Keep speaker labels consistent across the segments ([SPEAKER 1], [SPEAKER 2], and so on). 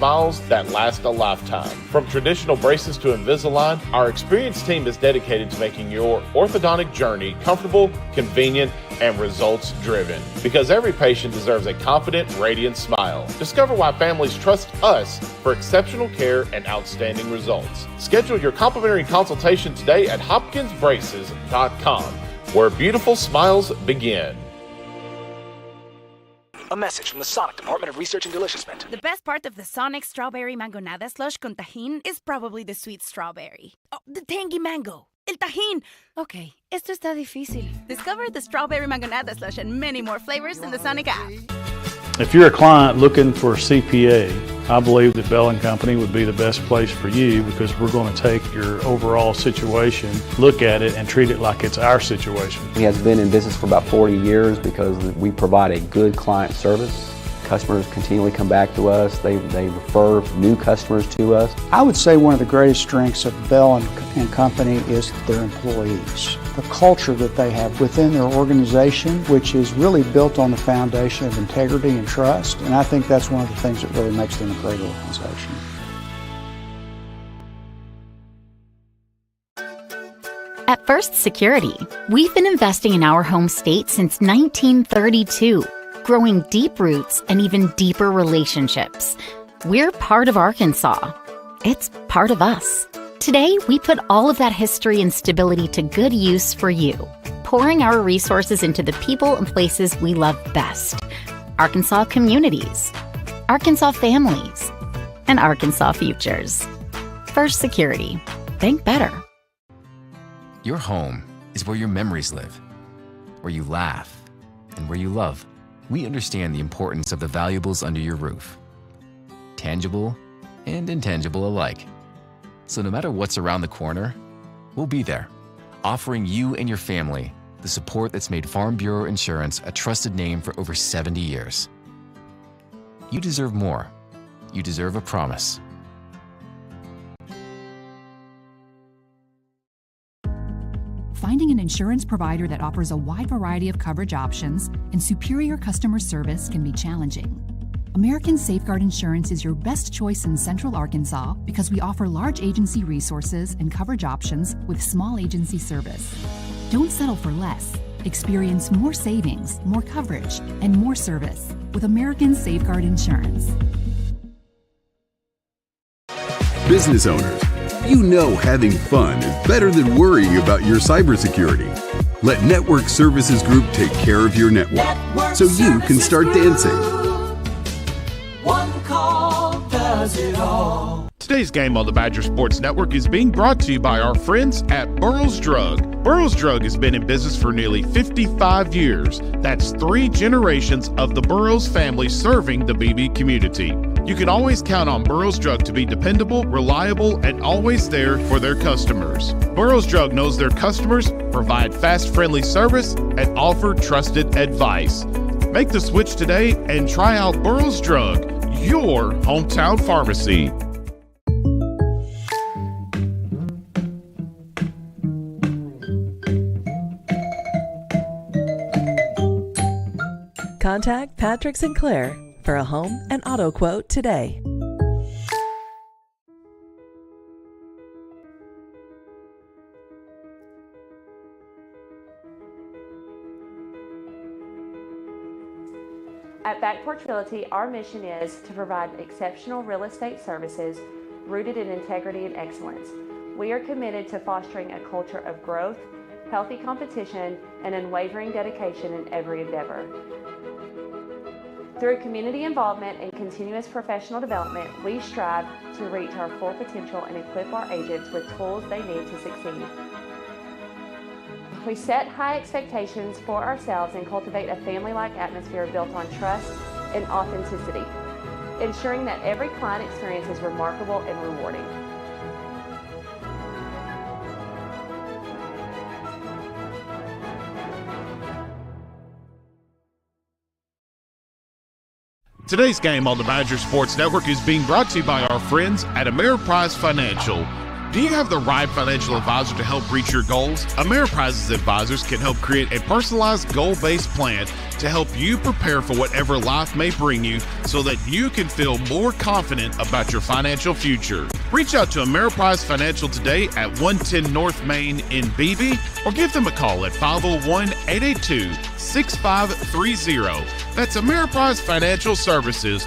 [SPEAKER 1] Smiles that last a lifetime. From traditional braces to Invisalign, our experienced team is dedicated to making your orthodontic journey comfortable, convenient, and results-driven. Because every patient deserves a confident, radiant smile. Discover why families trust us for exceptional care and outstanding results. Schedule your complimentary consultation today at hopkinsbraces.com, where beautiful smiles begin.
[SPEAKER 2] A message from the Sonic Department of Research and Deliciousment.
[SPEAKER 3] The best part of the Sonic Strawberry Mangonada Slush con Tajín is probably the sweet strawberry. Oh, the tangy mango. El Tajín. Okay, esto está difícil. Discover the Strawberry Mangonada Slush and many more flavors in the Sonic app.
[SPEAKER 4] If you're a client looking for a CPA, I believe that Bell & Company would be the best place for you because we're going to take your overall situation, look at it, and treat it like it's our situation.
[SPEAKER 5] He has been in business for about 40 years because we provide a good client service. Customers continually come back to us. They refer new customers to us.
[SPEAKER 6] I would say one of the greatest strengths of Bell & Company is their employees. The culture that they have within their organization, which is really built on the foundation of integrity and trust. And I think that's one of the things that really makes them a great organization.
[SPEAKER 7] At First Security, we've been investing in our home state since 1932, growing deep roots and even deeper relationships. We're part of Arkansas. It's part of us. Today, we put all of that history and stability to good use for you, pouring our resources into the people and places we love best. Arkansas communities, Arkansas families, and Arkansas futures. First Security. Think better.
[SPEAKER 8] Your home is where your memories live, where you laugh, and where you love. We understand the importance of the valuables under your roof, tangible and intangible alike. So no matter what's around the corner, we'll be there, offering you and your family the support that's made Farm Bureau Insurance a trusted name for over 70 years. You deserve more. You deserve a promise.
[SPEAKER 9] Finding an insurance provider that offers a wide variety of coverage options and superior customer service can be challenging. American Safeguard Insurance is your best choice in Central Arkansas because we offer large agency resources and coverage options with small agency service. Don't settle for less. Experience more savings, more coverage, and more service with American Safeguard Insurance.
[SPEAKER 10] Business owners, you know having fun is better than worrying about your cybersecurity. Let Network Services Group take care of your network so you can start dancing.
[SPEAKER 11] One call does it all.
[SPEAKER 1] Today's game on the Badger Sports Network is being brought to you by our friends at Burls Drug. Burls Drug has been in business for nearly 55 years. That's 3 generations of the Burls family serving the BB community. You can always count on Burls Drug to be dependable, reliable, and always there for their customers. Burls Drug knows their customers, provide fast, friendly service, and offer trusted advice. Make the switch today and try out Burls Drug, your hometown pharmacy.
[SPEAKER 12] Contact Patrick Sinclair for a home and auto quote today.
[SPEAKER 13] At Backport Realty, our mission is to provide exceptional real estate services rooted in integrity and excellence. We are committed to fostering a culture of growth, healthy competition, and unwavering dedication in every endeavor. Through community involvement and continuous professional development, we strive to reach our full potential and equip our agents with tools they need to succeed. We set high expectations for ourselves and cultivate a family-like atmosphere built on trust and authenticity, ensuring that every client experience is remarkable and rewarding.
[SPEAKER 1] Today's game on the Badger Sports Network is being brought to you by our friends at Ameriprise Financial. Do you have the right financial advisor to help reach your goals? Ameriprise's advisors can help create a personalized goal-based plan to help you prepare for whatever life may bring you so that you can feel more confident about your financial future. Reach out to Ameriprise Financial today at 110 North Main in Beebe or give them a call at 501-882-6530. That's Ameriprise Financial Services.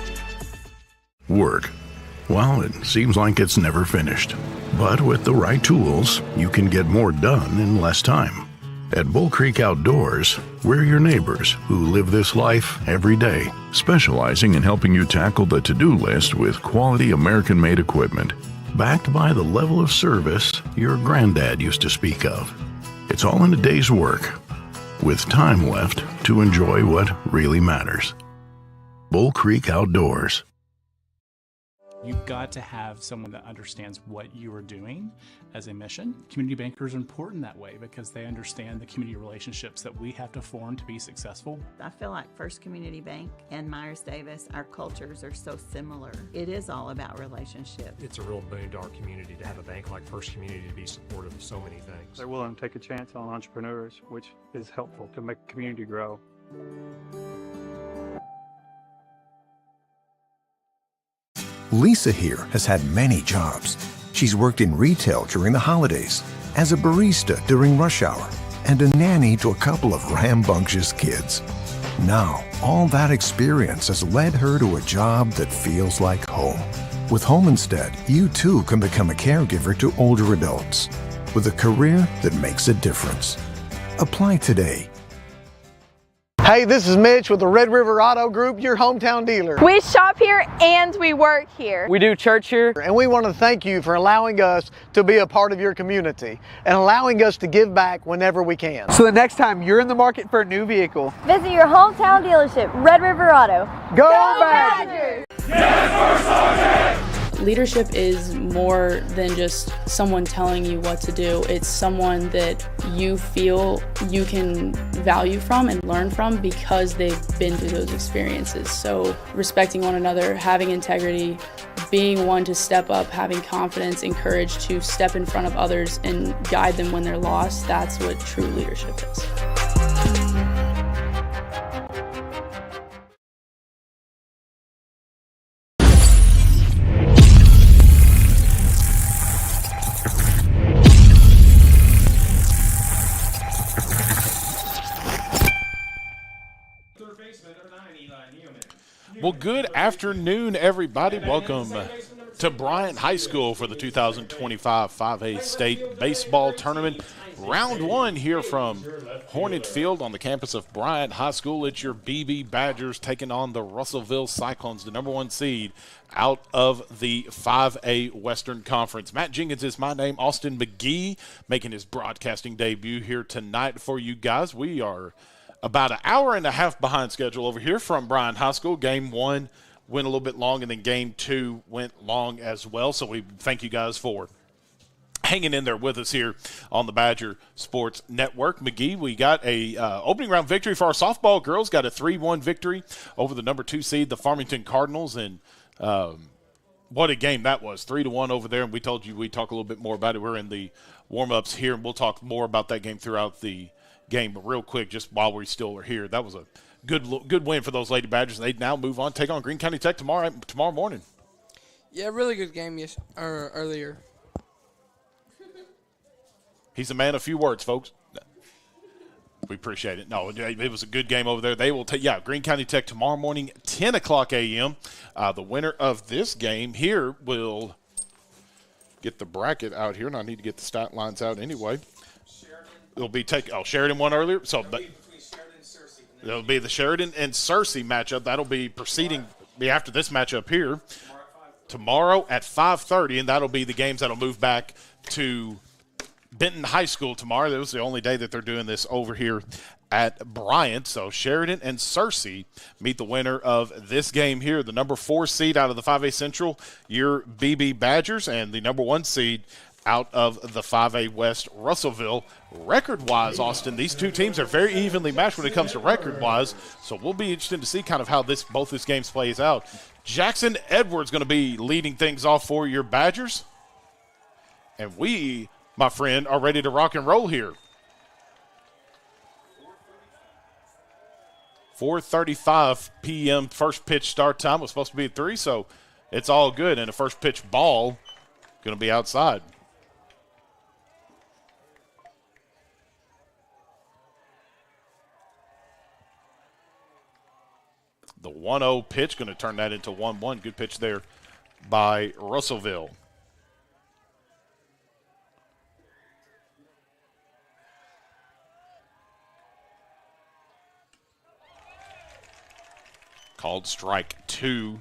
[SPEAKER 14] Work. Well, it seems like it's never finished. But with the right tools, you can get more done in less time. At Bull Creek Outdoors, we're your neighbors who live this life every day, specializing in helping you tackle the to-do list with quality American-made equipment, backed by the level of service your granddad used to speak of. It's all in a day's work, with time left to enjoy what really matters. Bull Creek Outdoors.
[SPEAKER 15] You've got to have someone that understands what you are doing as a mission. Community bankers are important that way because they understand the community relationships that we have to form to be successful.
[SPEAKER 16] I feel like First Community Bank and Myers-Davis, our cultures are so similar. It is all about relationship.
[SPEAKER 17] It's a real boon to our community to have a bank like First Community to be supportive of so many things.
[SPEAKER 18] They're willing to take a chance on entrepreneurs, which is helpful to make the community grow.
[SPEAKER 19] Lisa here has had many jobs. She's worked in retail during the holidays, as a barista during rush hour, and a nanny to a couple of rambunctious kids. Now, all that experience has led her to a job that feels like home. With Home Instead, you too can become a caregiver to older adults with a career that makes a difference. Apply today.
[SPEAKER 20] Hey, this is Mitch with the Red River Auto Group, your hometown dealer.
[SPEAKER 21] We shop here and we work here.
[SPEAKER 20] We do church here, and we want to thank you for allowing us to be a part of your community and allowing us to give back whenever we can. So the next time you're in the market for a new vehicle,
[SPEAKER 21] visit your hometown dealership, Red River Auto.
[SPEAKER 20] Go Badgers!
[SPEAKER 22] Leadership is more than just someone telling you what to do. It's someone that you feel you can value from and learn from because they've been through those experiences. So respecting one another, having integrity, being one to step up, having confidence and courage to step in front of others and guide them when they're lost, that's what true leadership is.
[SPEAKER 1] Well, good afternoon, everybody. Welcome to Bryant High School for the 2025 5A State Baseball Tournament. Round one here from Hornet Field on the campus of Bryant High School. It's your BB Badgers taking on the Russellville Cyclones, the number one seed out of the 5A Western Conference. Matt Jenkins is my name. Austin McGee making his broadcasting debut here tonight for you guys. We are about an hour and a half behind schedule over here from Bryant High School. Game one went a little bit long, and then game two went long as well. So we thank you guys for hanging in there with us here on the Badger Sports Network. McGee, we got a opening round victory for our softball girls. Got a 3-1 victory over the number 2 seed, the Farmington Cardinals, and what a game that was, 3-1 over there. And we told you we'd talk a little bit more about it. We're in the warm-ups here, and we'll talk more about that game throughout the game. But real quick, just while we still are here, that was a good win for those Lady Badgers. They now move on, take on Greene County Tech tomorrow morning.
[SPEAKER 23] Yeah, really good game earlier.
[SPEAKER 1] He's a man of few words, folks. We appreciate it. No, it was a good game over there. They will take, Greene County Tech tomorrow morning, 10 o'clock a.m. The winner of this game here will get the bracket out here, and I need to get the stat lines out anyway. It'll be Sheridan won earlier, so but it'll be the Sheridan and Searcy matchup. That'll be after this matchup here tomorrow at 5:30, and that'll be the games that'll move back to Benton High School tomorrow. That was the only day that they're doing this over here at Bryant. So Sheridan and Searcy meet the winner of this game here, the number 4 seed out of the 5A Central, your BB Badgers, and the number 1 seed out of the 5A West, Russellville. Record-wise, Austin, these two teams are very evenly matched when it comes to record-wise, so we'll be interested to see kind of how both these games plays out. Jackson Edwards going to be leading things off for your Badgers. And we, my friend, are ready to rock and roll here. 4:35 p.m. first pitch start time. Was supposed to be at 3, so it's all good. And the first pitch ball going to be outside. The 1-0 pitch going to turn that into 1-1. Good pitch there by Russellville. Called strike 2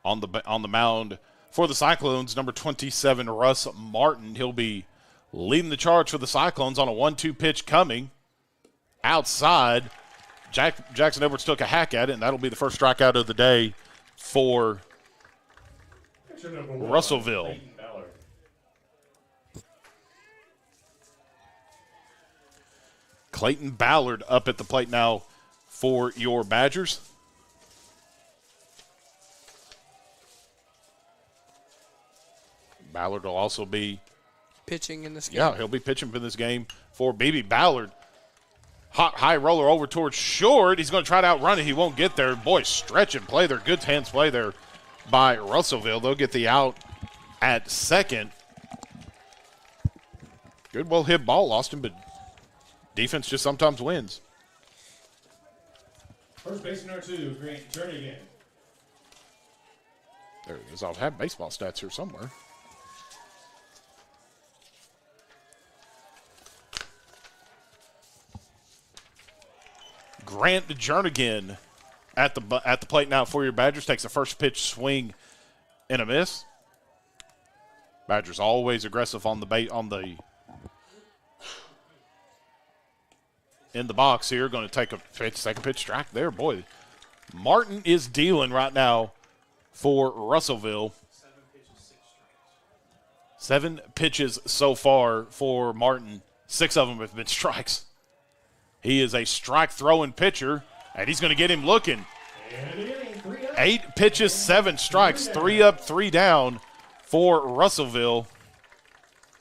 [SPEAKER 1] on the mound for the Cyclones. Number 27, Russ Martin. He'll be leading the charge for the Cyclones on a 1-2 pitch coming outside. Jackson Edwards took a hack at it, and that'll be the first strikeout of the day for Russellville. Clayton Ballard up at the plate now for your Badgers. Ballard will also be
[SPEAKER 23] pitching in this game.
[SPEAKER 1] Yeah, he'll be pitching for this game for BB Ballard. Hot high roller over towards short. He's going to try to outrun it. He won't get there. Boy, stretch and play there. Good hands play there by Russellville. They'll get the out at second. Good, well hit ball, Austin, but defense just sometimes wins.
[SPEAKER 2] First baseman number 2, Grant Jernigan.
[SPEAKER 1] There it is. I'll have baseball stats here somewhere. Grant Jernigan at the plate now for your Badgers. Takes the first pitch swing and a miss. Badgers always aggressive on the in the box here. Going to take a pitch, second pitch strike there. Boy, Martin is dealing right now for Russellville. 7 pitches so far for Martin. 6 of them have been strikes. He is a strike-throwing pitcher, and he's going to get him looking. 8 pitches, 7 strikes, 3 up, 3 down for Russellville.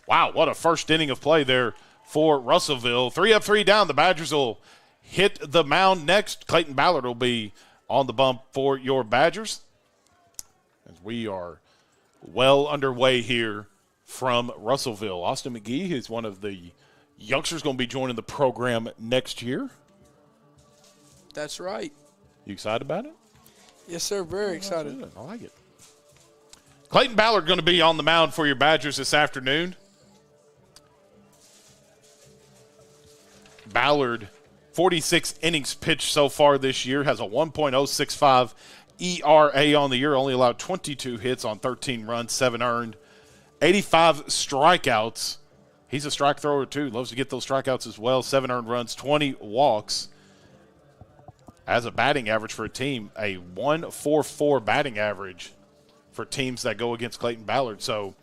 [SPEAKER 1] Wow, what a first inning of play there for Russellville. 3 up, 3 down. The Badgers will hit the mound next. Clayton Ballard will be on the bump for your Badgers. As we are well underway here from Russellville. Austin McGee is one of the youngsters going to be joining the program next year.
[SPEAKER 23] That's right.
[SPEAKER 1] You excited about it?
[SPEAKER 23] Yes, sir. Very excited.
[SPEAKER 1] I like it. Clayton Ballard going to be on the mound for your Badgers this afternoon. Ballard, 46 innings pitched so far this year, has a 1.065 ERA on the year, only allowed 22 hits on 13 runs, 7 earned, 85 strikeouts. He's a strike thrower, too. Loves to get those strikeouts as well. 7 earned runs, 20 walks. As a batting average for a team, a 1.44 batting average for teams that go against Clayton Ballard. So,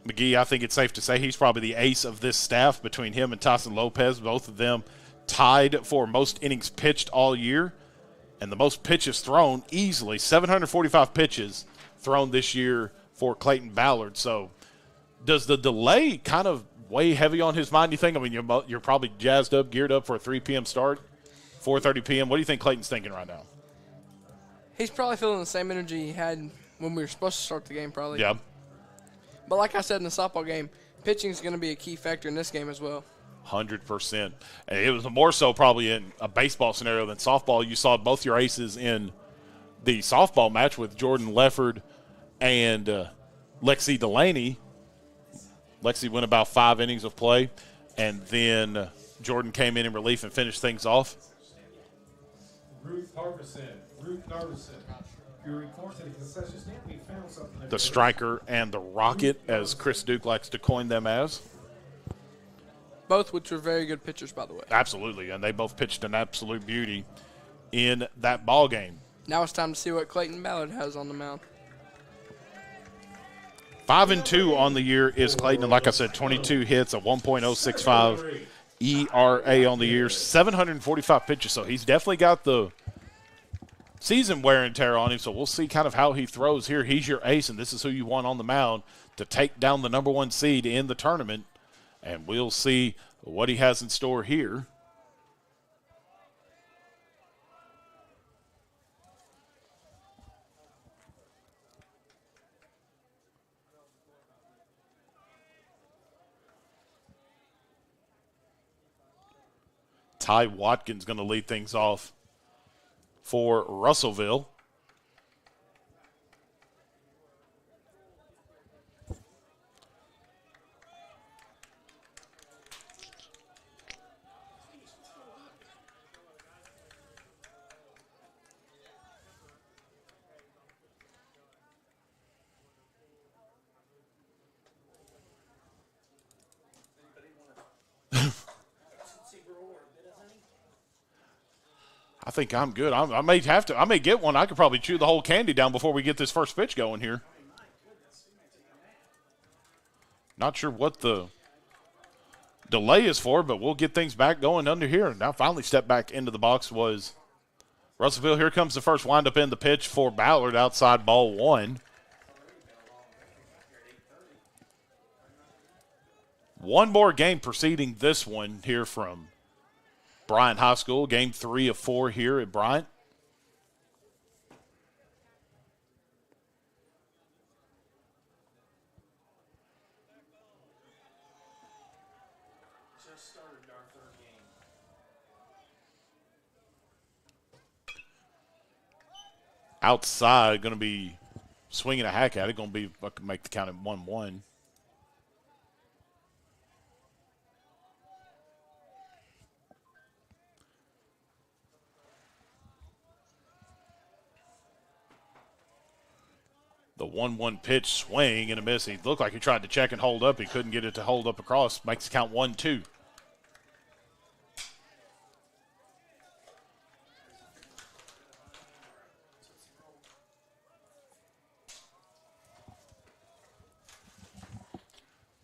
[SPEAKER 1] McGee, I think it's safe to say he's probably the ace of this staff between him and Tyson Lopez. Both of them tied for most innings pitched all year and the most pitches thrown easily. 745 pitches thrown this year for Clayton Ballard. So, does the delay kind of weigh heavy on his mind, you think? I mean, you're probably jazzed up, geared up for a 3 p.m. start, 4:30 p.m. What do you think Clayton's thinking right now?
[SPEAKER 23] He's probably feeling the same energy he had when we were supposed to start the game, probably.
[SPEAKER 1] Yeah.
[SPEAKER 23] But like I said in the softball game, pitching is going to be a key factor in this game as well.
[SPEAKER 1] 100%. And it was more so probably in a baseball scenario than softball. You saw both your aces in the softball match with Jordan Lefford and Lexi Delaney. Lexi went about 5 innings of play, and then Jordan came in relief and finished things off.
[SPEAKER 2] Ruth Narveson. If you report to the concession stand, we found something.
[SPEAKER 1] The striker and the rocket, as Chris Duke likes to coin them as.
[SPEAKER 23] Both which were very good pitchers, by the way.
[SPEAKER 1] Absolutely, and they both pitched an absolute beauty in that ball game.
[SPEAKER 23] Now it's time to see what Clayton Ballard has on the mound.
[SPEAKER 1] 5-2 on the year is Clayton, and like I said, 22 hits, a 1.065 ERA on the year, 745 pitches. So he's definitely got the season wear and tear on him, so we'll see kind of how he throws here. He's your ace, and this is who you want on the mound to take down the number 1 seed in the tournament, and we'll see what he has in store here. Ty Watkins going to lead things off for Russellville. I think I'm good. I may get one. I could probably chew the whole candy down before we get this first pitch going here. Not sure what the delay is for, but we'll get things back going under here. Now finally step back into the box was Russellville. Here comes the first windup in the pitch for Ballard, outside ball 1. One more game preceding this one here from Bryant High School, game 3 of 4 here at Bryant.
[SPEAKER 2] Just started our 3rd game.
[SPEAKER 1] Outside, going to be swinging a hack at it, going to be make the count at 1-1. The 1-1 pitch, swing and a miss. He looked like he tried to check and hold up. He couldn't get it to hold up across. Makes the count 1-2.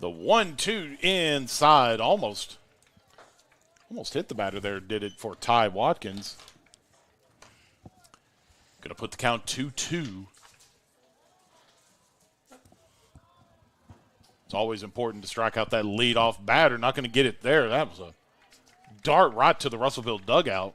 [SPEAKER 1] The 1-2 inside, almost hit the batter there. Did it for Ty Watkins. Going to put the count 2-2. It's always important to strike out that leadoff batter. Not going to get it there. That was a dart right to the Russellville dugout.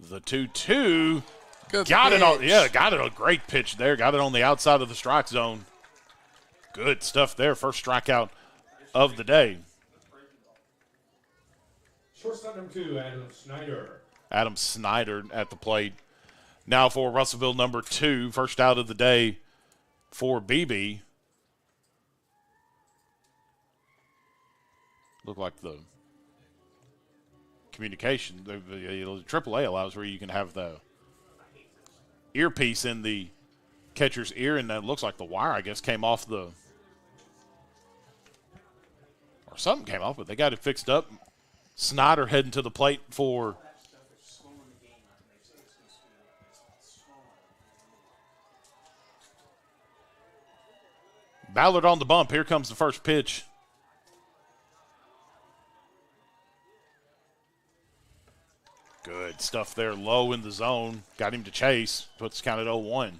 [SPEAKER 1] The 2-2. Got it on. Yeah, got it. A great pitch there. Got it on the outside of the strike zone. Good stuff there. First strikeout of the day.
[SPEAKER 2] Shortstop number 2, Adam Snyder.
[SPEAKER 1] Adam Snyder at the plate. Now for Russellville number 2. First out of the day for BB. Look like the communication. The AAA allows where you can have the earpiece in the catcher's ear, and that looks like the wire, I guess, came off the, or something came off, but they got it fixed up. Snyder heading to the plate for Ballard on the bump. Here comes the first pitch. Good stuff there, low in the zone. Got him to chase. Puts count at 0-1.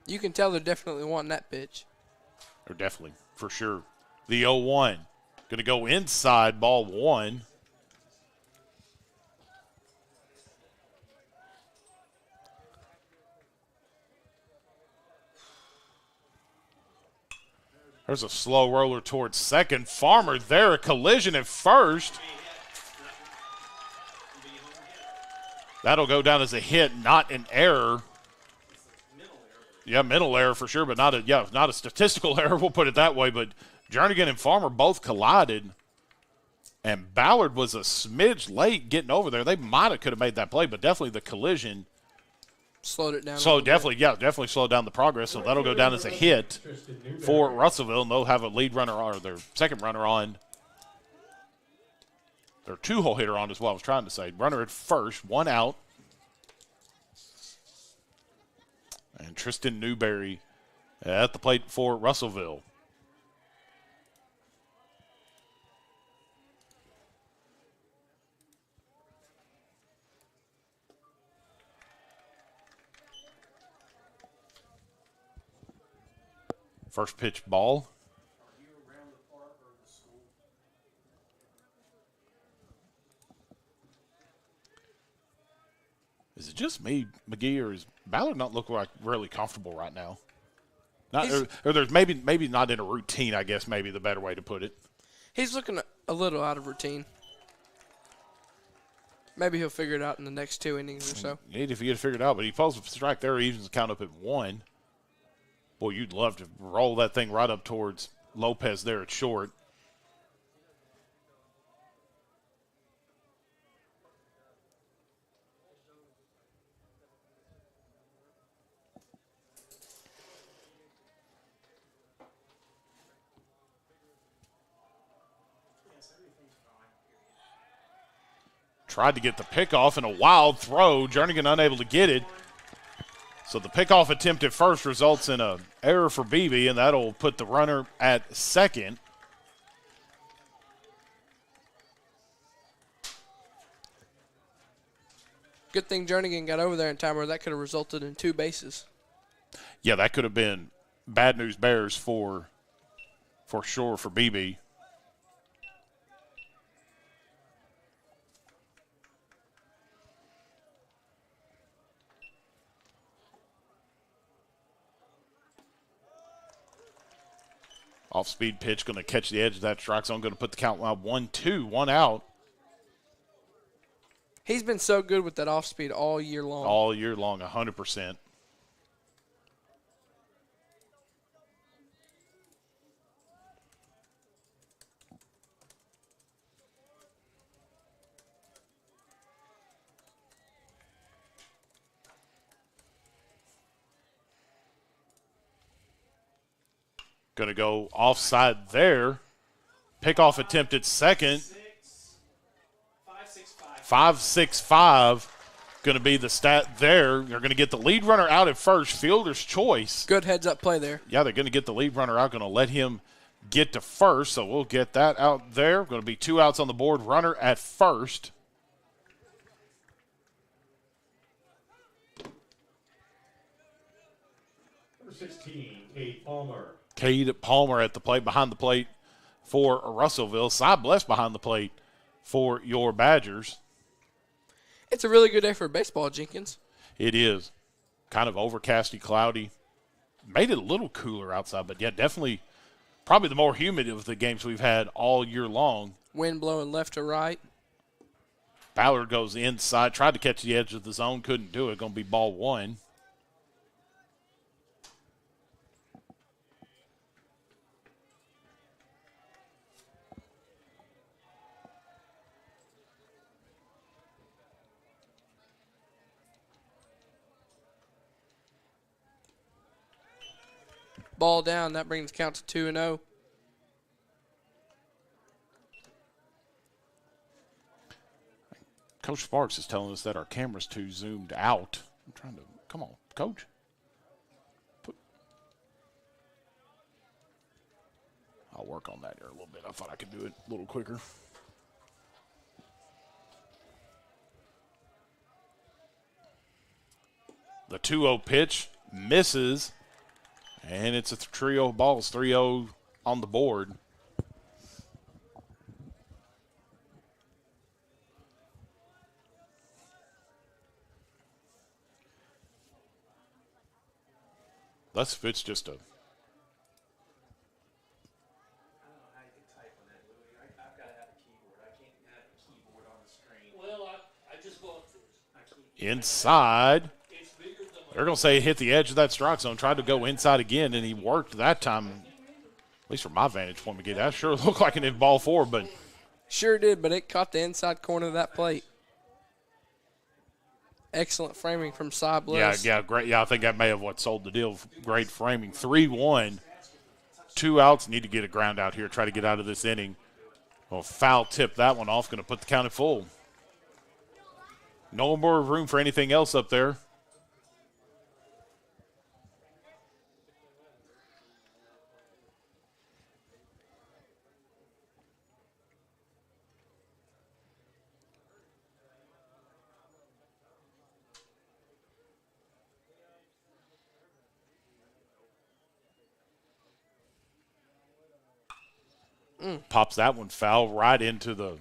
[SPEAKER 23] You can tell they're definitely wanting that pitch.
[SPEAKER 1] They're definitely, for sure. The 0-1. Going to go inside, ball 1. There's a slow roller towards second. Farmer there, a collision at first. That'll go down as a hit, not an error. Yeah, mental error for sure, but not a statistical error, we'll put it that way. But Jernigan and Farmer both collided, and Ballard was a smidge late getting over there. They could have made that play, but definitely the collision
[SPEAKER 23] slowed it down.
[SPEAKER 1] Definitely slowed down the progress. So that'll go down as a hit for Russellville, and they'll have a lead runner or their second runner on. Their 2-hole hitter on is what I was trying to say. Runner at first, 1 out. Tristan Newberry at the plate for Russellville. First pitch ball. Is it just me, McGee, or is Ballard not look like really comfortable right now? Not, or there's maybe not in a routine, I guess, maybe the better way to put it.
[SPEAKER 23] He's looking a little out of routine. Maybe he'll figure it out in the next 2 innings or so.
[SPEAKER 1] Need if he gets figured out, but he pulls a strike there, evens the count up at 1. Boy, you'd love to roll that thing right up towards Lopez there at short. Tried to get the pickoff in a wild throw. Jernigan unable to get it. So the pickoff attempt at first results in an error for Beebe, and that'll put the runner at second.
[SPEAKER 23] Good thing Jernigan got over there in time, or that could have resulted in 2 bases.
[SPEAKER 1] Yeah, that could have been bad news bears for sure for Beebe. Off-speed pitch, going to catch the edge of that strike zone, going to put the count 1-2, 1 out.
[SPEAKER 23] He's been so good with that off-speed all year long.
[SPEAKER 1] All year long, 100%. Going to go offside there. Pickoff attempt at second. 5-6-5. Going to be the stat there. They're going to get the lead runner out at first. Fielder's choice.
[SPEAKER 23] Good heads-up play there.
[SPEAKER 1] Yeah, they're going to get the lead runner out. Going to let him get to first. So we'll get that out there. Going to be 2 outs on the board. Runner at first.
[SPEAKER 2] Number 16, Cade Palmer.
[SPEAKER 1] Cade Palmer at the plate, behind the plate for Russellville. Cy Bless behind the plate for your Badgers.
[SPEAKER 23] It's a really good day for baseball, Jenkins.
[SPEAKER 1] It is. Kind of overcasty, cloudy. Made it a little cooler outside, but yeah, definitely probably the more humid of the games we've had all year long.
[SPEAKER 23] Wind blowing left to right.
[SPEAKER 1] Ballard goes inside, tried to catch the edge of the zone, couldn't do it. Going to be ball 1.
[SPEAKER 23] Ball down. That brings the count to 2-0.
[SPEAKER 1] Coach Sparks is telling us that our camera's too zoomed out. I'm trying to, come on, Coach. I'll work on that here a little bit. I thought I could do it a little quicker. The 2-0 pitch misses. And it's a trio of balls, 3-0 on the board. Let's if it's just a. Inside. They're going to say hit the edge of that strike zone, tried to go inside again, and he worked that time, at least from my vantage point, McGee. That sure looked like an in ball 4, but.
[SPEAKER 23] Sure did, but it caught the inside corner of that plate. Excellent framing from Cy Bliss.
[SPEAKER 1] Yeah, great. Yeah, I think that may have what sold the deal. Great framing. 3-1. 2 outs. Need to get a ground out here, try to get out of this inning. Well, foul tip that one off, going to put the count at full. No more room for anything else up there. Pops that one foul right into the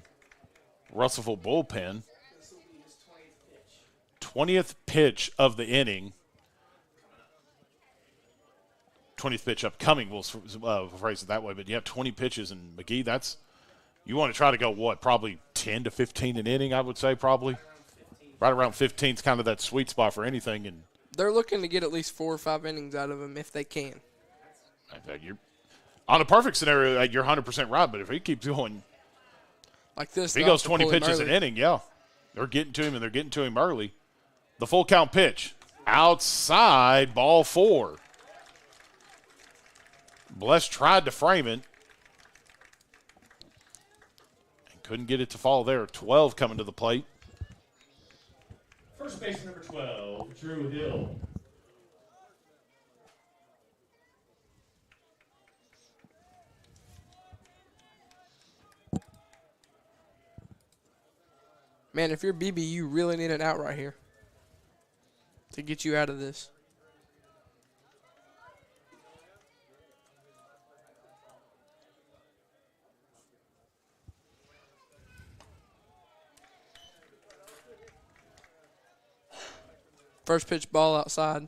[SPEAKER 1] Russellville bullpen. 20th pitch of the inning. 20th pitch upcoming, we'll phrase it that way. But you have 20 pitches, and McGee, you want to try to go, what, probably 10 to 15 an inning, I would say, probably. Right around 15 is kind of that sweet spot for anything. And
[SPEAKER 23] they're looking to get at least 4 or 5 innings out of him if they can.
[SPEAKER 1] On a perfect scenario, you're 100% right, but if he keeps going
[SPEAKER 23] like this,
[SPEAKER 1] if he goes 20 pitches an inning, yeah, they're getting to him, and they're getting to him early. The full count pitch, outside, ball 4. Bless tried to frame it and couldn't get it to fall there. 12 coming to the plate.
[SPEAKER 2] First base number 12, Drew Hill.
[SPEAKER 23] Man, if you're BB, you really need an out right here to get you out of this. First pitch ball outside.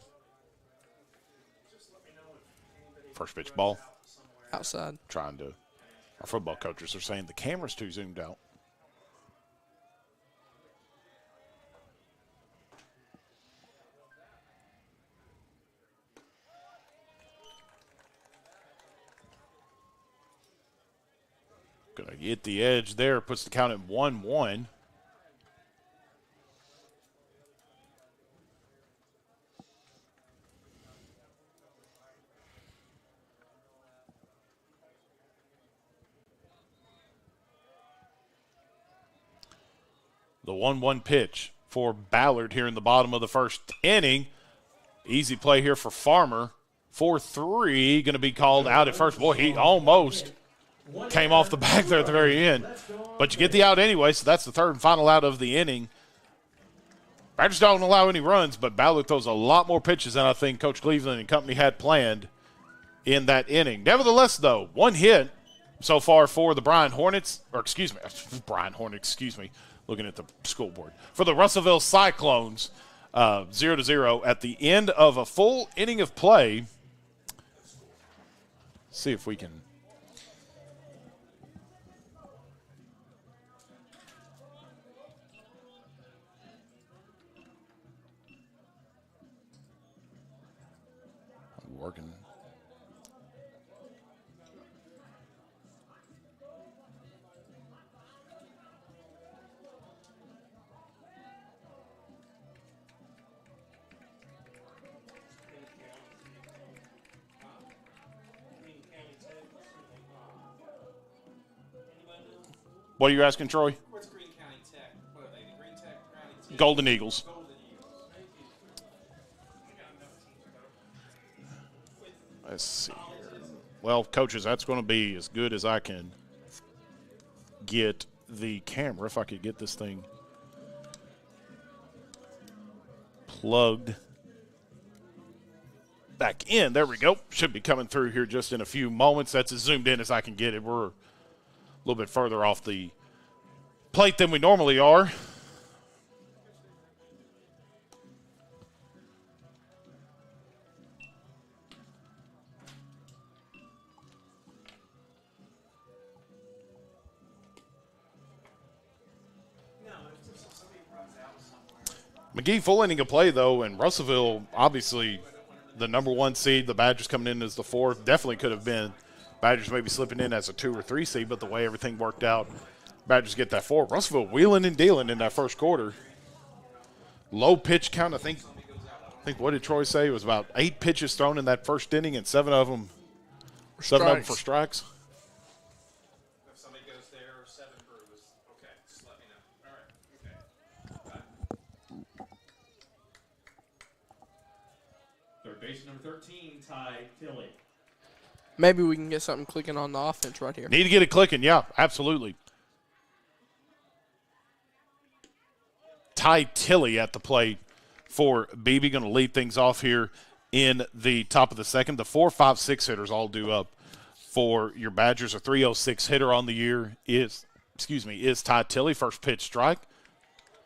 [SPEAKER 1] First pitch ball.
[SPEAKER 23] Outside.
[SPEAKER 1] Our football coaches are saying the camera's too zoomed out. Gonna get the edge there, puts the count at 1-1. The 1-1 pitch for Ballard here in the bottom of the first inning. Easy play here for Farmer. 4-3, going to be called out at first. Boy, he almost came off the back there at the very end. But you get the out anyway, so that's the third and final out of the inning. Badgers don't allow any runs, but Ballard throws a lot more pitches than I think Coach Cleveland and company had planned in that inning. Nevertheless, though, 1 hit so far for the Brian Hornets. Looking at the school board. For the Russellville Cyclones, 0-0 at the end of a full inning of play. See if we can. I'm working. What are you asking, Troy?
[SPEAKER 2] What's Greene County Tech? What are they? The Green Tech County Tech?
[SPEAKER 1] Golden Eagles. Let's see here. Well, coaches, that's going to be as good as I can get the camera. If I could get this thing plugged back in. There we go. Should be coming through here just in a few moments. That's as zoomed in as I can get it. We're a little bit further off the plate than we normally are. McGee full inning of play, though, and Russellville, obviously the number 1 seed. The Badgers coming in as the 4th. Definitely could have been Badgers maybe slipping in as a 2 or 3 seed, but the way everything worked out, Badgers get that 4. Russellville wheeling and dealing in that first quarter. Low pitch count, I think what did Troy say? It was about 8 pitches thrown in that first inning, and 7 of them for strikes.
[SPEAKER 2] If somebody goes there, 7 Bruce. Okay, just let me know. All right. Okay. Third base number 13, Ty Tilley.
[SPEAKER 23] Maybe we can get something clicking on the offense right here.
[SPEAKER 1] Need to get it clicking, yeah, absolutely. Ty Tilley at the plate for BB, going to lead things off here in the top of the second. The 4, 5, 6 hitters all due up for your Badgers. A 306 hitter on the year is Ty Tilley. First pitch strike.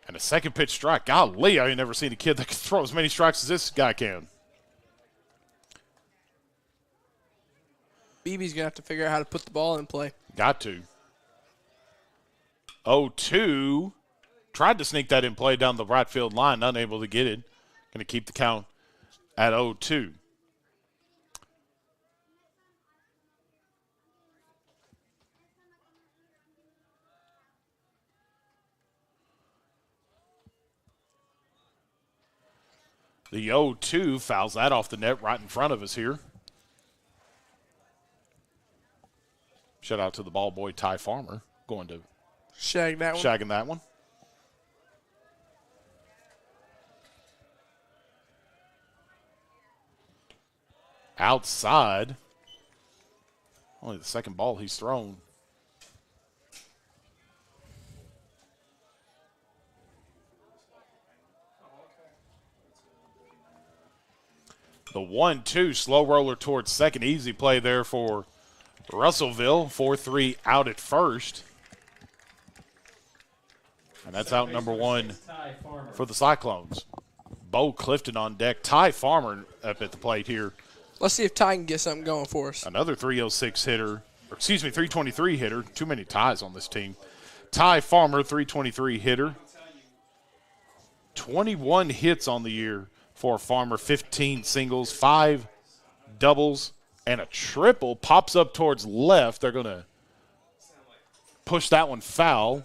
[SPEAKER 1] And a second pitch strike. Golly, I ain't never seen a kid that can throw as many strikes as this guy can.
[SPEAKER 23] BB's going to have to figure out how to put the ball in play.
[SPEAKER 1] Got to. 0-2. Tried to sneak that in play down the right field line. Unable to get it. Going to keep the count at 0-2. The 0-2 fouls that off the net right in front of us here. Shout out to the ball boy Ty Farmer going to shagging that one. Outside. Only the second ball he's thrown. The 1-2 slow roller towards second. Easy play there for Russellville. 4-3 out at first. And that's out number one for the Cyclones. Bo Clifton on deck. Ty Farmer up at the plate here.
[SPEAKER 23] Let's see if Ty can get something going for us.
[SPEAKER 1] Another 306 hitter. 323 hitter. Too many ties on this team. Ty Farmer, 323 hitter. 21 hits on the year for Farmer. 15 singles, 5 doubles, and a triple. Pops up towards left. They're going to push that one foul.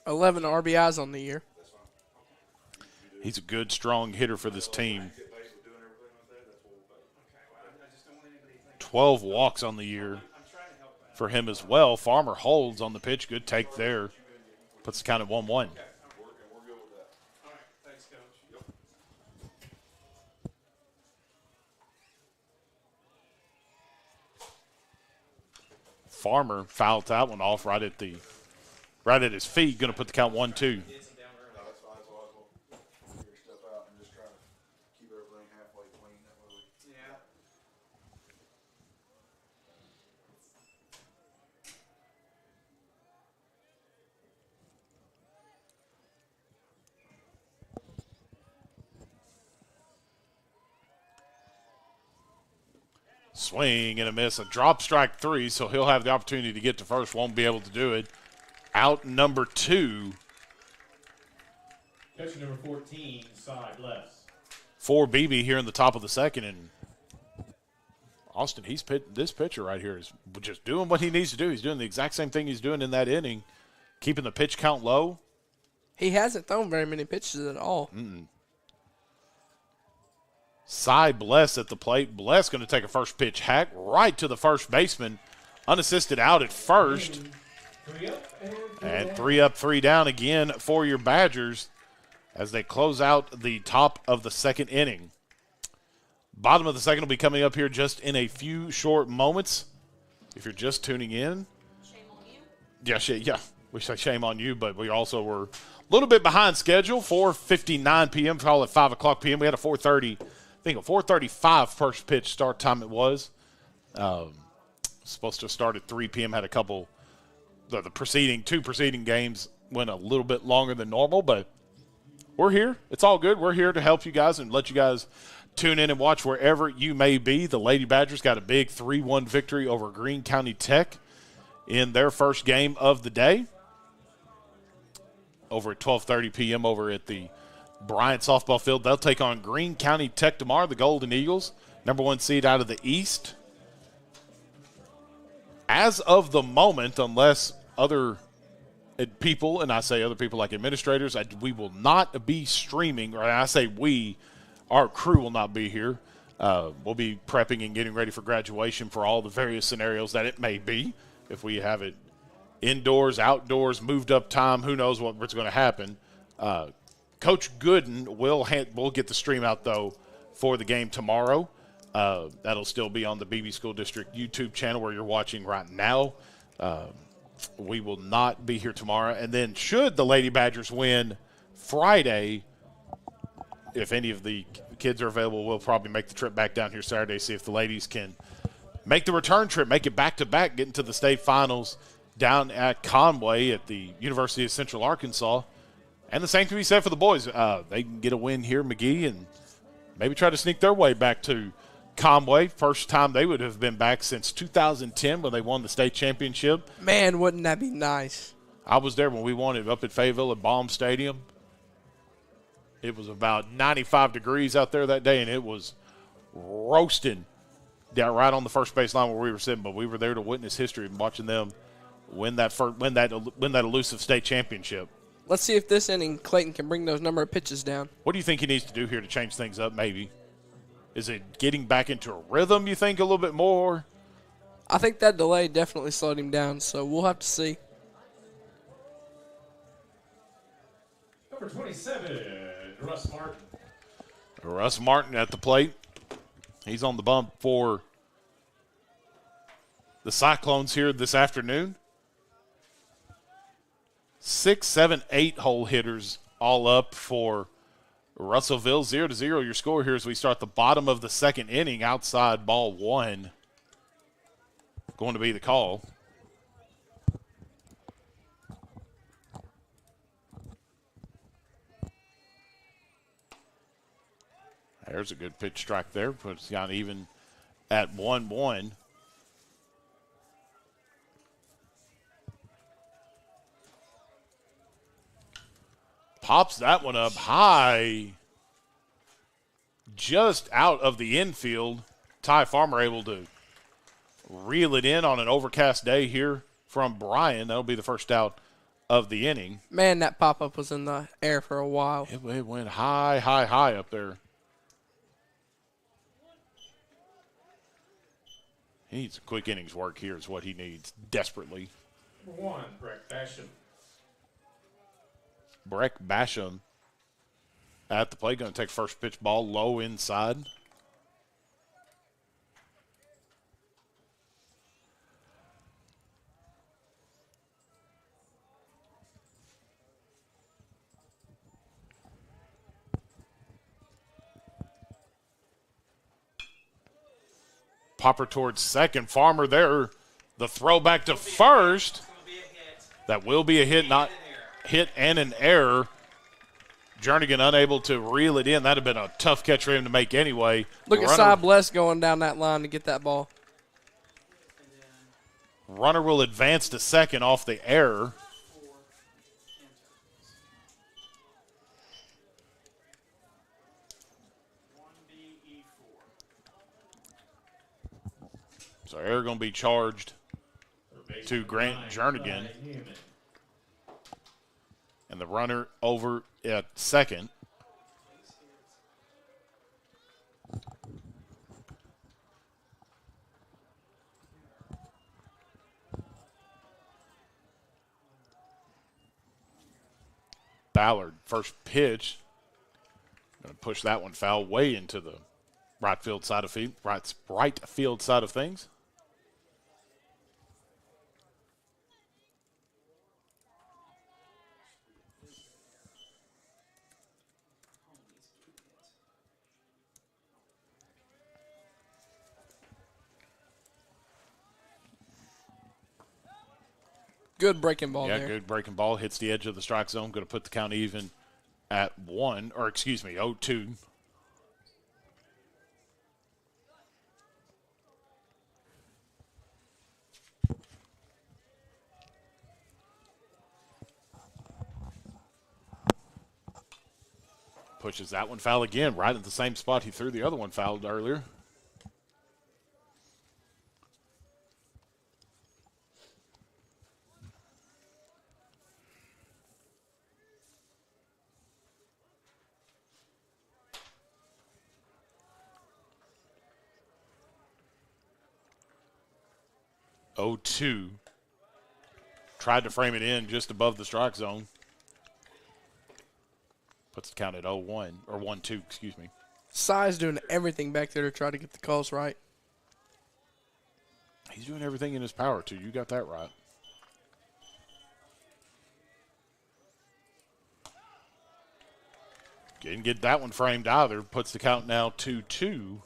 [SPEAKER 23] 11 RBIs on the year.
[SPEAKER 1] He's a good, strong hitter for this team. 12 walks on the year for him as well. Farmer holds on the pitch. Good take there. Puts the count at 1-1. Farmer fouled that one off right at his feet. Going to put the count 1-2. Swing and a miss. A drop strike 3, so he'll have the opportunity to get to first. Won't be able to do it. Out number 2.
[SPEAKER 3] Catcher number 14, side left.
[SPEAKER 1] For BB here in the top of the second. And Austin, this pitcher right here is just doing what he needs to do. He's doing the exact same thing he's doing in that inning. Keeping the pitch count low.
[SPEAKER 23] He hasn't thrown very many pitches at all.
[SPEAKER 1] Cy Bless at the plate. Bless going to take a first pitch hack right to the first baseman. Unassisted out at first. And 3 up, 3 down again for your Badgers as they close out the top of the second inning. Bottom of the second will be coming up here just in a few short moments. If you're just tuning in.
[SPEAKER 4] Shame on you.
[SPEAKER 1] Yeah. We say shame on you, but we also were a little bit behind schedule. 4:59 p.m. Call it 5 o'clock p.m. We had a 4:30. I think a 4:35 first pitch start time it was. Supposed to start at 3 p.m. Had a couple, the two preceding games went a little bit longer than normal, but we're here. It's all good. We're here to help you guys and let you guys tune in and watch wherever you may be. The Lady Badgers got a big 3-1 victory over Greene County Tech in their first game of the day. Over at 12:30 p.m. over at the Bryant softball field. They'll take on Greene County Tech tomorrow, the Golden Eagles, number 1 seed out of the East. As of the moment, unless other people, and I say other people like administrators, we will not be streaming, or I say we, our crew will not be here. We'll be prepping and getting ready for graduation for all the various scenarios that it may be. If we have it indoors, outdoors, moved up time, who knows what's going to happen. Coach Gooden will get the stream out, though, for the game tomorrow. That'll still be on the BB School District YouTube channel where you're watching right now. We will not be here tomorrow. And then should the Lady Badgers win Friday, if any of the kids are available, we'll probably make the trip back down here Saturday, see if the ladies can make the return trip, make it back-to-back, get into the state finals down at Conway at the University of Central Arkansas. And the same can be said for the boys. They can get a win here, McGee, and maybe try to sneak their way back to Conway. First time they would have been back since 2010 when they won the state championship.
[SPEAKER 23] Man, wouldn't that be nice?
[SPEAKER 1] I was there when we won it up at Fayetteville at Baum Stadium. It was about 95 degrees out there that day, and it was roasting down right on the first base line where we were sitting. But we were there to witness history and watching them win that elusive state championship.
[SPEAKER 23] Let's see if this inning Clayton can bring those number of pitches down.
[SPEAKER 1] What do you think he needs to do here to change things up, maybe? Is it getting back into a rhythm, you think, a little bit more?
[SPEAKER 23] I think that delay definitely slowed him down, so we'll have to see.
[SPEAKER 3] Number 27, Russ Martin.
[SPEAKER 1] Russ Martin at the plate. He's on the bump for the Cyclones here this afternoon. 6, 7, 8 hole hitters all up for Russellville. 0-0 your score here as we start the bottom of the second inning. Outside ball 1 going to be the call. There's a good pitch strike there. Puts down even at 1-1. Pops that one up high, just out of the infield. Ty Farmer able to reel it in on an overcast day here from Brian. That'll be the first out of the inning.
[SPEAKER 23] Man, that pop-up was in the air for a while.
[SPEAKER 1] It went high, high, high up there. He needs some quick innings work here is what he needs desperately.
[SPEAKER 3] Number 1, Breck Basham.
[SPEAKER 1] Breck Basham at the plate, going to take first pitch ball low inside. Popper towards second. Farmer there. The throw back to first. That will be a hit, not hit and an error. Jernigan unable to reel it in. That would have been a tough catch for him to make anyway.
[SPEAKER 23] Look at Cy Bless going down that line to get that ball.
[SPEAKER 1] Runner will advance to second off the error. So error going to be charged to Grant Jernigan. And the runner over at second. Ballard, first pitch. Going to push that one foul way into the right field side of things.
[SPEAKER 23] Good breaking ball there.
[SPEAKER 1] Yeah, good breaking ball. Hits the edge of the strike zone. Going to put the count even at 0-2. Pushes that one foul again, right at the same spot he threw the other one fouled earlier. (0-2). Tried to frame it in just above the strike zone. Puts the count at 0-1, or 1-2, excuse me.
[SPEAKER 23] Cy's doing everything back there to try to get the calls right.
[SPEAKER 1] He's doing everything in his power, too. You got that right. Didn't get that one framed either. Puts the count now 2-2.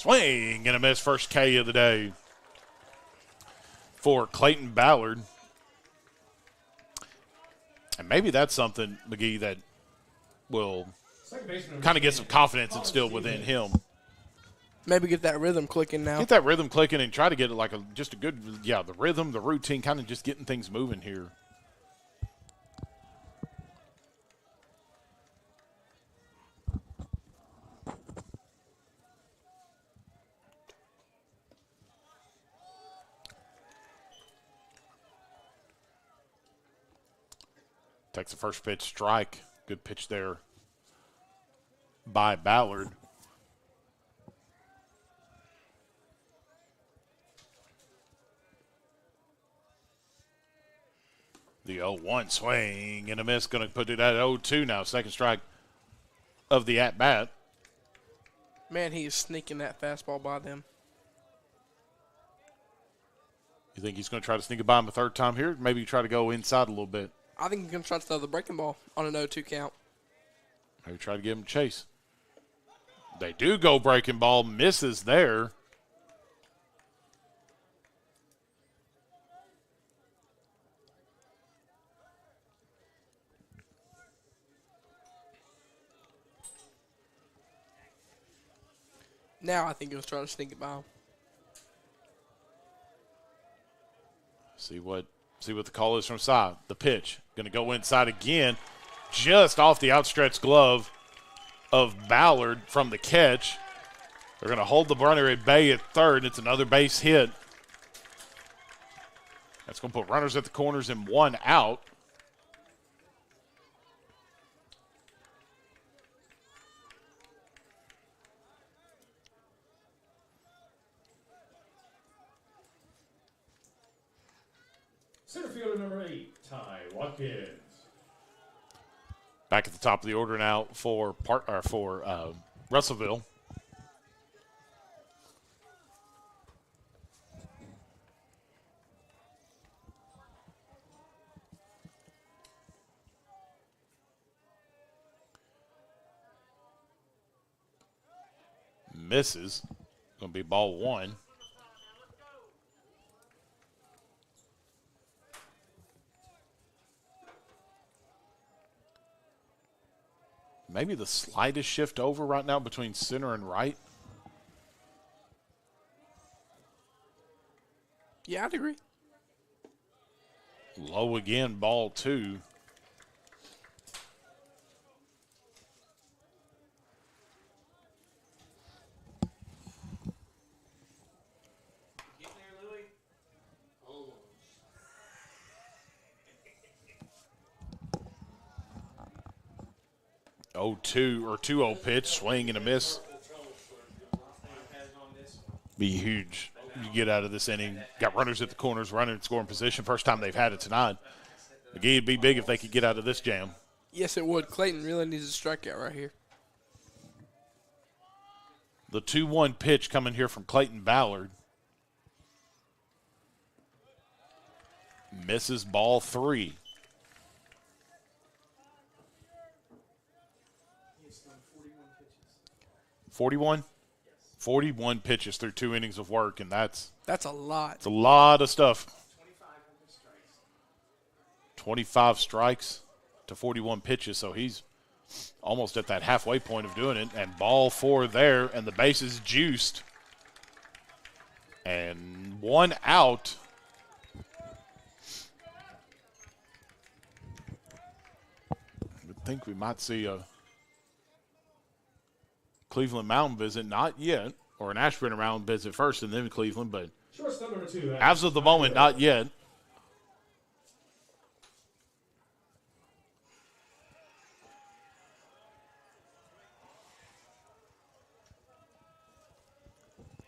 [SPEAKER 1] Swing and a miss, first K of the day for Clayton Ballard. And maybe that's something, McGee, that will kind of get some confidence instilled within him.
[SPEAKER 23] Maybe get that rhythm clicking now.
[SPEAKER 1] Get that rhythm clicking and try to get it like just a good, the rhythm, the routine, kind of just getting things moving here. Takes the first pitch, strike. Good pitch there by Ballard. The 0-1 swing and a miss. Going to put it at 0-2 now. Second strike of the at-bat.
[SPEAKER 23] Man, he is sneaking that fastball by them.
[SPEAKER 1] You think he's going to try to sneak it by him a third time here? Maybe try to go inside a little bit.
[SPEAKER 23] I think he's going to try to throw the breaking ball on an 0-2 count.
[SPEAKER 1] Maybe try to give him a chase. They do go breaking ball. Misses there.
[SPEAKER 23] Now I think he'll try to sneak it by him.
[SPEAKER 1] See what the call is from side. The pitch. Going to go inside again. Just off the outstretched glove of Ballard from the catch. They're going to hold the runner at bay at third. It's another base hit. That's going to put runners at the corners and one out.
[SPEAKER 3] Center fielder number 8, Ty Watkins.
[SPEAKER 1] Back at the top of the order now for Russellville. Misses. Going to be ball one. Maybe the slightest shift over right now between center and right.
[SPEAKER 23] Yeah, I'd agree.
[SPEAKER 1] Low again, ball two. Oh, 2 or 2-0 pitch, swing and a miss. Be huge. You get out of this inning. Got runners at the corners, running in scoring position. First time they've had it tonight. McGee, it'd be big if they could get out of this jam.
[SPEAKER 23] Yes, it would. Clayton really needs a strikeout right here.
[SPEAKER 1] The 2-1 pitch coming here from Clayton Ballard. Misses ball three. 41? 41 pitches through 2 innings of work, and that's
[SPEAKER 23] a lot.
[SPEAKER 1] It's a lot of stuff. 25 strikes to 41 pitches, so he's almost at that halfway point of doing it. And ball four there, and the base is juiced. And one out. I think we might see a Cleveland Mountain visit, not yet, or an Ashburn Mountain visit first and then Cleveland, but
[SPEAKER 3] Shortstop number 2,
[SPEAKER 1] as of the moment, not yet.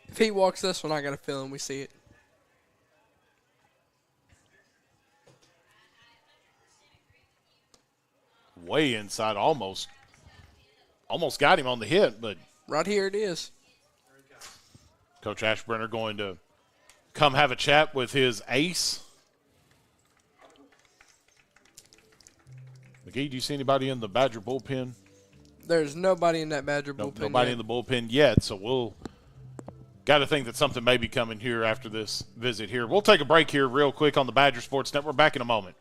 [SPEAKER 23] If he walks this one, I got a feeling we see it.
[SPEAKER 1] Way inside, almost got him on the hit, but
[SPEAKER 23] right here it is.
[SPEAKER 1] Coach Ashburner going to come have a chat with his ace. McGee, do you see anybody in the Badger bullpen?
[SPEAKER 23] There's nobody in that Badger bullpen.
[SPEAKER 1] Nobody
[SPEAKER 23] yet.
[SPEAKER 1] in the bullpen yet, so we'll Got to think that something may be coming here after this visit here. We'll take a break here real quick on the Badger Sports Network. Back in a moment.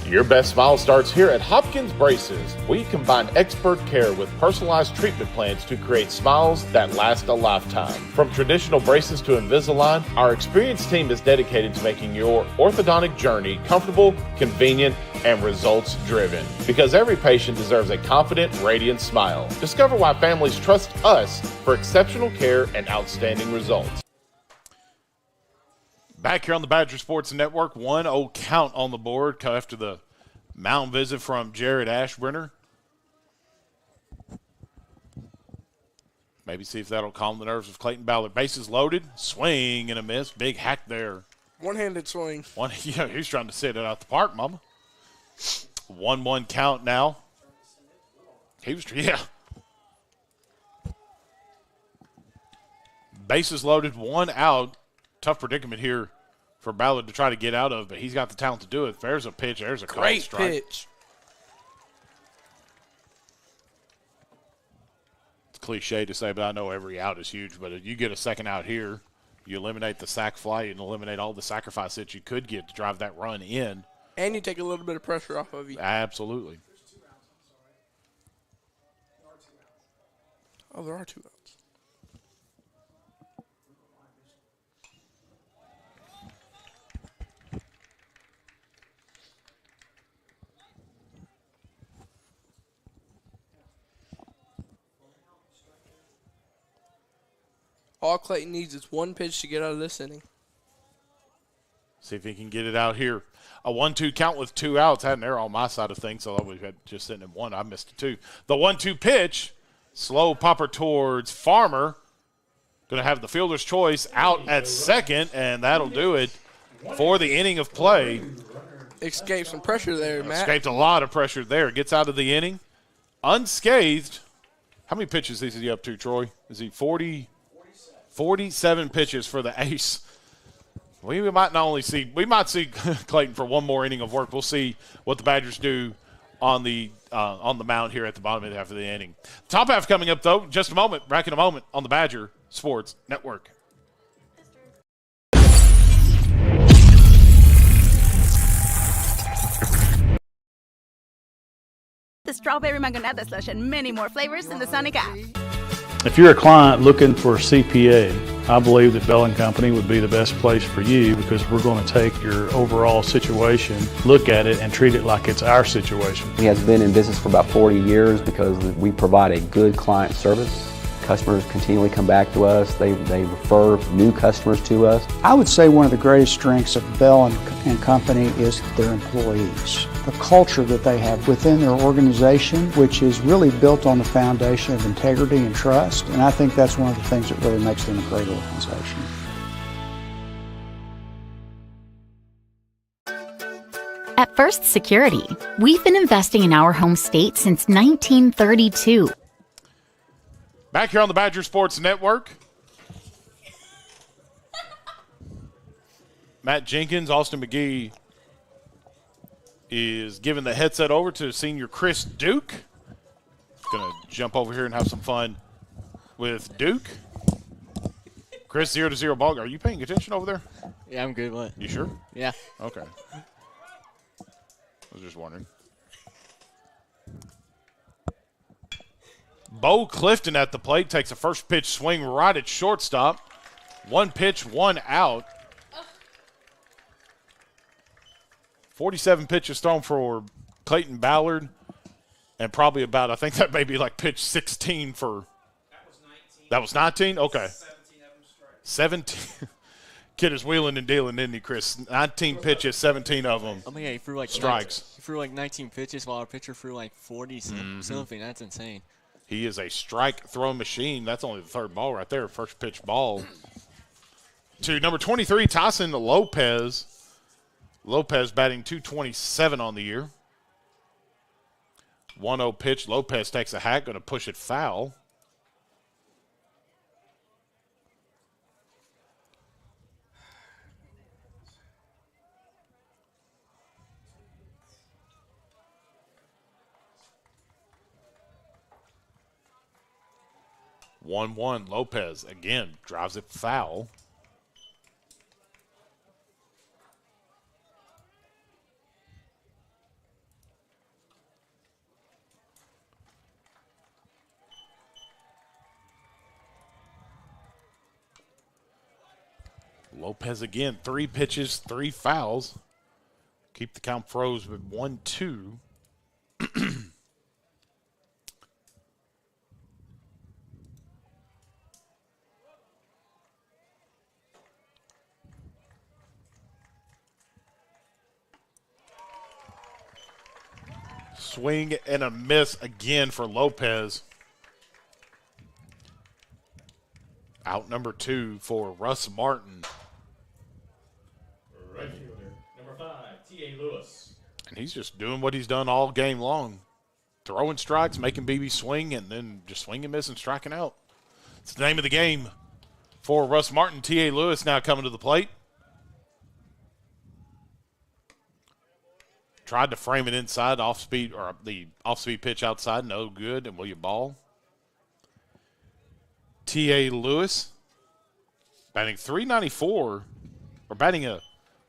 [SPEAKER 5] Your best smile starts here at Hopkins Braces. We combine expert care with personalized treatment plans to create smiles that last a lifetime. From traditional braces to Invisalign, our experienced team is dedicated to making your orthodontic journey comfortable, convenient, and results-driven. Because every patient deserves a confident, radiant smile. Discover why families trust us for exceptional care and outstanding results.
[SPEAKER 1] Back here on the Badger Sports Network, 1-0 count on the board after the mound visit from Jared Ashbrenner. Maybe see if that'll calm the nerves of Clayton Ballard. Bases loaded, swing and a miss. Big hack there.
[SPEAKER 23] One-handed swing.
[SPEAKER 1] Yeah, he's trying to sit it out the park, mama. 1-1 count now. Yeah. Bases loaded, 1 out. Tough predicament here for Ballard to try to get out of, but he's got the talent to do it. There's a pitch. There's a
[SPEAKER 23] great
[SPEAKER 1] strike.
[SPEAKER 23] Pitch.
[SPEAKER 1] It's cliche to say, but I know every out is huge. But if you get a second out here, you eliminate the sac fly and eliminate all the sacrifice that you could get to drive that run in.
[SPEAKER 23] And you take a little bit of pressure off of you.
[SPEAKER 1] Absolutely.
[SPEAKER 23] Oh, there are 2 outs. All Clayton needs is 1 pitch to get out of this inning.
[SPEAKER 1] See if he can get it out here. A 1-2 count with 2 outs. Had an error on my side of things, so we had just sitting in 1. I missed a 2. The 1-2 pitch, slow popper towards Farmer. Going to have the fielder's choice out at second, and that'll do it for the inning of play.
[SPEAKER 23] Escaped some pressure there, Matt.
[SPEAKER 1] Escaped a lot of pressure there. Gets out of the inning unscathed. How many pitches is he up to, Troy? Is he 40? 47 pitches for the ace. We might see Clayton for 1 more inning of work. We'll see what the Badgers do on the mound here at the bottom of the half of the inning. Top half coming up, though, just a moment. Back in a moment on the Badger Sports Network.
[SPEAKER 6] The strawberry mangonada slush and many more flavors in the Sonic app.
[SPEAKER 18] If you're a client looking for a CPA, I believe that Bell & Company would be the best place for you because we're going to take your overall situation, look at it, and treat it like it's our situation.
[SPEAKER 7] He has been in business for about 40 years because we provide a good client service. Customers continually come back to us. They refer new customers to us.
[SPEAKER 24] I would say one of the greatest strengths of Bell & Company is their employees. The culture that they have within their organization, which is really built on the foundation of integrity and trust. And I think that's one of the things that really makes them a great organization.
[SPEAKER 25] At First Security, we've been investing in our home state since 1932.
[SPEAKER 1] Back here on the Badger Sports Network. Matt Jenkins, Austin McGee is giving the headset over to senior Chris Duke. Going to jump over here and have some fun with Duke. Chris, 0-0 ball. Are you paying attention over there?
[SPEAKER 26] Yeah, I'm good. What?
[SPEAKER 1] You sure?
[SPEAKER 26] Yeah.
[SPEAKER 1] Okay. I was just wondering. Bo Clifton at the plate takes a first pitch swing right at shortstop. 1 pitch, 1 out. 47 pitches thrown for Clayton Ballard, and probably about, I think that may be like pitch 16 for. That was 19? Okay. 17. Kid is wheeling and dealing, isn't he, Chris? 19 pitches, 17 of them.
[SPEAKER 26] I mean, yeah, he threw like
[SPEAKER 1] strikes.
[SPEAKER 26] He threw like 19 pitches while our pitcher threw like 40 something. That's insane.
[SPEAKER 1] He is a strike throw machine. That's only the 3rd ball right there. First pitch ball to number 23, Tyson Lopez. Lopez batting .227 on the year. 1-0 pitch. Lopez takes a hack, going to push it foul.
[SPEAKER 5] 1-1. Lopez again drives it foul. Lopez again, 3 pitches, 3 fouls. Keep the count froze with 1-2. Swing and a miss again for Lopez. Out number 2 for Russ Martin.
[SPEAKER 3] Right fielder, number 5, T.A. Lewis.
[SPEAKER 5] And he's just doing what he's done all game long. Throwing strikes, making BB swing, and then just swing and miss and striking out. It's the name of the game for Russ Martin. T.A. Lewis now coming to the plate. Tried to frame it inside, off-speed, or the off-speed pitch outside, no good, and William Ball. T.A. Lewis batting .394, or batting a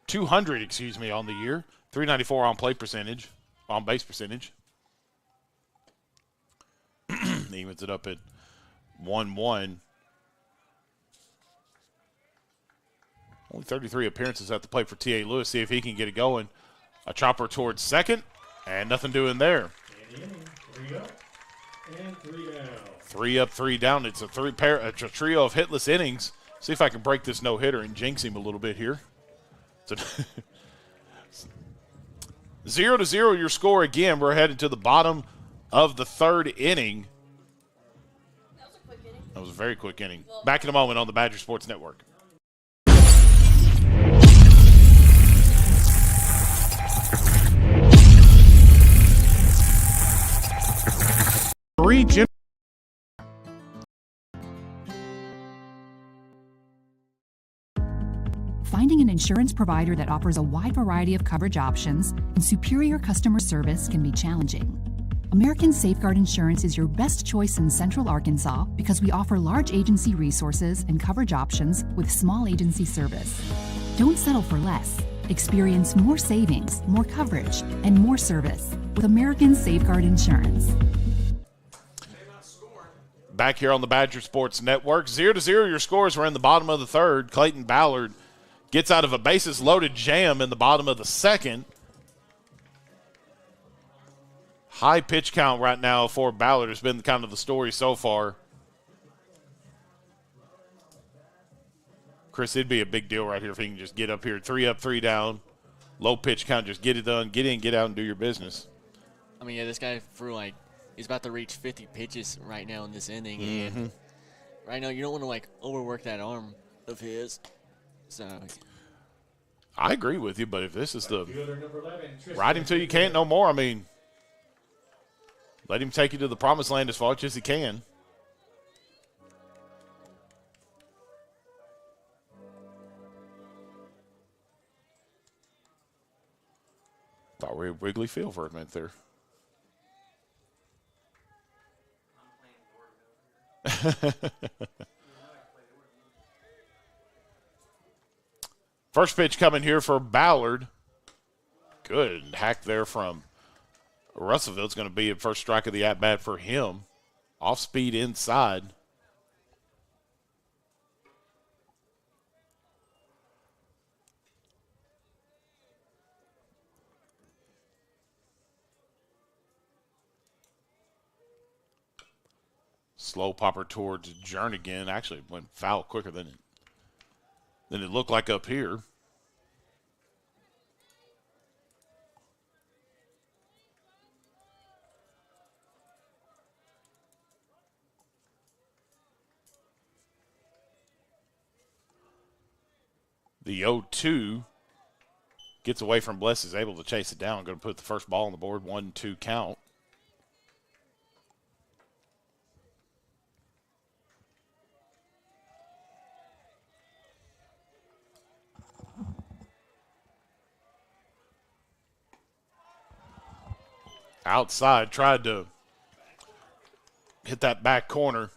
[SPEAKER 5] 200, excuse me, on the year. .394 on plate percentage, on base percentage. Evens it up at 1-1. Only 33 appearances at the plate for T.A. Lewis. See if he can get it going. A chopper towards second, and nothing doing there.
[SPEAKER 3] 3 up and 3 down.
[SPEAKER 5] 3 up, 3 down. It's a trio of hitless innings. See if I can break this no-hitter and jinx him a little bit here. 0-0 your score again. We're headed to the bottom of the 3rd inning. That was a very quick inning. Back in a moment on the Badger Sports Network.
[SPEAKER 8] Finding an insurance provider that offers a wide variety of coverage options and superior customer service can be challenging. American Safeguard Insurance is your best choice in Central Arkansas because we offer large agency resources and coverage options with small agency service. Don't settle for less. Experience more savings, more coverage, and more service with American Safeguard Insurance.
[SPEAKER 5] Back here on the Badger Sports Network, 0-0 your scores. We're in the bottom of the 3rd. Clayton Ballard gets out of a bases-loaded jam in the bottom of the 2nd. High pitch count right now for Ballard has been kind of the story so far. Chris, it'd be a big deal right here if he can just get up here. 3 up, 3 down. Low pitch count, just get it done. Get in, get out, and do your business.
[SPEAKER 26] I mean, yeah, this guy he's about to reach 50 pitches right now in this inning. And right now, you don't want to, overwork that arm of his. So
[SPEAKER 5] I agree with you, but if this is the ride him till you can't no more, I mean, let him take you to the promised land as far as he can. Thought we were Wrigley Field for a minute there. First pitch coming here for Ballard. Good hack there from Russellville. It's going to be a first strike of the at-bat for him. Off speed inside. Slow popper towards Jernigan. Actually, it went foul quicker than it looked like up here. The 0-2 gets away from Bless, is able to chase it down. Going to put the first ball on the board, 1-2 count. Outside, tried to hit that back corner.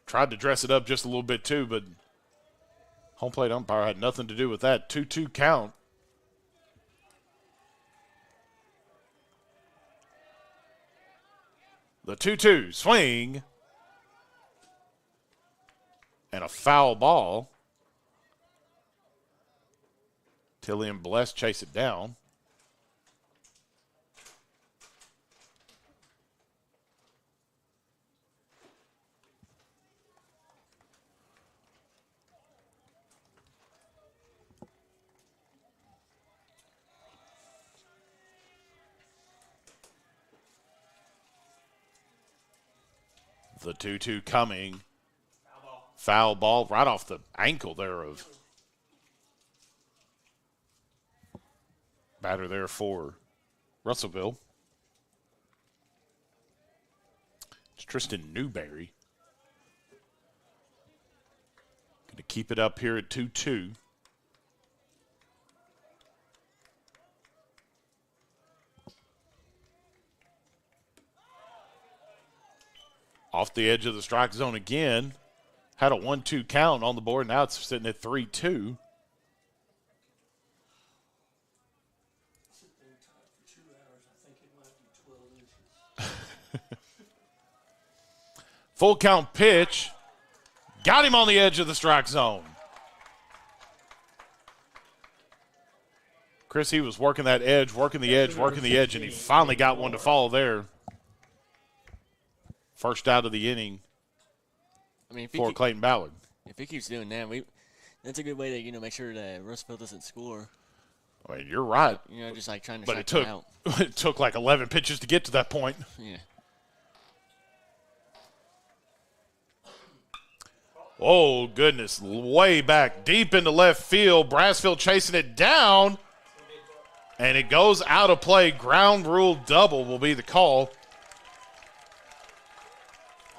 [SPEAKER 1] Tried to dress it up just a little bit too, but home plate umpire had nothing to do with that. 2-2 count. The 2-2 swing. And a foul ball. Tilly and Bless chase it down. The 2-2 coming. Foul ball right off the ankle there of batter there for Russellville. It's Tristan Newberry. Going to keep it up here at 2-2. Off the edge of the strike zone again. Had a 1-2 count on the board. Now it's sitting at 3-2. Full count pitch. Got him on the edge of the strike zone. Chris, he was working that edge, working the edge, and he finally got one to fall there. First out of the inning.
[SPEAKER 26] I mean,
[SPEAKER 1] for Clayton Ballard.
[SPEAKER 26] If he keeps doing that, that's a good way to make sure that Russellville doesn't score.
[SPEAKER 1] I mean, you're right.
[SPEAKER 26] Just like trying to.
[SPEAKER 1] But it took like 11 pitches to get to that point.
[SPEAKER 26] Yeah.
[SPEAKER 1] Oh goodness! Way back, deep into left field. Brassfield chasing it down, and it goes out of play. Ground rule double will be the call.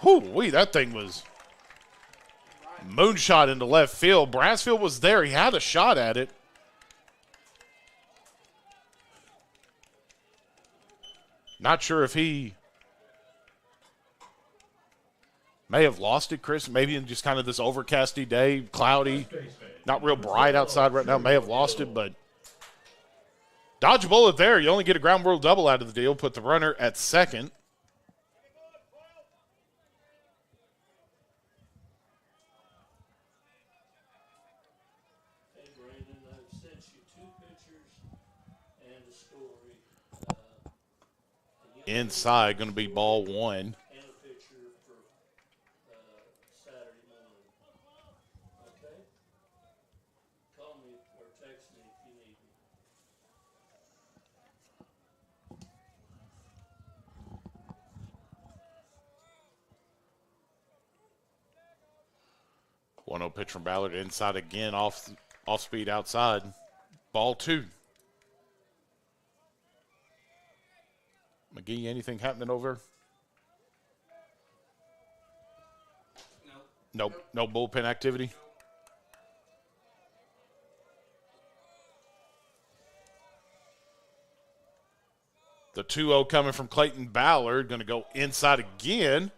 [SPEAKER 1] Whoo-wee, that thing was moonshot into left field. Brassfield was there. He had a shot at it. Not sure if he may have lost it, Chris. Maybe in just kind of this overcasty day, cloudy, not real bright outside right now. May have lost it, but dodge a bullet there. You only get a ground rule double out of the deal. Put the runner at second. Inside, going to be ball one. One 1-0 pitch from Ballard inside again, off speed outside. Ball two. McGee, anything happening over? Nope. No bullpen activity. The 2-0 coming from Clayton Ballard. Going to go inside again.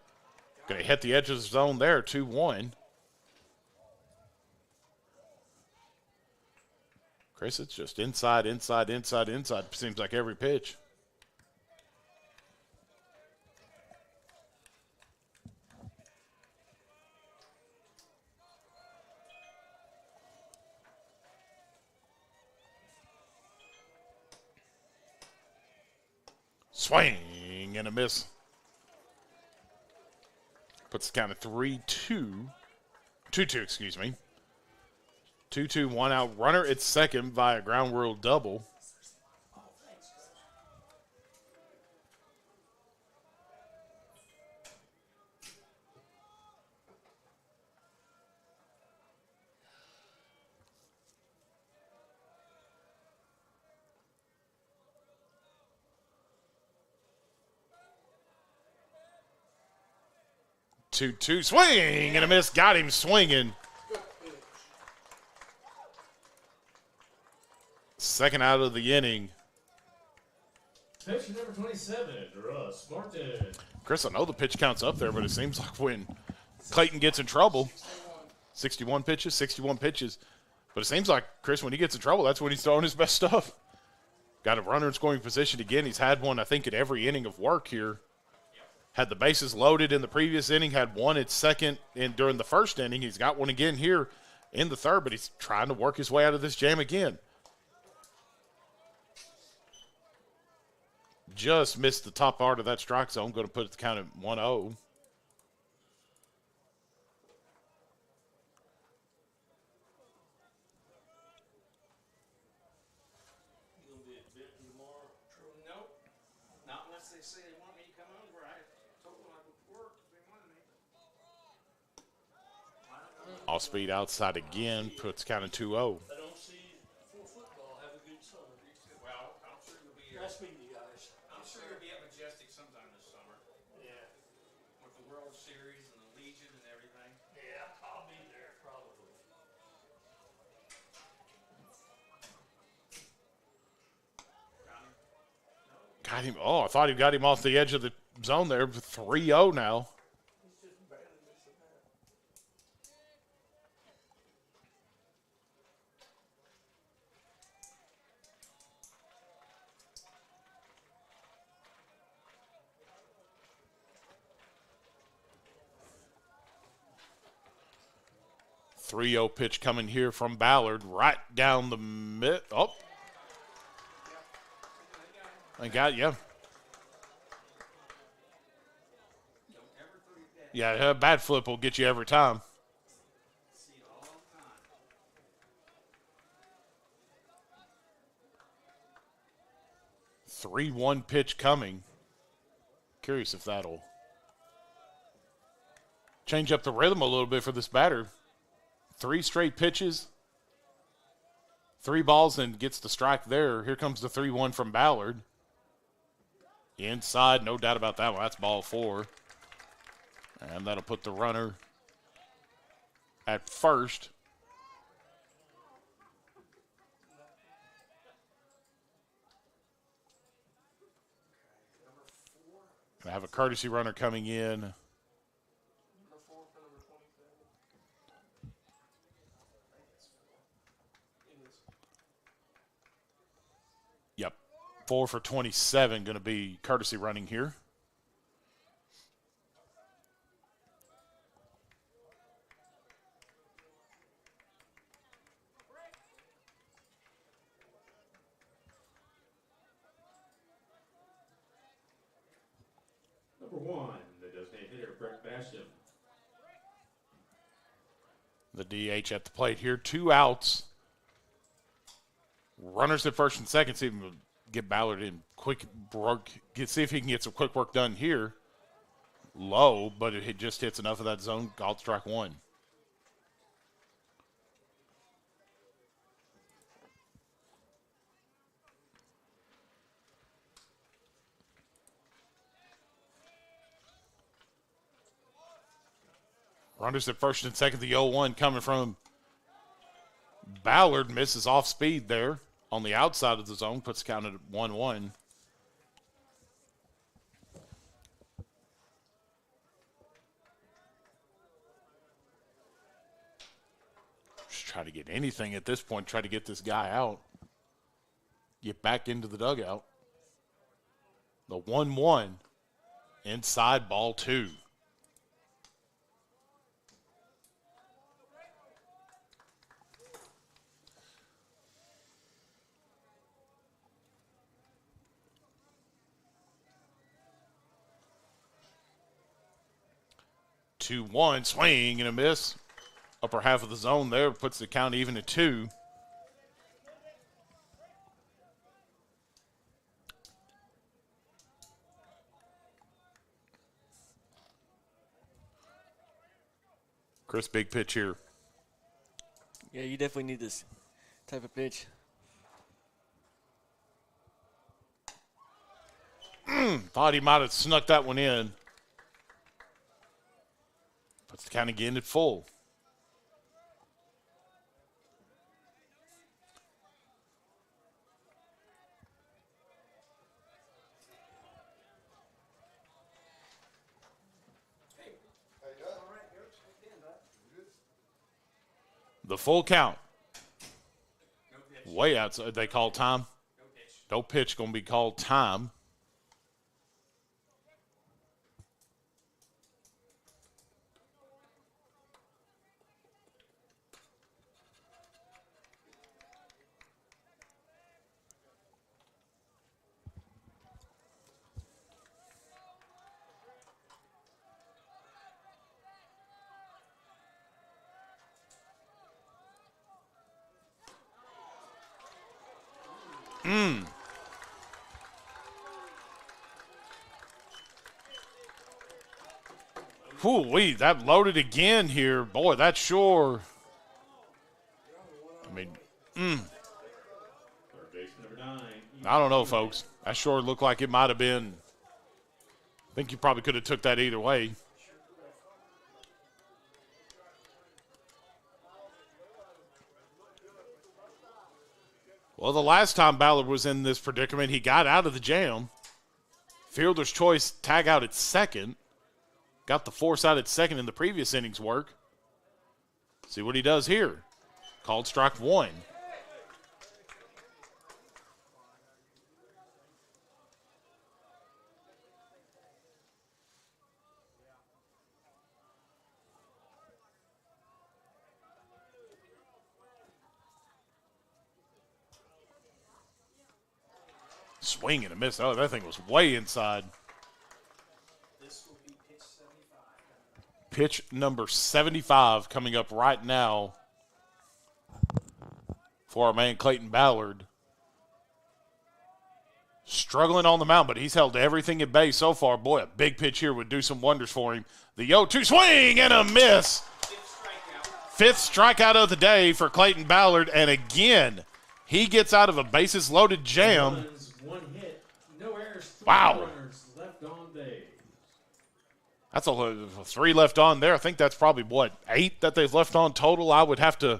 [SPEAKER 1] Going to hit the edge of the zone there, 2-1. Chris, it's just inside. Seems like every pitch. Swing and a miss. Puts the count at 3-2. 2-2, excuse me. 2-2, one out. Runner at second via ground rule double. Two, swing and a miss. Got him swinging. Second out of the inning.
[SPEAKER 3] Pitch number 27, Russ Martin.
[SPEAKER 1] Chris, I know the pitch count's up there, but it seems like when
[SPEAKER 5] Clayton gets in trouble. 61 pitches. But it seems like, Chris, when he gets in trouble, that's when he's throwing his best stuff. Got a runner in scoring position again. He's had one, I think, at every inning of work here. Had the bases loaded in the previous inning, had one at second during the first inning. He's got one again here in the third, but he's trying to work his way out of this jam again. Just missed the top part of that strike zone. Going to put the count at 1-0. Off speed outside again, puts count at 2-0.
[SPEAKER 3] I don't see for football have a good summer.
[SPEAKER 2] Well, I'm sure you'll be here.
[SPEAKER 3] Nice meeting you guys.
[SPEAKER 2] I'm sure you'll be at Majestic sometime this summer.
[SPEAKER 3] Yeah.
[SPEAKER 2] With the World Series and the Legion and everything.
[SPEAKER 3] Yeah, I'll be there probably.
[SPEAKER 5] Got him. Oh, I thought he got him off the edge of the zone there. 3-0 now. 3-0 pitch coming here from Ballard, right down the mid. Oh. I got you. Yeah, a bad flip will get you every time. Three 3-1 pitch coming. Curious if that'll change up the rhythm a little bit for this batter. 3 straight pitches, 3 balls, and gets the strike there. Here comes the 3-1 from Ballard. Inside, no doubt about that one. That's ball 4. And that'll put the runner at first. I have a courtesy runner coming in. Yep, 4 for 27 going to be courtesy running here.
[SPEAKER 3] Number 1, the designated hitter, Brett Basham.
[SPEAKER 5] The DH at the plate here. 2 outs. Runners at first and second. See if he can get Ballard in quick work. See if he can get some quick work done here. Low, but it just hits enough of that zone. Called strike 1. Runners at first and second. The 0-1 coming from Ballard. Misses off speed there on the outside of the zone. Puts count at 1-1. Just try to get anything at this point. Try to get this guy out. Get back into the dugout. The 1-1. Inside, ball 2. Two, 1, swing and a miss. Upper half of the zone there, puts the count even at 2. Chris, big pitch here.
[SPEAKER 26] Yeah, you definitely need this type of pitch.
[SPEAKER 5] Thought he might have snuck that one in. Puts the count again at full.
[SPEAKER 1] The full count. Way outside. They call time. No pitch going to be called time. Whoo-wee, that loaded again here. Boy, that's sure. I mean, I don't know, folks. That sure looked like it might have been. I think you probably could have took that either way. Well, the last time Ballard was in this predicament, he got out of the jam. Fielder's choice, tag out at second. Got the force out at second in the previous innings work. See what he does here. Called strike one. Swing and a miss. Oh, that thing was way inside. Pitch number 75 coming up right now for our man Clayton Ballard. Struggling on the mound, but he's held everything at bay so far. Boy, a big pitch here would do some wonders for him. The 0-2 swing and a miss. Fifth strikeout of the day for Clayton Ballard, and again, he gets out of a bases-loaded jam.
[SPEAKER 3] One hit, no errors,
[SPEAKER 1] wow.
[SPEAKER 3] Runners left on base.
[SPEAKER 1] That's three left on there. I think that's probably, what, 8 that they've left on total? I would have to,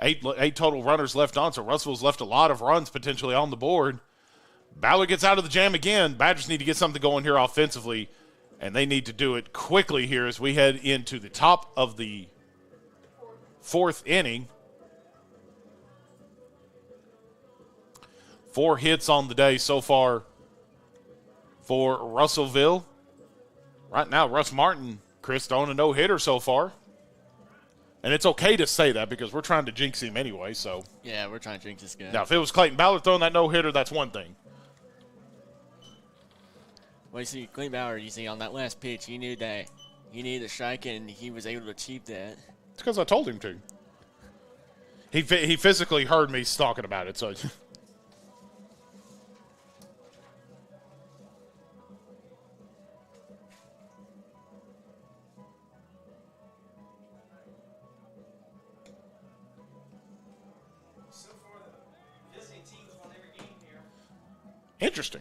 [SPEAKER 1] eight total runners left on, so Russellville's left a lot of runs potentially on the board. Ballard gets out of the jam again. Badgers need to get something going here offensively, and they need to do it quickly here as we head into the top of the fourth inning. 4 hits on the day so far for Russellville. Right now, Russ Martin, Chris, throwing a no-hitter so far. And it's okay to say that because we're trying to jinx him anyway, so.
[SPEAKER 26] Yeah, we're trying to jinx this guy.
[SPEAKER 1] Now, if it was Clayton Ballard throwing that no-hitter, that's one thing.
[SPEAKER 26] Well, you see, Clayton Ballard, you see, on that last pitch, he knew that he needed a strike, and he was able to achieve that.
[SPEAKER 1] It's because I told him to. He physically heard me talking about it, so. Interesting.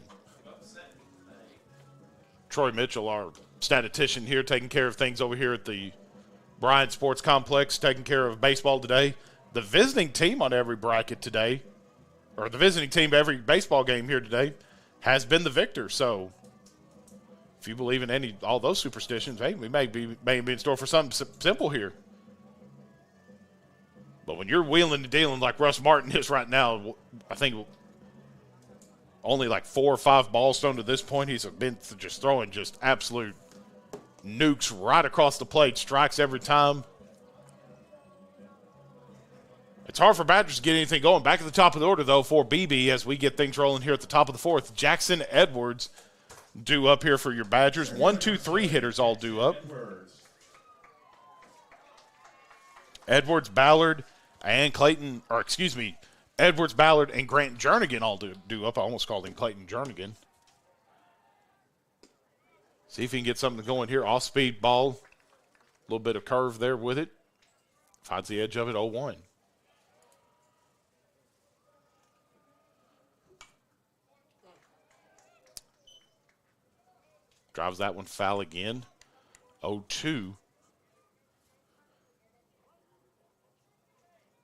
[SPEAKER 1] Troy Mitchell, our statistician here, taking care of things over here at the Bryant Sports Complex, taking care of baseball today. The visiting team on every bracket today, or the visiting team every baseball game here today, has been the victor. So if you believe in all those superstitions, hey, we may be in store for something simple here. But when you're wheeling and dealing like Russ Martin is right now, I think only like 4 or 5 balls thrown to this point. He's been just throwing just absolute nukes right across the plate, strikes every time. It's hard for Badgers to get anything going. Back at the top of the order, though, for BB as we get things rolling here at the top of the fourth. Jackson Edwards due up here for your Badgers. 1, 2, 3 hitters all due up. Edwards, Ballard, and Clayton, or excuse me, Edwards, Ballard, and Grant Jernigan all due up. I almost called him Clayton Jernigan. See if he can get something going here. Off-speed ball. A little bit of curve there with it. Finds the edge of it, 0-1. Drives that one foul again. 0-2.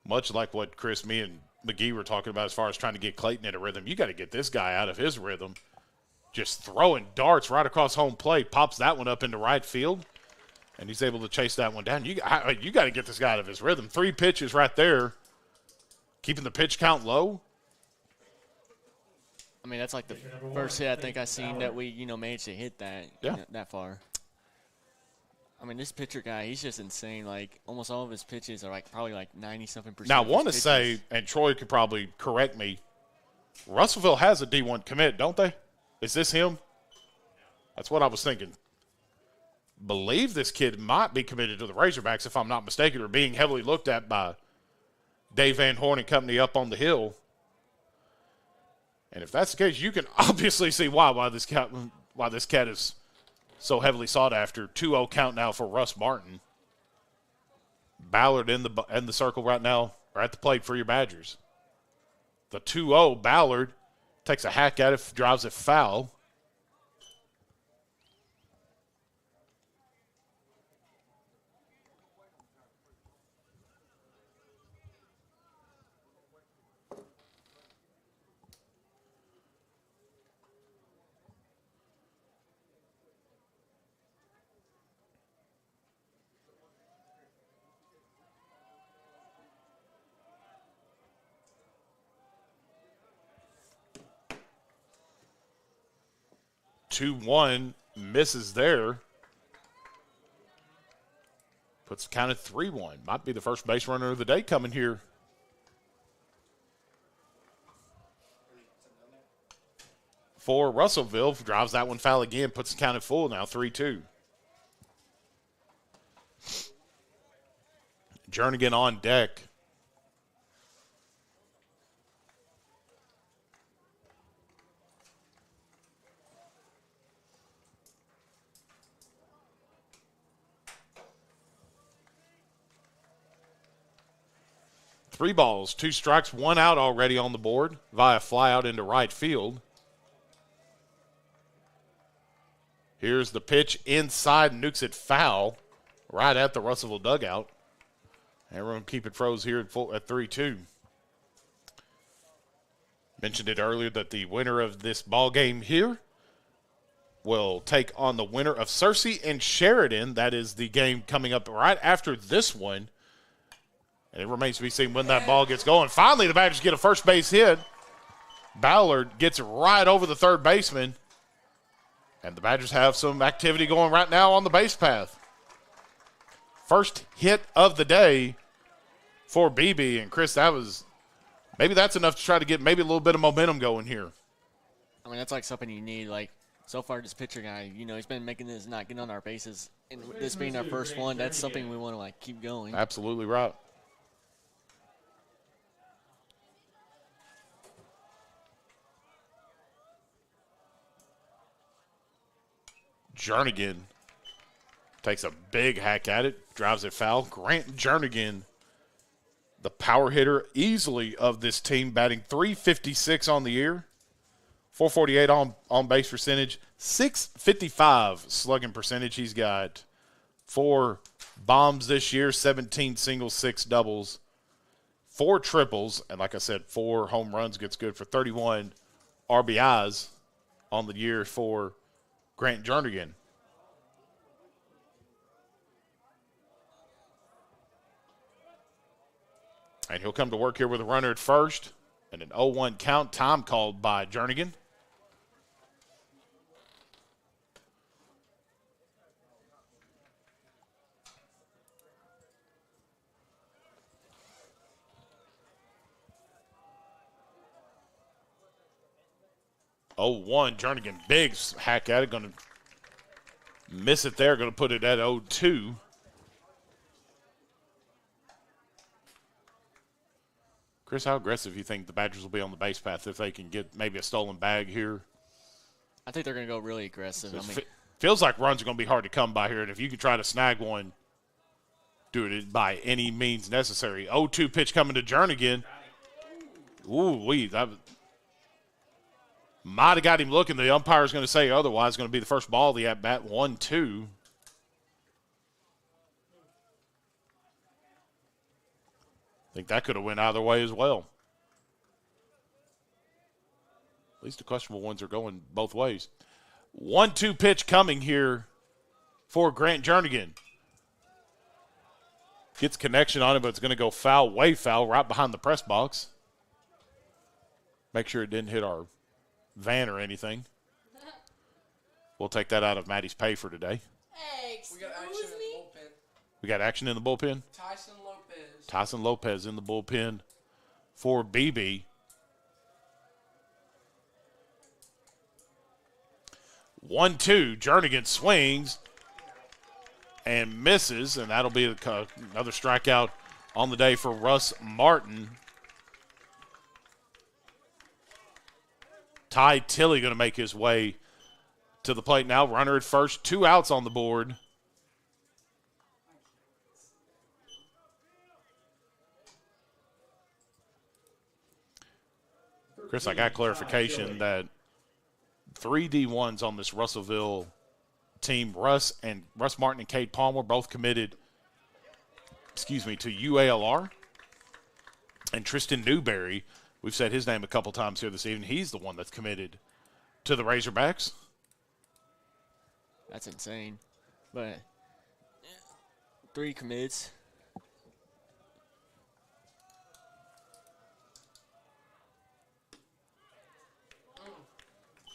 [SPEAKER 1] Much like what Chris, me, and McGee were talking about as far as trying to get Clayton in a rhythm. You got to get this guy out of his rhythm. Just throwing darts right across home plate. Pops that one up into right field. And he's able to chase that one down. You got to get this guy out of his rhythm. 3 pitches right there, keeping the pitch count low.
[SPEAKER 26] I mean, that's like the first hit I think I seen that we, managed to hit that that far. I mean, this pitcher guy, he's just insane. Like, almost all of his pitches are probably 90-something%.
[SPEAKER 1] Now, I want to say, and Troy could probably correct me, Russellville has a D1 commit, don't they? Is this him? That's what I was thinking. Believe this kid might be committed to the Razorbacks, if I'm not mistaken, or being heavily looked at by Dave Van Horn and company up on the hill. And if that's the case, you can obviously see why this cat is so heavily sought after. 2-0 count now for Russ Martin. Ballard in the circle right now, or at the plate for your Badgers. The 2-0, Ballard takes a hack at it, drives it foul. Two-1 misses there. Puts the count at 3-1. Might be the first base runner of the day coming here. For Russellville, drives that one foul again, puts the count at full now, 3-2. Jernigan on deck. Three balls, 2 strikes, 1 out already on the board via fly out into right field. Here's the pitch inside, nukes it foul right at the Russellville dugout. Everyone keep it froze here at 3-2. Mentioned it earlier that the winner of this ball game here will take on the winner of Searcy and Sheridan. That is the game coming up right after this one. And it remains to be seen when that ball gets going. Finally, the Badgers get a first base hit. Ballard gets right over the third baseman. And the Badgers have some activity going right now on the base path. First hit of the day for BB. And, Chris, maybe that's enough to try to get maybe a little bit of momentum going here.
[SPEAKER 26] I mean, that's something you need. So far, this pitcher guy, he's been making this not getting on our bases. And this being our first one, that's something we want to, keep going.
[SPEAKER 1] Absolutely right. Jernigan takes a big hack at it, drives it foul. Grant Jernigan, the power hitter easily of this team, batting .356 on the year, .448 on base percentage, .655 slugging percentage. He's got 4 bombs this year, 17 singles, 6 doubles, 4 triples, and like I said, 4 home runs. Gets good for 31 RBIs on the year for Grant Jernigan. And he'll come to work here with a runner at first and an 0-1 count. Time called by Jernigan. Jernigan, big hack at it. Going to miss it there. Going to put it at 0-2. Chris, how aggressive do you think the Badgers will be on the base path if they can get maybe a stolen bag here?
[SPEAKER 26] I think they're going to go really aggressive.
[SPEAKER 1] So feels like runs are going to be hard to come by here, and if you can try to snag one, do it by any means necessary. 0-2 pitch coming to Jernigan. That might have got him looking. The umpire's going to say otherwise. It's going to be the first ball of the at-bat, 1-2. I think that could have went either way as well. At least the questionable ones are going both ways. 1-2 pitch coming here for Grant Jernigan.
[SPEAKER 5] Gets connection on it, but it's going to go foul, way foul, right behind the press box. Make sure it didn't hit our van or anything. We'll take that out of Maddie's pay for today.
[SPEAKER 23] We got action in the bullpen.
[SPEAKER 5] We got action in the bullpen? Tyson Lopez in the bullpen for BB. 1-2, Jernigan swings and misses, and that'll be another strikeout on the day for Russ Martin. Ty Tilley going to make his way to the plate now. Runner at first, 2 outs on the board. Chris, I got clarification that 3 D1s on this Russellville team. Russ Martin and Cade Palmer both committed, to UALR. And Tristan Newberry, we've said his name a couple times here this evening. He's the one that's committed to the Razorbacks.
[SPEAKER 26] That's insane. But 3 commits.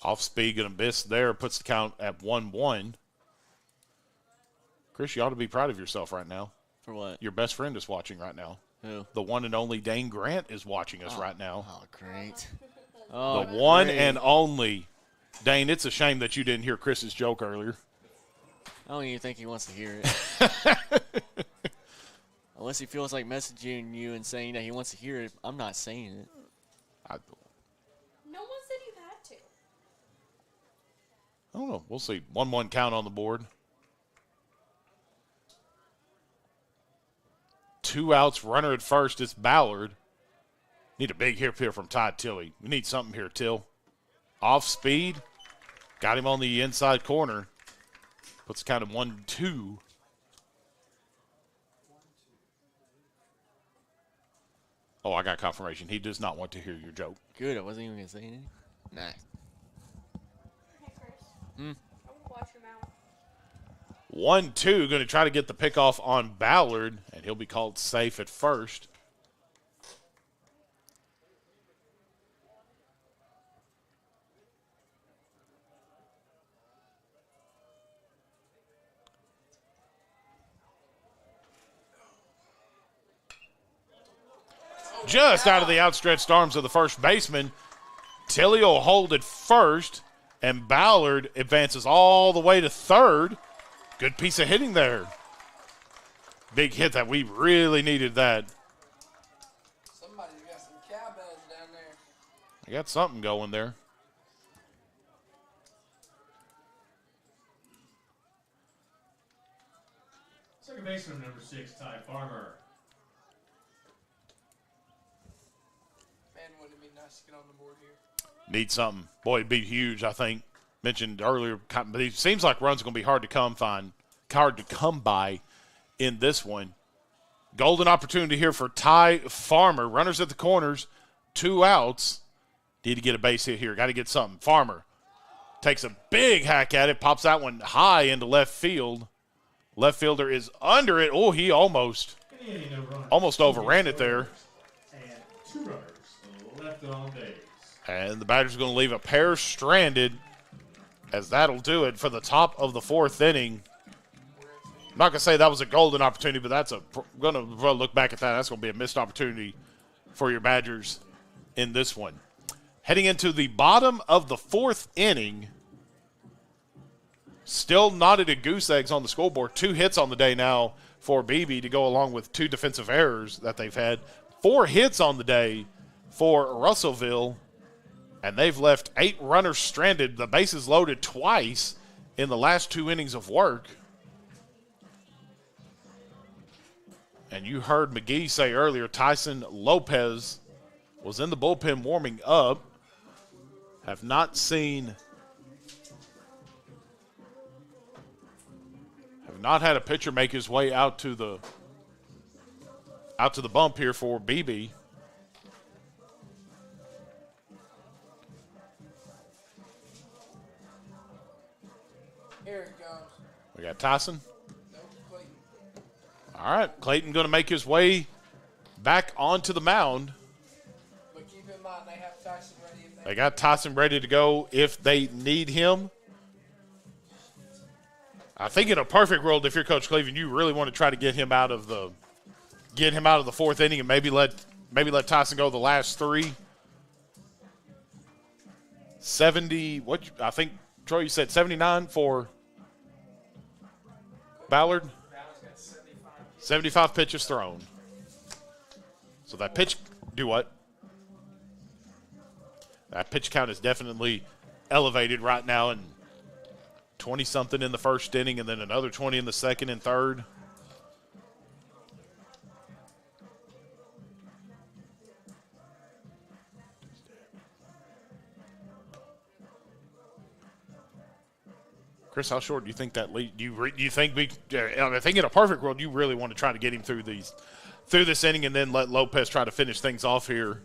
[SPEAKER 5] Off speed, going to miss there. Puts the count at 1-1. Chris, you ought to be proud of yourself right now.
[SPEAKER 26] For what?
[SPEAKER 5] Your best friend is watching right now.
[SPEAKER 26] Who?
[SPEAKER 5] The one and only Dane Grant is watching us right now.
[SPEAKER 26] Oh, great.
[SPEAKER 5] The one and only. Dane, it's a shame that you didn't hear Chris's joke earlier.
[SPEAKER 26] I don't even think he wants to hear it. Unless he feels like messaging you and saying that he wants to hear it, I'm not saying it.
[SPEAKER 9] No one said you had to.
[SPEAKER 5] I don't know. We'll see. 1-1 count on the board. 2 outs, runner at first. It's Ballard. Need a big hit here from Todd Tilley. We need something here, Till. Off speed. Got him on the inside corner. Puts the count of 1-2. Oh, I got confirmation. He does not want to hear your joke.
[SPEAKER 26] Good. I wasn't even going to say anything. Nah.
[SPEAKER 9] Hey, Chris.
[SPEAKER 26] Hmm?
[SPEAKER 9] I want to watch your mouth.
[SPEAKER 5] 1-2, going to try to get the pickoff on Ballard, and he'll be called safe at first. Just out of the outstretched arms of the first baseman. Tilley will hold it first, and Ballard advances all the way to third. Good piece of hitting there. Big hit that we really needed that.
[SPEAKER 23] Somebody's got some cowbells down there.
[SPEAKER 5] I got something going there.
[SPEAKER 3] Second baseman, number 6, Ty Farmer.
[SPEAKER 23] Man, wouldn't it be nice to get on the board here?
[SPEAKER 5] Need something. Boy, it'd be huge, I think. Mentioned earlier, but it seems like runs are going to be hard to come by in this one. Golden opportunity here for Ty Farmer. Runners at the corners, 2 outs. Need to get a base hit here. Got to get something. Farmer takes a big hack at it, pops that one high into left field. Left fielder is under it. Oh, he almost overran it there.
[SPEAKER 3] And 2 runners left on base.
[SPEAKER 5] And the batter's going to leave a pair stranded, as that'll do it for the top of the 4th inning. I'm not going to say that was a golden opportunity, but that's going to look back at that. That's going to be a missed opportunity for your Badgers in this one. Heading into the bottom of the 4th inning, still knotted at goose eggs on the scoreboard. 2 hits on the day now for BB to go along with 2 defensive errors that they've had. 4 hits on the day for Russellville, and they've left 8 runners stranded. The bases loaded twice in the last 2 innings of work. And you heard McGee say earlier, Tyson Lopez was in the bullpen warming up. Have not had a pitcher make his way out to the bump here for BB.
[SPEAKER 23] Here it goes.
[SPEAKER 5] We got Tyson.
[SPEAKER 23] Nope, Clayton.
[SPEAKER 1] All right, Clayton going to make his way back onto the mound.
[SPEAKER 23] But keep in mind, they have Tyson ready.
[SPEAKER 1] They got Tyson ready to go if they need him. I think in a perfect world, if you're Coach Cleveland, you really want to try to get him out of the fourth inning and maybe let Tyson go the last three. 70. I think Troy, you said 79 for Ballard. 75 pitches thrown. So that pitch, do what? That pitch count is definitely elevated right now, and 20-something in the first inning and then another 20 in the second and third. Chris, how short do you think that lead? Do you think I think in a perfect world, you really want to try to get him through this inning and then let Lopez try to finish things off here?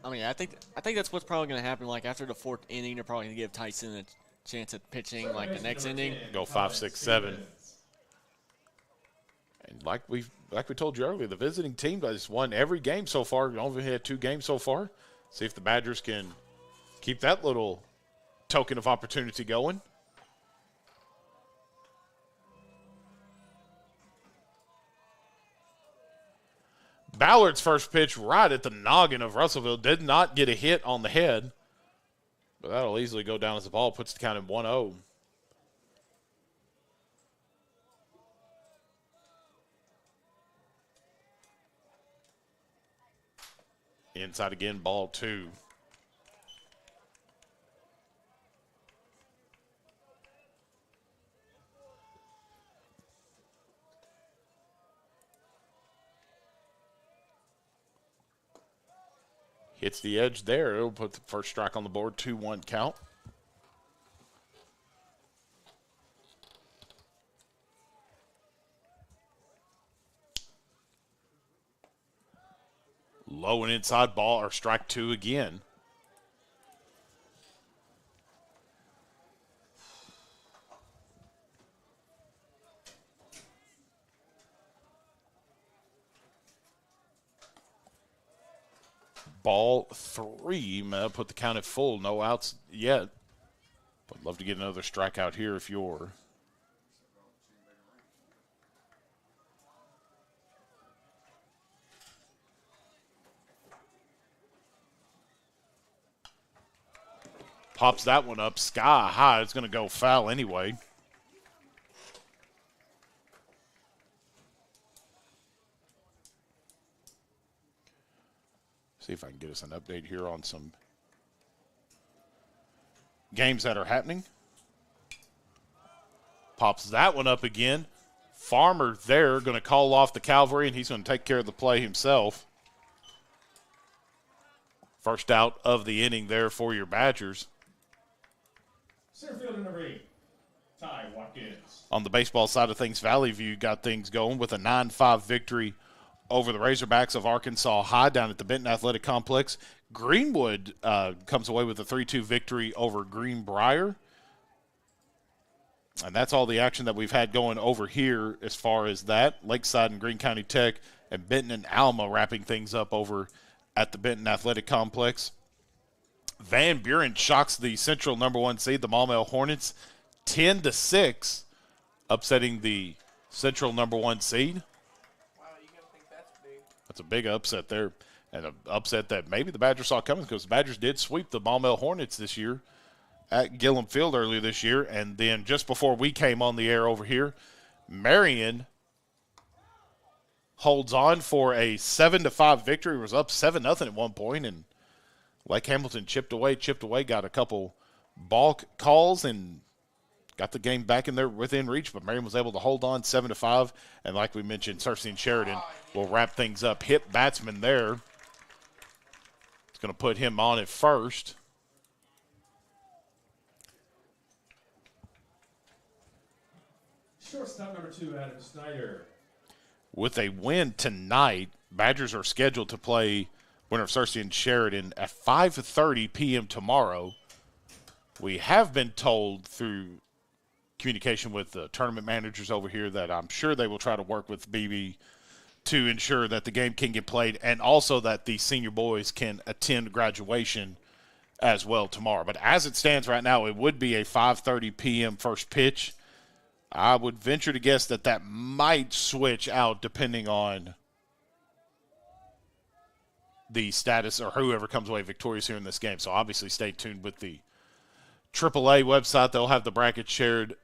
[SPEAKER 26] I mean, I think that's what's probably going to happen. Like after the fourth inning, they're probably going to give Tyson a chance at pitching like the next inning.
[SPEAKER 1] Go 5, 6, 7. And like we told you earlier, the visiting team has won every game so far. We only had 2 games so far. See if the Badgers can keep that little token of opportunity going. Ballard's first pitch right at the noggin of Russellville did not get a hit on the head, but that'll easily go down as the ball puts the count in 1-0. Inside again, ball 2. Hits the edge there. It'll put the first strike on the board, 2-1 count. Low and inside ball, or strike 2 again. Ball 3. Put the count at full. No outs yet. But love to get another strikeout here if you're pops that one up sky high. It's going to go foul anyway. See if I can get us an update here on some games that are happening. Pops that one up again. Farmer there going to call off the cavalry, and he's going to take care of the play himself. First out of the inning there for your Badgers.
[SPEAKER 3] Center fielder number 8, Ty Watkins.
[SPEAKER 1] On the baseball side of things, Valley View got things going with a 9-5 victory over the Razorbacks of Arkansas High down at the Benton Athletic Complex. Greenwood comes away with a 3-2 victory over Greenbrier. And that's all the action that we've had going over here as far as that. Lakeside and Greene County Tech and Benton and Alma wrapping things up over at the Benton Athletic Complex. Van Buren shocks the Central number 1 seed, the Maumelle Hornets, 10-6, upsetting the Central number 1 seed. That's a big upset there, and an upset that maybe the Badgers saw coming because the Badgers did sweep the Maumelle Hornets this year at Gillum Field earlier this year. And then just before we came on the air over here, Marion holds on for a 7-5 victory. It was up 7-0 at one point, and Lake Hamilton chipped away, got a couple balk calls and got the game back in there within reach, but Marion was able to hold on 7-5. And like we mentioned, Cersei and Sheridan will wrap things up. Hit batsman there. It's going to put him on at first.
[SPEAKER 3] Shortstop number 2, Adam Snyder.
[SPEAKER 1] With a win tonight, Badgers are scheduled to play winner of Cersei and Sheridan at 5:30 p.m. tomorrow. We have been told through communication with the tournament managers over here that I'm sure they will try to work with BB to ensure that the game can get played and also that the senior boys can attend graduation as well tomorrow. But as it stands right now, it would be a 5:30 p.m. first pitch. I would venture to guess that that might switch out depending on the status or whoever comes away victorious here in this game. So obviously stay tuned with the AAA website. They'll have the brackets shared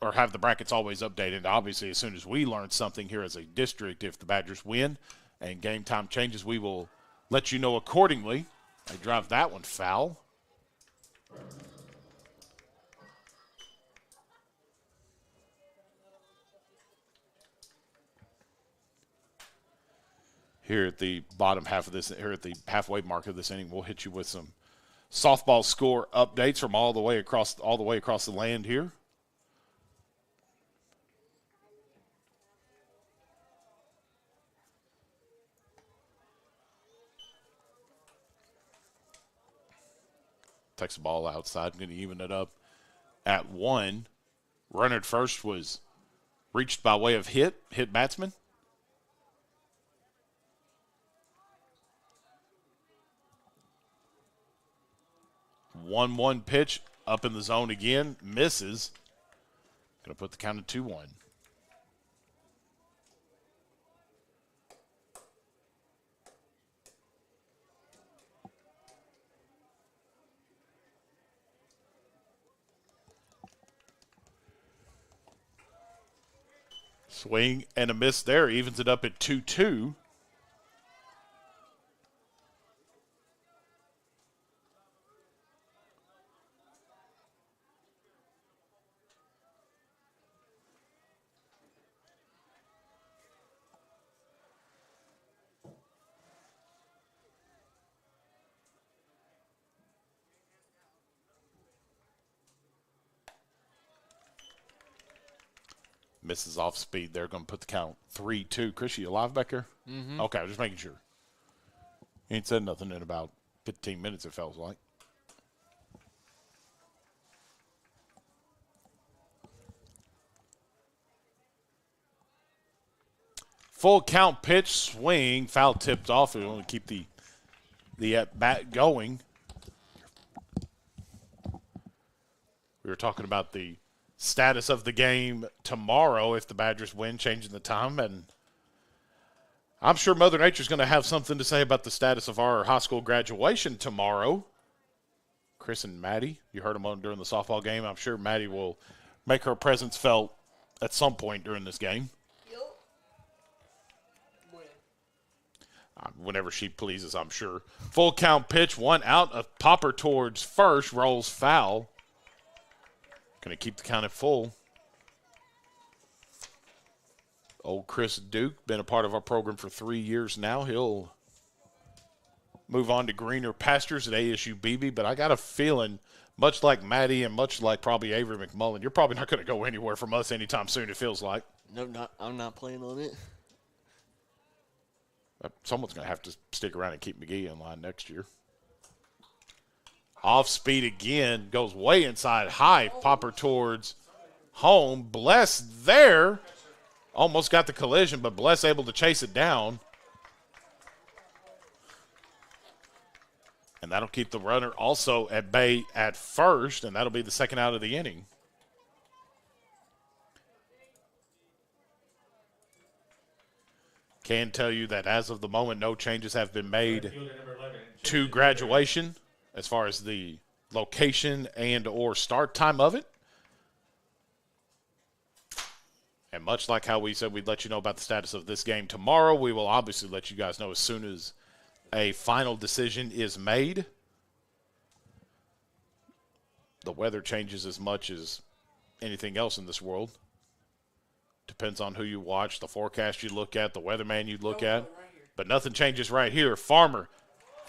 [SPEAKER 1] or have the brackets always updated. Obviously, as soon as we learn something here as a district, if the Badgers win and game time changes, we will let you know accordingly. They drive that one foul. Here at the bottom half of this, here at the halfway mark of this inning, we'll hit you with some softball score updates from all the way across the land here. Takes the ball outside, going to even it up at 1. Runner at first was reached by way of hit batsman. One pitch up in the zone again, misses. Going to put the count at 2-1. Swing and a miss there, evens it up at 2-2. Misses off speed. They're going to put the count 3-2. Chris, you alive back there?
[SPEAKER 26] Mm-hmm.
[SPEAKER 1] Okay, I was just making sure. He ain't said nothing in about 15 minutes, it feels like. Full count pitch, swing, foul tipped off. We want to keep the at-bat going. We were talking about the status of the game tomorrow if the Badgers win, changing the time. And I'm sure Mother Nature's going to have something to say about the status of our high school graduation tomorrow. Chris and Maddie, you heard them during the softball game. I'm sure Maddie will make her presence felt at some point during this game. Whenever she pleases, I'm sure. Full count pitch, 1 out, a popper towards first, rolls foul. Going to keep the count at full. Old Chris Duke, been a part of our program for 3 years now. He'll move on to greener pastures at ASU BB, but I got a feeling, much like Maddie and much like probably Avery McMullen, you're probably not going to go anywhere from us anytime soon, it feels like.
[SPEAKER 26] No, I'm not playing on it.
[SPEAKER 1] Someone's going to have to stick around and keep McGee in line next year. Off speed again, goes way inside, high, popper towards home. Bless there, almost got the collision, but Bless able to chase it down. And that'll keep the runner also at bay at first, and that'll be the second out of the inning. Can tell you that as of the moment, no changes have been made to graduation as far as the location and or start time of it. And much like how we said we'd let you know about the status of this game tomorrow, we will obviously let you guys know as soon as a final decision is made. The weather changes as much as anything else in this world. Depends on who you watch, the forecast you look at, the weatherman you look at. But nothing changes right here. Farmer,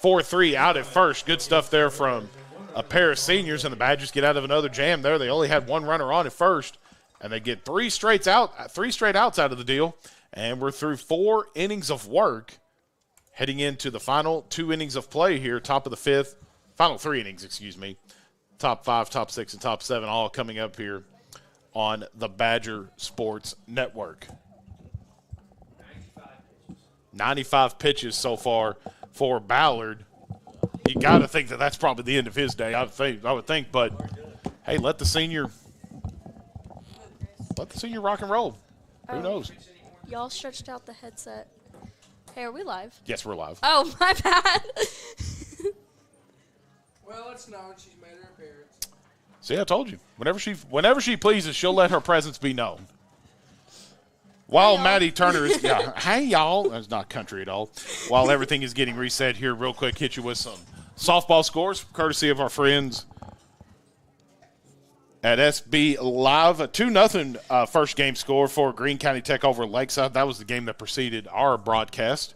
[SPEAKER 1] 4-3 out at first. Good stuff there from a pair of seniors, and the Badgers get out of another jam there. They only had one runner on at first, and they get three straight outs out of the deal. And we're through 4 innings of work, heading into the final 2 innings of play here, top of the 5th. Final 3 innings, excuse me. Top 5, top 6, and top 7 all coming up here on the Badger Sports Network. 95 pitches so far for Ballard. You got to think that that's probably the end of his day. I would think, but hey, let the senior rock and roll. Who knows?
[SPEAKER 9] Y'all stretched out the headset. Hey, are we live?
[SPEAKER 1] Yes, we're live.
[SPEAKER 9] Oh, my bad.
[SPEAKER 23] Well, it's known she's made her appearance.
[SPEAKER 1] See, I told you. Whenever she pleases, she'll let her presence be known. While Maddie Turner is, hey y'all, that's not country at all. While everything is getting reset here, real quick, hit you with some softball scores, courtesy of our friends at SB Live. A 2-0 first game score for Greene County Tech over Lakeside. That was the game that preceded our broadcast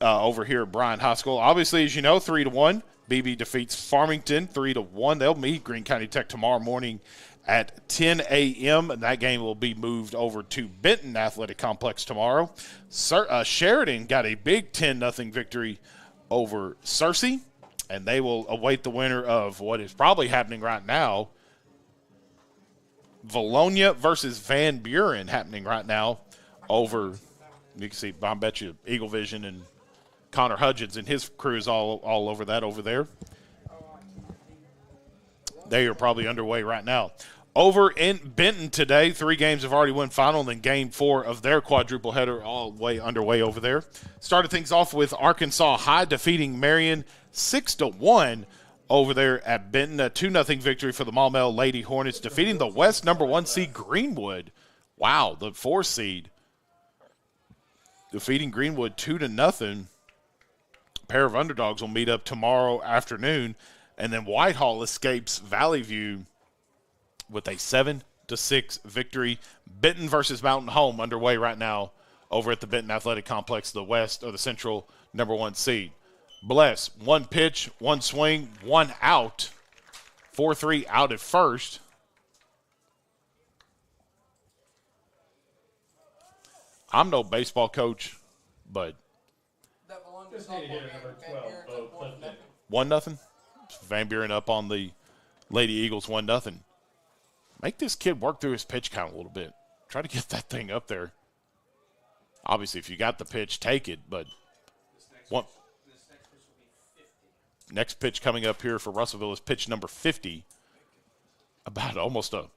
[SPEAKER 1] over here at Bryan High School. Obviously, as you know, 3-1. BB defeats Farmington 3-1. They'll meet Greene County Tech tomorrow morning at 10 a.m. and that game will be moved over to Benton Athletic Complex tomorrow. Sheridan got a big 10-0 victory over Searcy, and they will await the winner of what is probably happening right now. Valonia versus Van Buren happening right now over, you can see, I bet you, Eagle Vision and Connor Hudgens and his crew is all over that over there. They are probably underway right now. Over in Benton today, 3 games have already went final, and then game 4 of their quadruple header all way underway over there. Started things off with Arkansas High defeating Marion 6-1 over there at Benton. A 2-0 victory for the Maumelle Lady Hornets, defeating the West #1 seed Greenwood. Wow, the 4 seed. Defeating Greenwood 2-0. A pair of underdogs will meet up tomorrow afternoon. And then Whitehall escapes Valley View with a 7-6 victory. Benton versus Mountain Home underway right now over at the Benton Athletic Complex, the West or the Central #1 seed. Bless, 1 pitch, 1 swing, 1 out. 4-3 out at first. I'm no baseball coach, but 1-0. Van Buren up on the Lady Eagles 1-0. Make this kid work through his pitch count a little bit. Try to get that thing up there. Obviously, if you got the pitch, take it. But next pitch coming up here for Russellville is pitch number 50. About almost a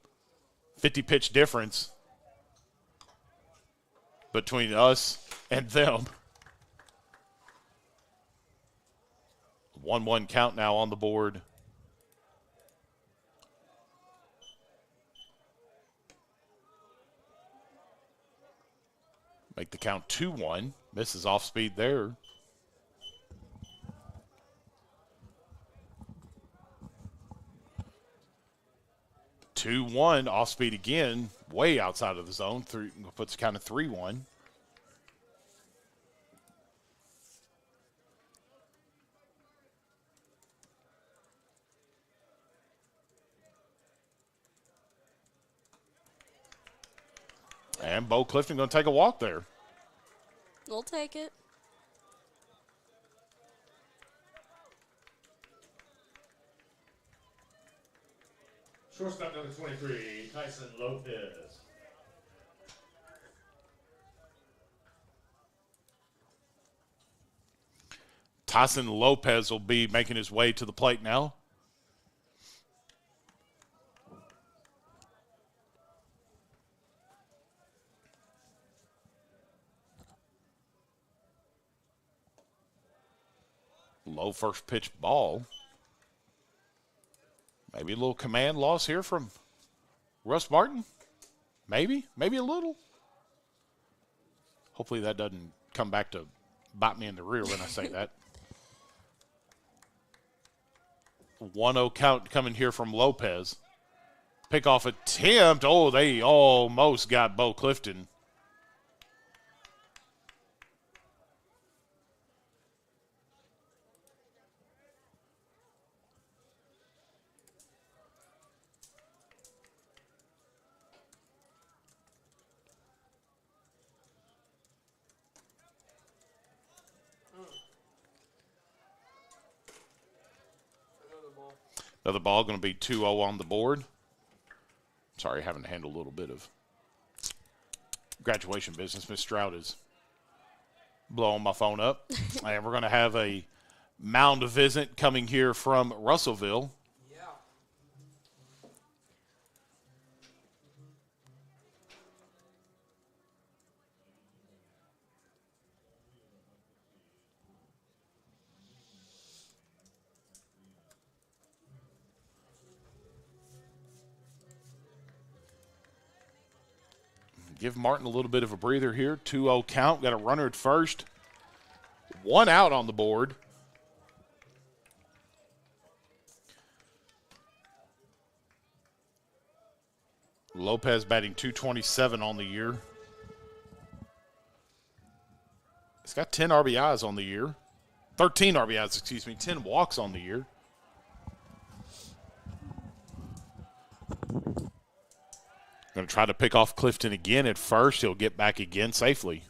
[SPEAKER 1] 50-pitch difference between us and them. 1-1 count now on the board. Make the count 2-1. Misses off speed there. Two-1 off speed again, way outside of the zone. Puts the count of 3-1. And Bo Clifton going to take a walk there.
[SPEAKER 9] We'll take it.
[SPEAKER 3] Shortstop number 23, Tyson Lopez.
[SPEAKER 1] Tyson Lopez will be making his way to the plate now. Low first pitch ball. Maybe a little command loss here from Russ Martin. Maybe a little. Hopefully that doesn't come back to bite me in the rear when I say that. 1-0 count coming here from Lopez. Pickoff attempt. Oh, they almost got Bo Clifton. Another ball going to be 2-0 on the board. Sorry, having to handle a little bit of graduation business. Miss Stroud is blowing my phone up. And we're going to have a mound visit coming here from Russellville. Give Martin a little bit of a breather here. 2-0 count. Got a runner at first. 1 out on the board. Lopez batting .227 on the year. He's got 10 RBIs on the year. 13 RBIs, excuse me. 10 walks on the year. Going to try to pick off Clifton again at first. He'll get back again safely.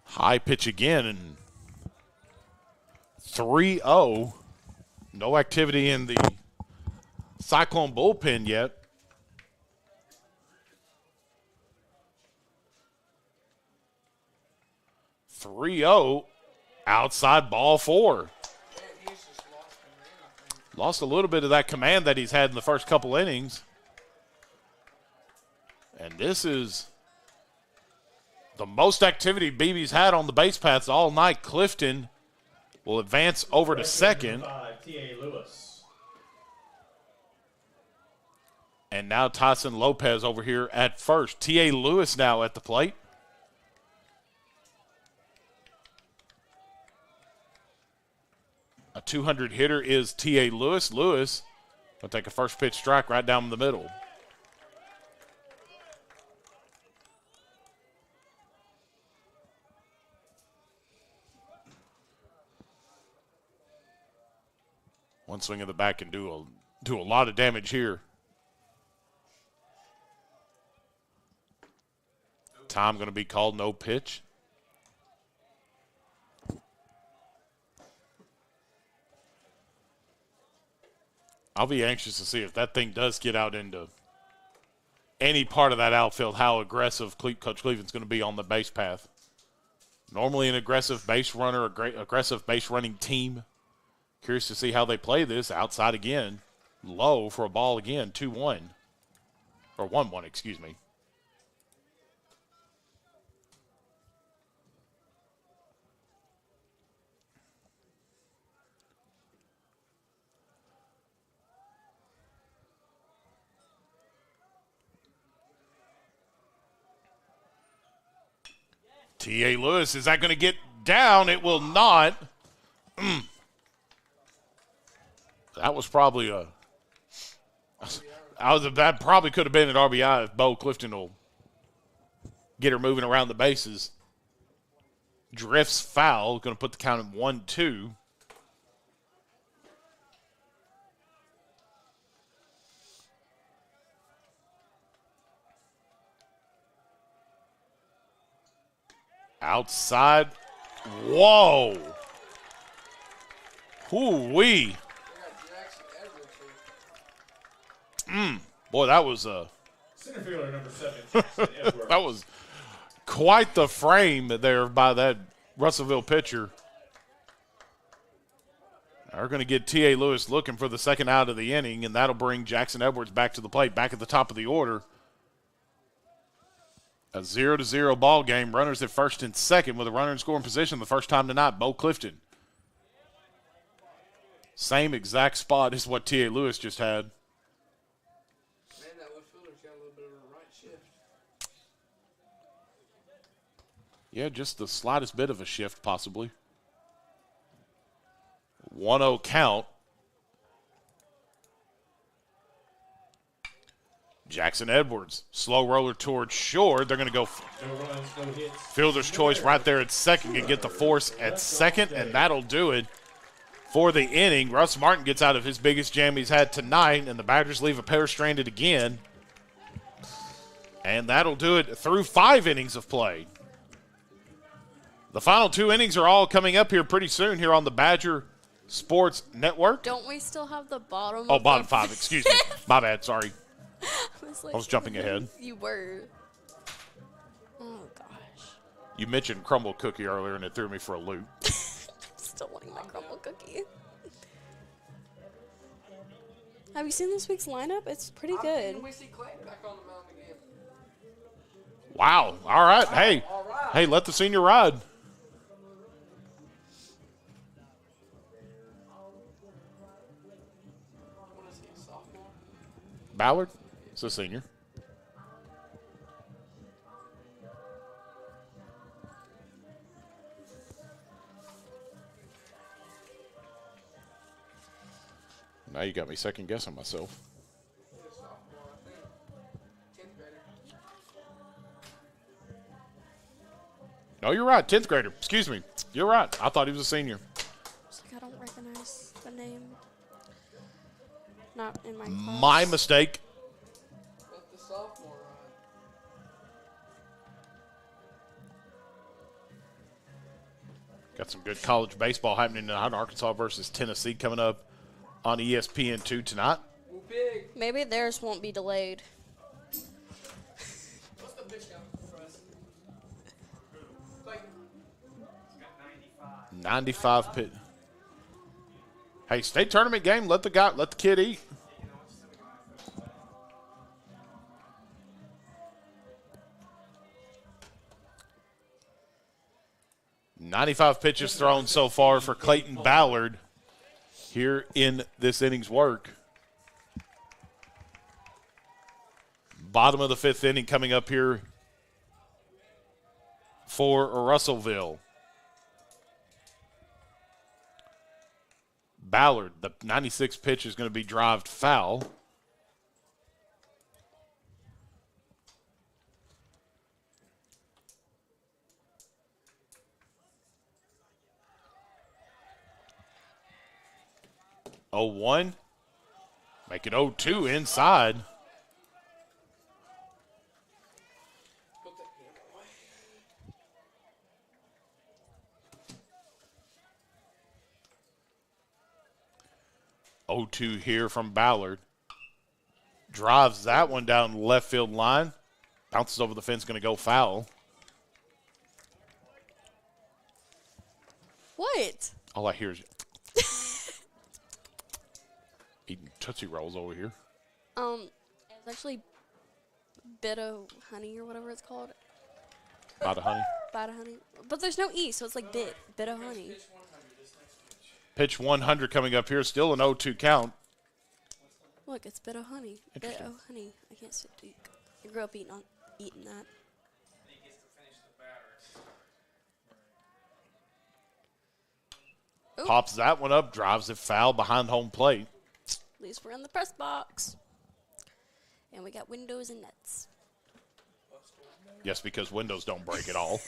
[SPEAKER 1] High pitch again, and 3-0. No activity in the Cyclone bullpen yet. 3-0, outside ball 4. Lost a little bit of that command that he's had in the first couple innings. And this is the most activity BB's had on the base paths all night. Clifton will advance over to second. And now Tyson Lopez over here at first. T.A. Lewis now at the plate. A 200 hitter is T.A. Lewis. Lewis will take a first pitch strike right down the middle. One swing of the bat can do a lot of damage here. Time going to be called, no pitch. I'll be anxious to see if that thing does get out into any part of that outfield, how aggressive Coach Cleveland's going to be on the base path. Normally an aggressive base runner, a great aggressive base running team. Curious to see how they play this. Outside again. Low for a ball again. 2-1. Or 1-1, excuse me. T.A. Lewis, is that going to get down? It will not. That was probably that probably could have been an RBI if Bo Clifton will get her moving around the bases. Drifts foul, going to put the count at 1-2. Outside. Whoa. Hoo-wee. Boy, that was
[SPEAKER 3] center fielder number 7.
[SPEAKER 1] That was quite the frame there by that Russellville pitcher. They're going to get T.A. Lewis looking for the second out of the inning, and that'll bring Jackson Edwards back to the plate, back at the top of the order. A 0-0 ball game. Runners at first and second with a runner in scoring position the first time tonight. Bo Clifton. Same exact spot as what T.A. Lewis just had.
[SPEAKER 23] Man, that left fielder's got a little bit of a right shift.
[SPEAKER 1] Yeah, just the slightest bit of a shift possibly. 1-0 count. Jackson Edwards, slow roller towards short. They're going to go fielder's choice right there at second and get the force at second, and that'll do it for the inning. Russ Martin gets out of his biggest jam he's had tonight, and the Badgers leave a pair stranded again. And that'll do it through 5 innings of play. The final 2 innings are all coming up here pretty soon here on the Badger Sports Network.
[SPEAKER 9] Don't we still have the bottom?
[SPEAKER 1] Oh, bottom 5, excuse me. My bad, sorry.
[SPEAKER 9] I
[SPEAKER 1] was jumping ahead.
[SPEAKER 9] You were. Oh, gosh.
[SPEAKER 1] You mentioned crumble cookie earlier, and it threw me for a loop.
[SPEAKER 9] Still wanting my crumble cookie. Have you seen this week's lineup? It's pretty good.
[SPEAKER 23] We see Clayton back on the mound again.
[SPEAKER 1] Wow. All right. Hey. Hey, let the senior ride. Ballard? It's a senior. Now you got me second guessing myself. No, you're right. 10th grader. Excuse me. You're right. I thought he was a senior.
[SPEAKER 9] It's like I don't recognize the name. Not in my class.
[SPEAKER 1] My mistake.
[SPEAKER 23] Let the sophomore
[SPEAKER 1] Got some good college baseball happening tonight. Arkansas versus Tennessee coming up on ESPN2 tonight.
[SPEAKER 9] Maybe theirs won't be delayed.
[SPEAKER 23] What's the pitch count for us? Clayton.
[SPEAKER 1] 95 pit. Hey, state tournament game. Let the kid eat. .95 pitches thrown so far for Clayton Ballard here in this inning's work. Bottom of the 5th inning coming up here for Russellville. Ballard, the 96 pitch is going to be drived foul. Oh, 1. Make it 0-2 inside. .02 here from Ballard. Drives that one down the left field line. Bounces over the fence, going to go foul.
[SPEAKER 9] What?
[SPEAKER 1] All I hear is eating Tootsie Rolls over here.
[SPEAKER 9] It's actually bit of honey or whatever it's called.
[SPEAKER 1] Bite of honey.
[SPEAKER 9] Bite of honey. But there's no E, so it's like bit of honey.
[SPEAKER 1] Pitch 100 coming up here. Still an 0-2 count.
[SPEAKER 9] Look, it's bit of honey. Bit of honey. I can't speak. I grew up eating that. Ooh.
[SPEAKER 1] Pops that one up, drives it foul behind home plate.
[SPEAKER 9] At least we're in the press box. And we got windows and nets.
[SPEAKER 1] Yes, because windows don't break at all.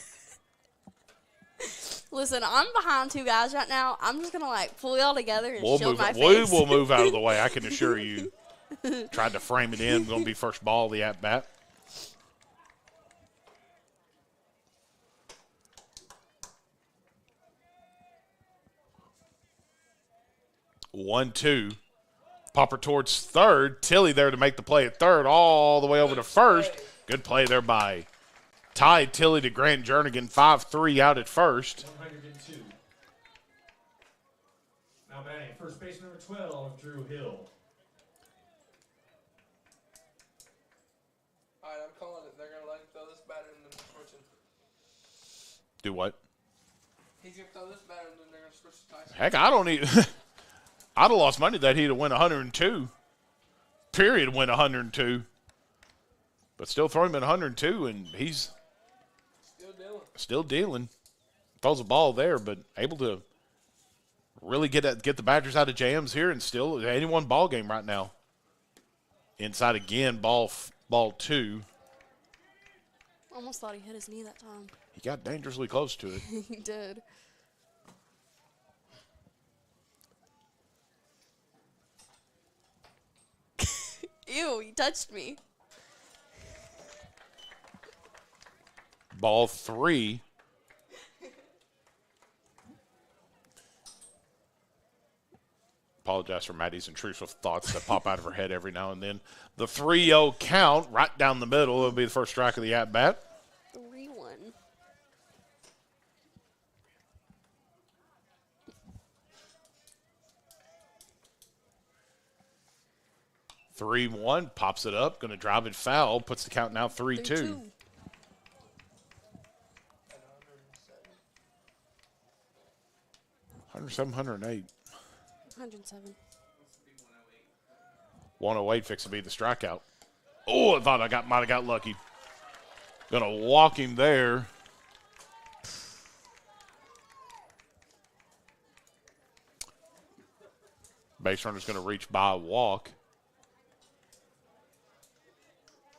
[SPEAKER 9] Listen, I'm behind 2 guys right now. I'm just going to, pull y'all together and shield my face.
[SPEAKER 1] We will move out of the way, I can assure you. Tried to frame it in. Going to be first ball of the at-bat. One, 2. Popper towards third. Tilly there to make the play at third, all the way over to first. Good play there by Ty Tilly to Grant Jernigan. 5-3 out at first.
[SPEAKER 3] 102. Now batting first base number 12, Drew Hill.
[SPEAKER 23] All right, I'm calling it. They're going to let him throw this batter and then switch him.
[SPEAKER 1] Do what?
[SPEAKER 23] He's going to throw this batter and then they're going to switch to Tyson.
[SPEAKER 1] Heck, I don't need. I'd have lost money that he'd have win 102. Period, win 102. But still throw him at 102, and he's still dealing. Throws a ball there, but able to really get the Badgers out of jams here, and still 81 ball game right now. Inside again, ball 2.
[SPEAKER 9] Almost thought he hit his knee that time.
[SPEAKER 1] He got dangerously close to it.
[SPEAKER 9] He did. Ew, you touched me.
[SPEAKER 1] Ball 3. Apologize for Maddie's intrusive thoughts that pop out of her head every now and then. The 3-0 count right down the middle. It'll be the first strike of the at-bat.
[SPEAKER 9] 3-1.
[SPEAKER 1] 3-1, pops it up, going to drive it foul, puts the count now 3-2. 107,
[SPEAKER 9] 107.
[SPEAKER 1] 108 fixed to be the strikeout. Oh, I thought I might have got lucky. Going to walk him there. Base runner's going to reach by a walk.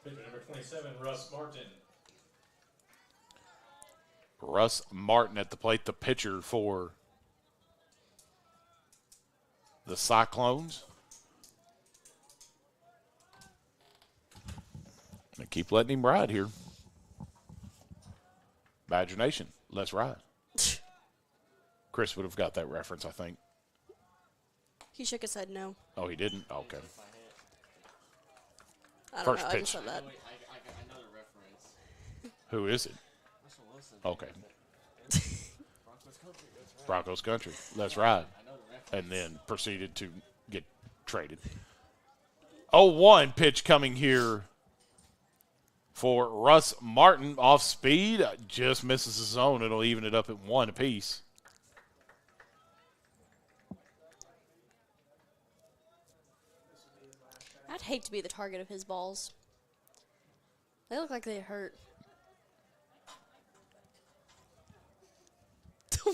[SPEAKER 3] Pitcher number 27, Russ Martin.
[SPEAKER 1] Russ Martin at the plate, the pitcher for the Cyclones. Gonna keep letting him ride here. Badger Nation, let's ride. Chris would have got that reference, I think.
[SPEAKER 9] He shook his head no.
[SPEAKER 1] Oh, he didn't? Okay.
[SPEAKER 9] I don't
[SPEAKER 1] First
[SPEAKER 9] know. I
[SPEAKER 1] pitch.
[SPEAKER 9] just said that.
[SPEAKER 1] Who is it? Okay. Broncos Country. Let's ride. And then proceeded to get traded. 0-1 pitch coming here for Russ Martin. Off speed. Just misses the zone. It'll even it up at 1 apiece.
[SPEAKER 9] I'd hate to be the target of his balls. They look like they hurt.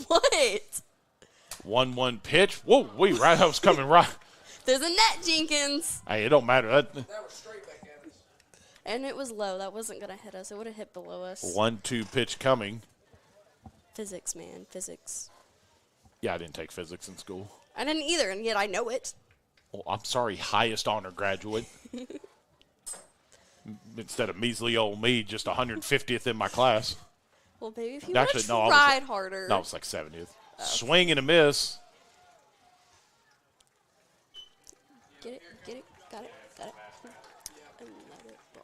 [SPEAKER 9] What?
[SPEAKER 1] 1-1 pitch. Whoa, right. I was coming right.
[SPEAKER 9] There's a net, Jenkins.
[SPEAKER 1] Hey, it don't matter.
[SPEAKER 23] That was straight back at us.
[SPEAKER 9] And it was low. That wasn't going to hit us. It would have hit below us.
[SPEAKER 1] 1-2 pitch coming.
[SPEAKER 9] Physics, man. Physics.
[SPEAKER 1] Yeah, I didn't take physics in school.
[SPEAKER 9] I didn't either, and yet I know it.
[SPEAKER 1] Well, I'm sorry, highest honor graduate. Instead of measly old me, just 150th in my class.
[SPEAKER 9] Well, baby, if you would have tried harder.
[SPEAKER 1] No, it's like 70th. Oh. Swing and a miss.
[SPEAKER 9] Get it, got it. And let it go.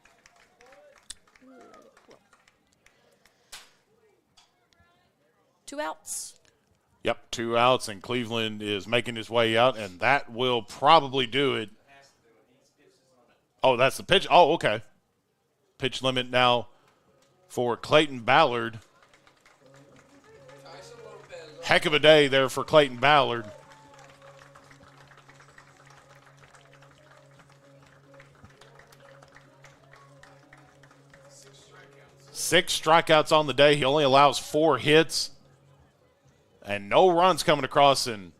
[SPEAKER 9] Two outs.
[SPEAKER 1] Yep, 2 outs, and Cleveland is making his way out, and that will probably do it. Oh, that's the pitch. Oh, okay. Pitch limit now for Clayton Ballard. Heck of a day there for Clayton Ballard. Six strikeouts on the day. He only allows 4 hits. And no runs coming across, and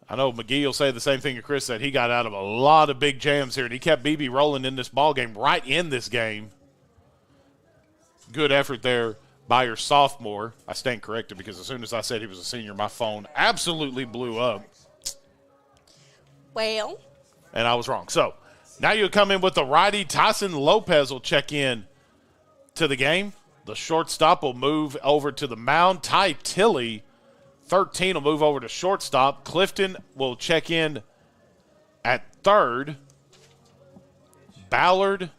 [SPEAKER 1] I know McGee will say the same thing that Chris said. He got out of a lot of big jams here, and he kept BB rolling in this ball game, right in this game. Good effort there by your sophomore. I stand corrected because as soon as I said he was a senior, my phone absolutely blew up.
[SPEAKER 9] Well.
[SPEAKER 1] And I was wrong. So now you come in with the righty. Tyson Lopez will check in to the game. The shortstop will move over to the mound. Ty Tilley, 13, will move over to shortstop. Clifton will check in at third. Ballard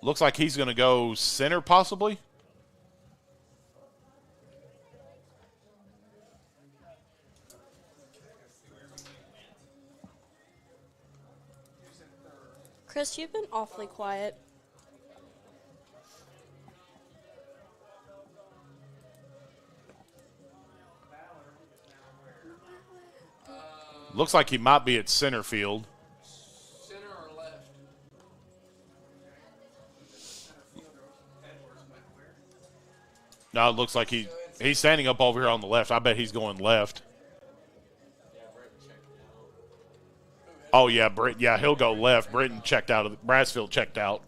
[SPEAKER 1] looks like he's going to go center possibly.
[SPEAKER 9] Chris, you've been awfully quiet.
[SPEAKER 1] Looks like he might be at center field.
[SPEAKER 23] Center or left?
[SPEAKER 1] No, it looks like he's standing up over here on the left. I bet he's going left. Oh, yeah, he'll go left. Britton checked out. Brassfield checked out.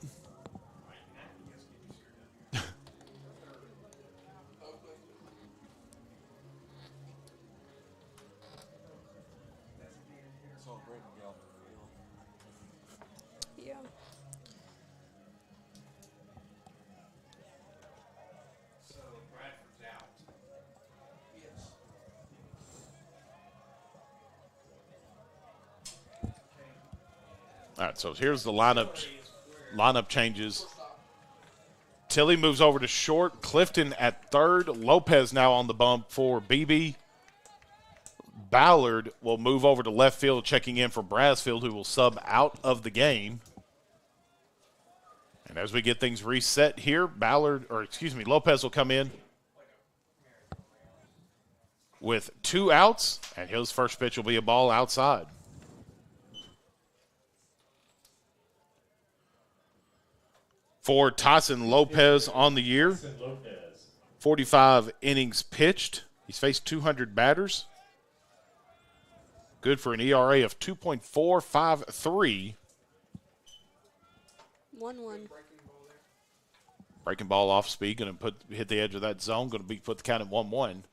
[SPEAKER 1] All right, so here's the lineup changes. Tilly moves over to short. Clifton at third. Lopez now on the bump for BB. Ballard will move over to left field, checking in for Brasfield, who will sub out of the game. And as we get things reset here, Lopez will come in with 2 outs, and his first pitch will be a ball outside. For Tyson Lopez on the year, 45 innings pitched. He's faced 200 batters. Good for an ERA of 2.453.
[SPEAKER 9] 1-1.
[SPEAKER 1] Breaking ball off speed, going to hit the edge of that zone. Going to put the count at 1-1.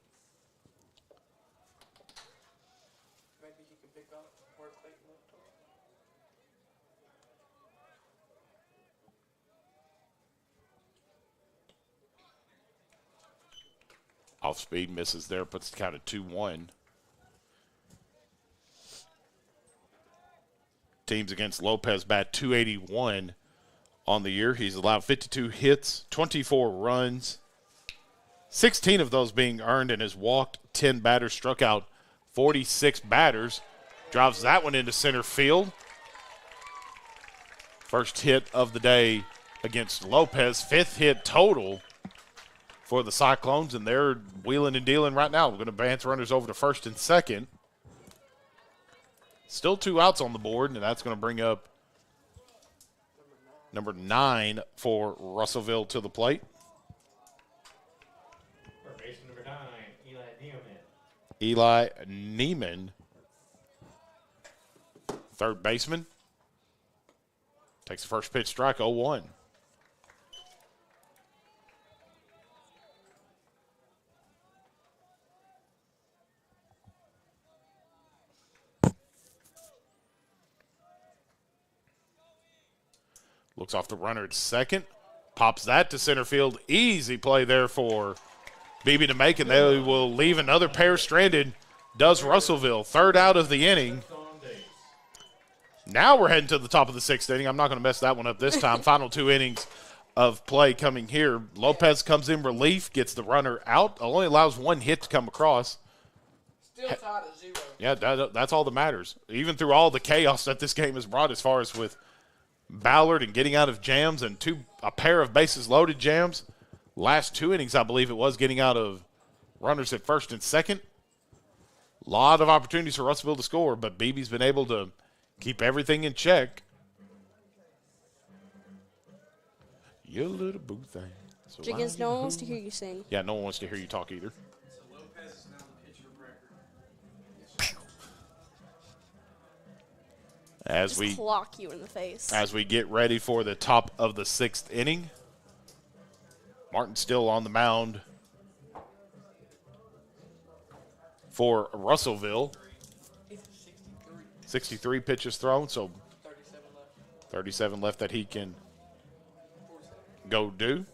[SPEAKER 1] Off speed, misses there, puts the count at 2-1. Teams against Lopez bat .281 on the year. He's allowed 52 hits, 24 runs, 16 of those being earned, and has walked 10 batters, struck out 46 batters. Drives that one into center field. First hit of the day against Lopez, 5th hit total for the Cyclones, and they're wheeling and dealing right now. We're going to advance runners over to first and second. Still 2 outs on the board, and that's going to bring up number 9 for Russellville to the plate.
[SPEAKER 3] For baseman number 9, Eli Neiman.
[SPEAKER 1] Eli Neiman, third baseman. Takes the first pitch, strike, 0-1. Looks off the runner at second. Pops that to center field. Easy play there for BB to make, and they will leave another pair stranded. Does Russellville. Third out of the inning. Now we're heading to the top of the 6th inning. I'm not going to mess that one up this time. Final 2 innings of play coming here. Lopez comes in relief, gets the runner out. Only allows 1 hit to come across.
[SPEAKER 23] Still tied at 0.
[SPEAKER 1] Yeah, that's all that matters. Even through all the chaos that this game has brought as far as with Ballard and getting out of jams and a pair of bases loaded jams. Last 2 innings, I believe it was, getting out of runners at first and second. A lot of opportunities for Russellville to score, but BB's been able to keep everything in check. You little boo thing. So
[SPEAKER 9] Jiggins, no one wants to hear you sing.
[SPEAKER 1] Yeah, no one wants to hear you talk either.
[SPEAKER 2] So Lopez is now the pitcher of record.
[SPEAKER 1] As
[SPEAKER 9] Just clock you in the face.
[SPEAKER 1] As we get ready for the top of the 6th inning. Martin still on the mound for Russellville. 63 pitches thrown, so 37 left that he can go do.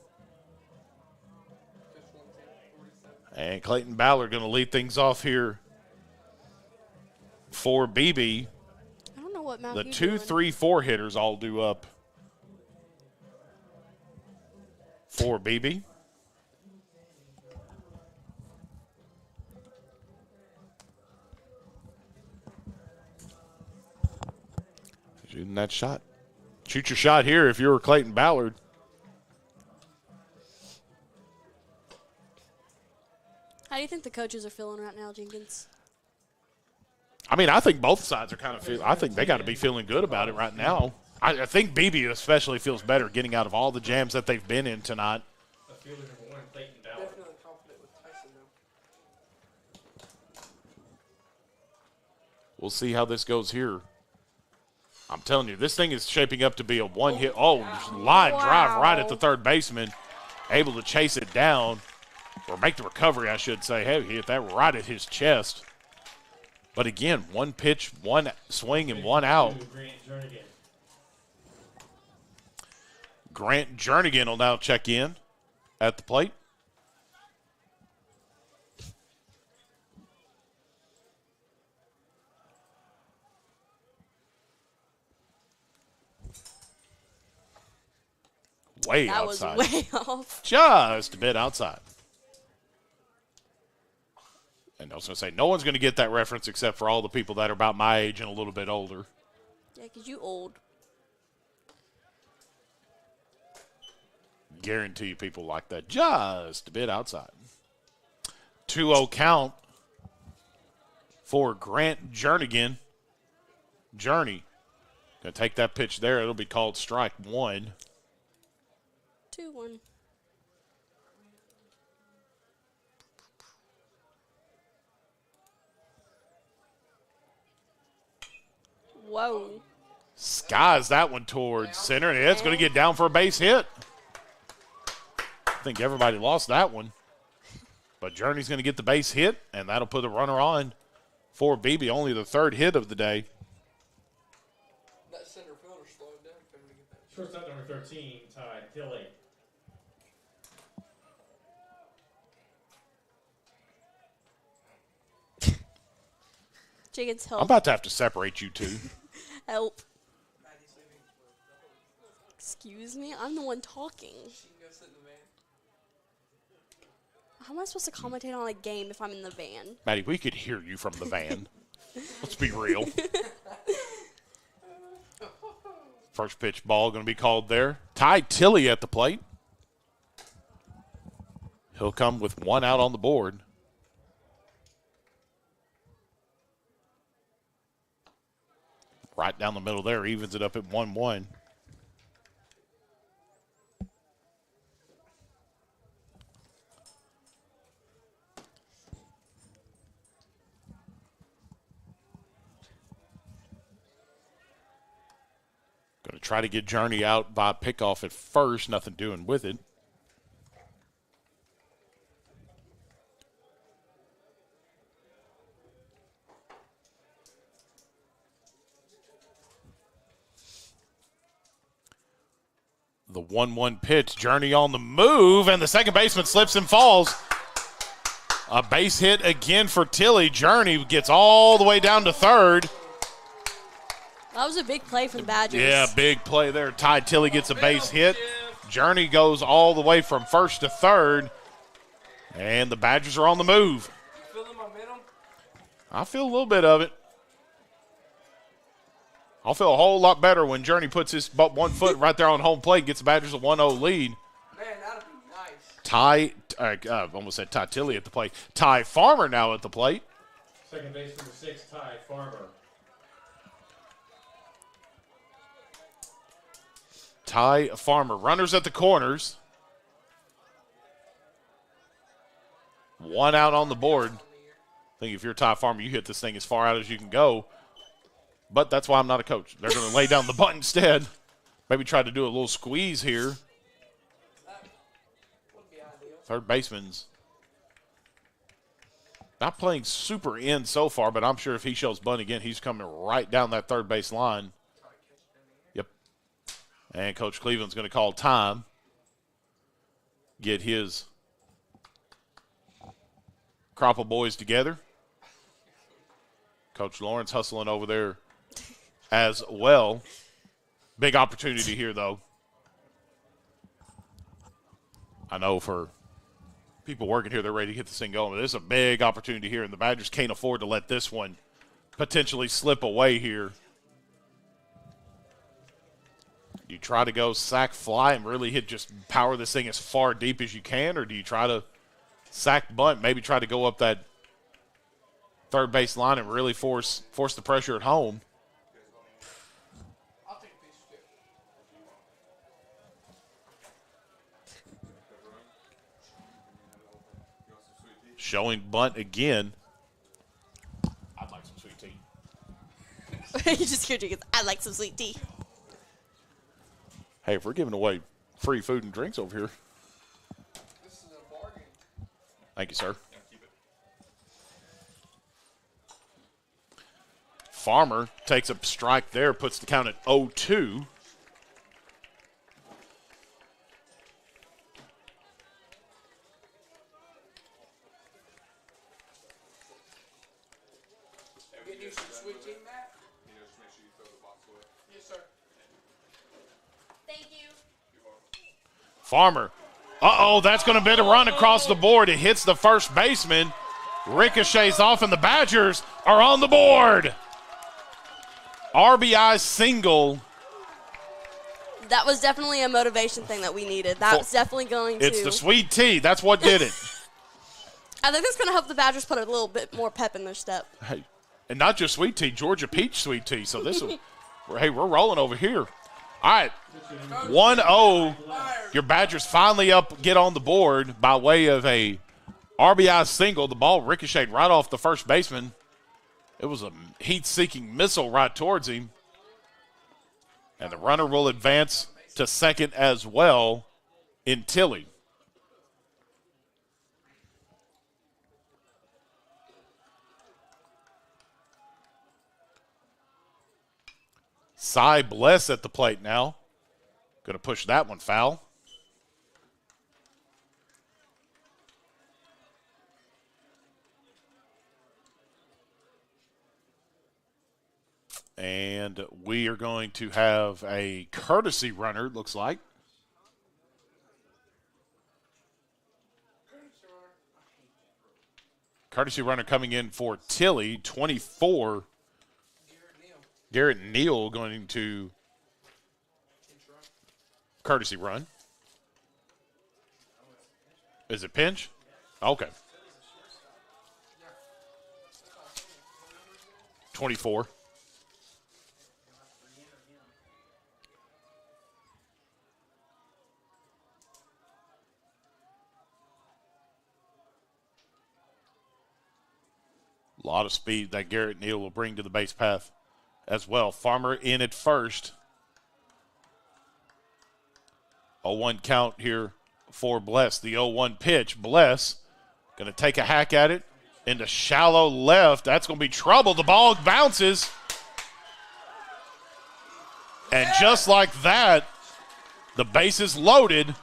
[SPEAKER 1] And Clayton Ballard going to lead things off here for BB.
[SPEAKER 9] I don't know what mouth
[SPEAKER 1] The
[SPEAKER 9] you're
[SPEAKER 1] 2,
[SPEAKER 9] doing.
[SPEAKER 1] 3, 4 hitters all do up for BB. Shooting that shot. Shoot your shot here if you're Clayton Ballard.
[SPEAKER 9] How do you think the coaches are feeling right now, Jenkins?
[SPEAKER 1] I mean, I think both sides are kind of I think they got to be feeling good about it right now. I think BB especially feels better getting out of all the jams that they've been in tonight.
[SPEAKER 3] Fielder number 1, Clayton Ballard.
[SPEAKER 23] Definitely confident with Tyson, though.
[SPEAKER 1] We'll see how this goes here. I'm telling you, this thing is shaping up to be a one-hit. Oh, line drive right at the third baseman. Able to chase it down, or make the recovery, I should say. Hey, he hit that right at his chest. But again, 1 pitch, 1 swing, and 1 out. Grant Jernigan will now check in at the plate.
[SPEAKER 5] way
[SPEAKER 9] that
[SPEAKER 5] outside.
[SPEAKER 9] Was way off.
[SPEAKER 5] Just a bit outside. And I was going to say, no one's going to get that reference except for all the people that are about my age and a little bit older.
[SPEAKER 9] Yeah, because you old.
[SPEAKER 5] Guarantee you people like that. Just a bit outside. 2-0 count for Grant Jernigan. Journey. Going to take that pitch there. It'll be called strike one.
[SPEAKER 9] 2-1. Whoa.
[SPEAKER 5] Skies that one towards center, and it's going to get down for a base hit. I think everybody lost that one. But Journey's going to get the base hit, and that'll put a runner on for Beebe. Only the third hit of the day.
[SPEAKER 23] That center fielder slowed down for him to get that.
[SPEAKER 3] Shortstop number 13, Ty Tilley.
[SPEAKER 9] Jacob's help.
[SPEAKER 5] I'm about to have to separate you two.
[SPEAKER 9] Help. Excuse me? I'm the one talking. How am I supposed to commentate on a game if I'm in the van?
[SPEAKER 5] Maddie, we could hear you from the van. Let's be real. First pitch ball going to be called there. Ty Tilley at the plate. He'll come with one out on the board. Right down the middle there, evens it up at 1-1. Going to try to get Journey out by pickoff at first, nothing doing with it. The 1-1 pitch, Journey on the move, and the second baseman slips and falls. A base hit again for Tilley. Journey gets all the way down to third.
[SPEAKER 9] That was a big play for the Badgers.
[SPEAKER 5] Yeah, big play there. Ty Tilley gets a base hit. Journey goes all the way from first to third, and the Badgers are on the move.
[SPEAKER 23] You feeling momentum?
[SPEAKER 5] I feel a little bit of it. I'll feel a whole lot better when Journey puts his 1 foot right there on home plate and gets the Badgers a 1-0 lead.
[SPEAKER 23] Man, that'd be nice.
[SPEAKER 5] I almost said Ty Tilley at the plate. Ty Farmer now at the plate.
[SPEAKER 3] Second base number 6, Ty Farmer.
[SPEAKER 5] Ty Farmer. Runners at the corners. One out on the board. I think if you're Ty Farmer, you hit this thing as far out as you can go. But that's why I'm not a coach. They're going to lay down the butt instead. Maybe try to do a little squeeze here. Third baseman's not playing super in so far, but I'm sure if he shows bunt again, he's coming right down that third base line. Yep. And Coach Cleveland's going to call time. Get his crop of boys together. Coach Lawrence hustling over there as well. Big opportunity here, though. I know for people working here, they're ready to get this thing going, but this is a big opportunity here, and the Badgers can't afford to let this one potentially slip away here. Do you try to go sack fly and really just power this thing as far deep as you can, or do you try to sack bunt, maybe try to go up that third base line and really force the pressure at home? Showing bunt again. I'd like some sweet tea.
[SPEAKER 9] You just hear Jenkins, I'd like some sweet tea.
[SPEAKER 5] Hey, if we're giving away free food and drinks over here.
[SPEAKER 23] This is a bargain.
[SPEAKER 5] Thank you, sir. Farmer takes a strike there, puts the count at 0-2.
[SPEAKER 1] Farmer. Uh-oh, that's going to be a run across the board. It hits the first baseman. Ricochets off, and the Badgers are on the board. RBI single.
[SPEAKER 9] That was definitely a motivation thing that we needed. That was definitely going to.
[SPEAKER 1] It's the sweet tea. That's what did it.
[SPEAKER 9] I think that's going to help the Badgers put a little bit more pep in their step.
[SPEAKER 1] Hey, and not just sweet tea, Georgia peach sweet tea. So this will, hey, we're rolling over here. All right, 1-0. Your Badgers finally get on the board by way of a RBI single. The ball ricocheted right off the first baseman. It was a heat-seeking missile right towards him. And the runner will advance to second as well in Tilly. Cy Bless at the plate now. Going to push that one foul. And we are going to have a courtesy runner, it looks like. Courtesy runner coming in for Tilly, 24. Garrett Neal going to courtesy run. Is it pinch? Okay. 24. A lot of speed that Garrett Neal will bring to the base path as well. Farmer in at first. 0-1 count here for Bless. The 0-1 pitch. Bless going to take a hack at it into shallow left. That's going to be trouble. The ball bounces. And just like that, the base is loaded.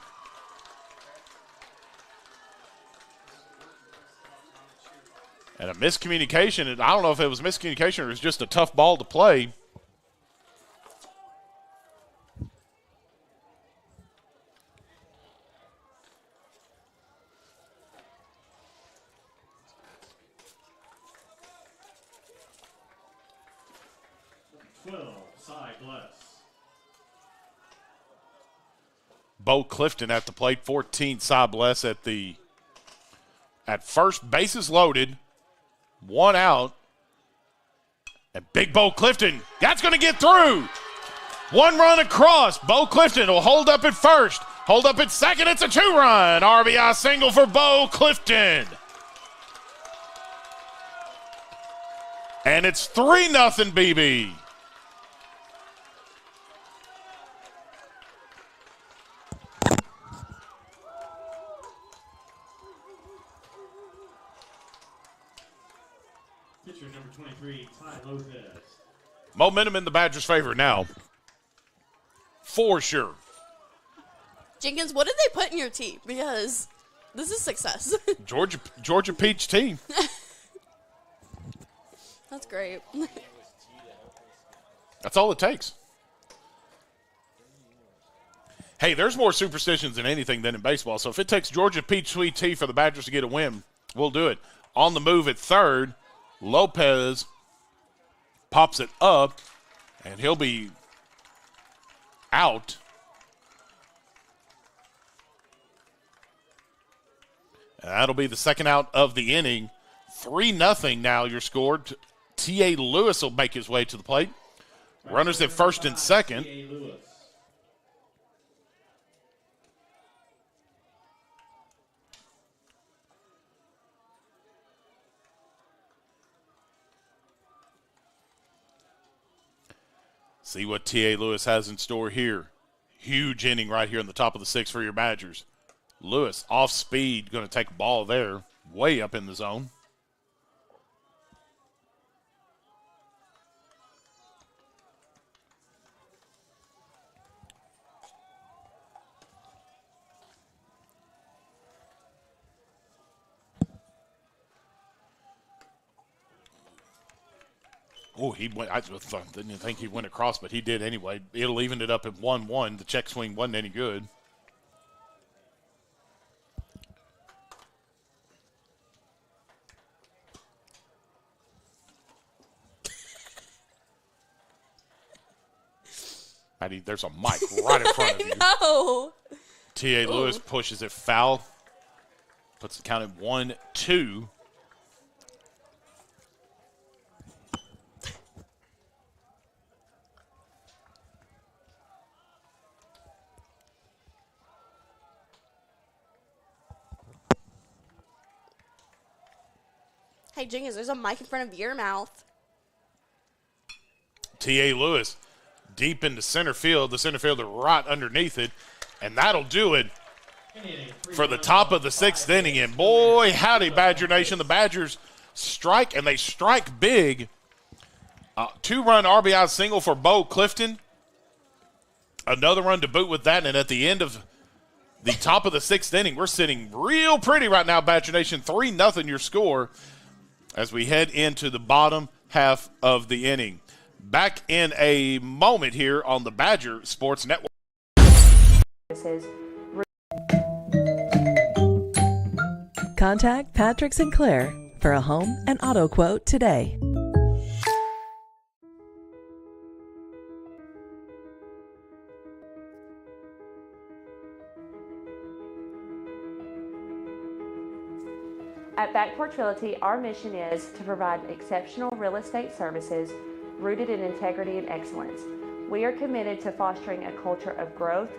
[SPEAKER 1] And a miscommunication, and I don't know if it was miscommunication or it was just a tough ball to play. Bo Clifton at the plate, 14, Cy Bless at first, bases loaded. One out. And Big Bo Clifton, that's going to get through. One run across. Bo Clifton will hold up at first. Hold up at second. It's a 2-run. RBI single for Bo Clifton. And it's 3-0 BB.
[SPEAKER 3] Pitcher number 23, Ty Lopez.
[SPEAKER 1] Momentum in the Badgers' favor now. For sure.
[SPEAKER 9] Jenkins, what did they put in your tea? Because this is success.
[SPEAKER 1] Georgia peach tea.
[SPEAKER 9] That's great.
[SPEAKER 1] That's all it takes. Hey, there's more superstitions in anything than in baseball. So if it takes Georgia peach sweet tea for the Badgers to get a win, we'll do it. On the move at third, Lopez pops it up, and he'll be out. And that'll be the second out of the inning. 3-0 now your score. T.A. Lewis will make his way to the plate. Runners at first and second. See what T.A. Lewis has in store here. Huge inning right here in the top of the sixth for your Badgers. Lewis off speed, going to take a ball there, way up in the zone. Oh, he went. I didn't think he went across, but he did anyway. It'll even it up at 1-1. The check swing wasn't any good.
[SPEAKER 5] Patty, there's a mic right in front of you.
[SPEAKER 9] No.
[SPEAKER 5] T.A. Lewis pushes it foul. Puts the count at 1-2.
[SPEAKER 9] Hey, Jenkins, there's a mic in front of your mouth.
[SPEAKER 5] T.A. Lewis deep into center field. The center fielder right underneath it. And that'll do it for the top of the 6th inning. And boy, howdy, Badger Nation. The Badgers strike, and they strike big. 2-run RBI single for Bo Clifton. Another run to boot with that. And at the end of the top of the 6th inning, we're sitting real pretty right now, Badger Nation. 3-0 your score as we head into the bottom half of the inning. Back in a moment here on the Badger Sports Network.
[SPEAKER 10] Contact Patrick Sinclair for a home and auto quote today.
[SPEAKER 11] At Backport Realty, our mission is to provide exceptional real estate services rooted in integrity and excellence. We are committed to fostering a culture of growth,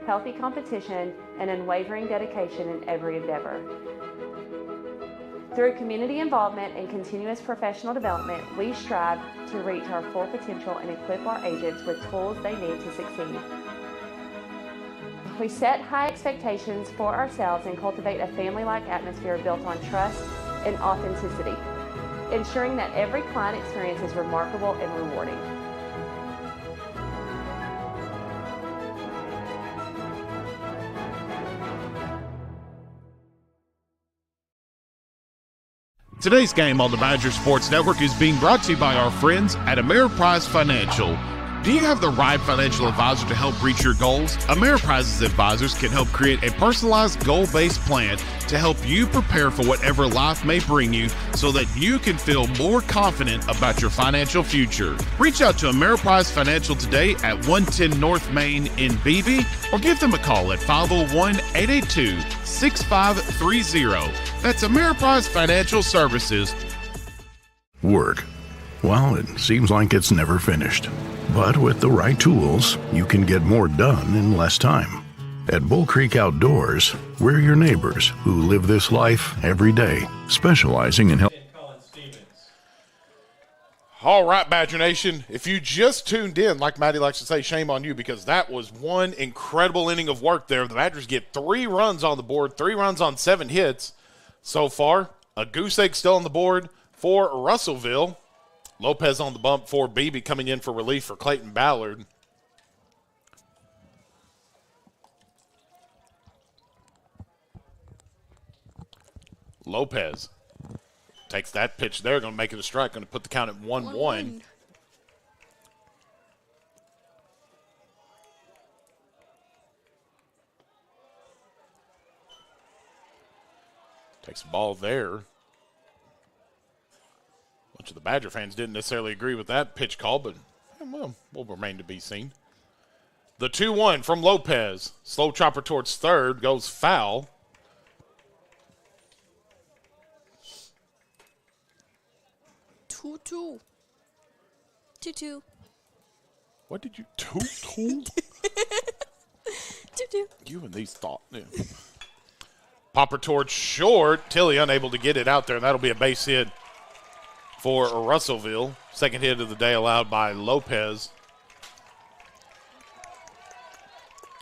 [SPEAKER 11] healthy competition, and unwavering dedication in every endeavor. Through community involvement and continuous professional development, we strive to reach our full potential and equip our agents with tools they need to succeed. We set high expectations for ourselves and cultivate a family-like atmosphere built on trust and authenticity, ensuring that every client experience is remarkable and rewarding.
[SPEAKER 1] Today's game on the Badger Sports Network is being brought to you by our friends at Ameriprise Financial. Do you have the right financial advisor to help reach your goals? Ameriprise's advisors can help create a personalized goal-based plan to help you prepare for whatever life may bring you so that you can feel more confident about your financial future. Reach out to Ameriprise Financial today at 110 North Main in Beebe or give them a call at 501-882-6530. That's Ameriprise Financial Services.
[SPEAKER 12] Work. Well, it seems like it's never finished. But with the right tools, you can get more done in less time. At Bull Creek Outdoors, we're your neighbors who live this life every day, specializing in help.
[SPEAKER 5] All right, Badger Nation, if you just tuned in, like Maddie likes to say, shame on you, because that was one incredible inning of work there. The Badgers get 3 runs on the board, 3 runs on 7 hits so far. A goose egg still on the board for Russellville. Lopez on the bump for Beebe, coming in for relief for Clayton Ballard. Lopez takes that pitch there, going to make it a strike, going to put the count at 1-1. Takes the ball there. Bunch of the Badger fans didn't necessarily agree with that pitch call, but well, will remain to be seen. The 2-1 from Lopez. Slow chopper towards third, goes foul.
[SPEAKER 9] Two.
[SPEAKER 5] What did you two? You and these thoughts. Yeah. Popper towards short. Tilly unable to get it out there, and that'll be a base hit for Russellville. Second hit of the day allowed by Lopez.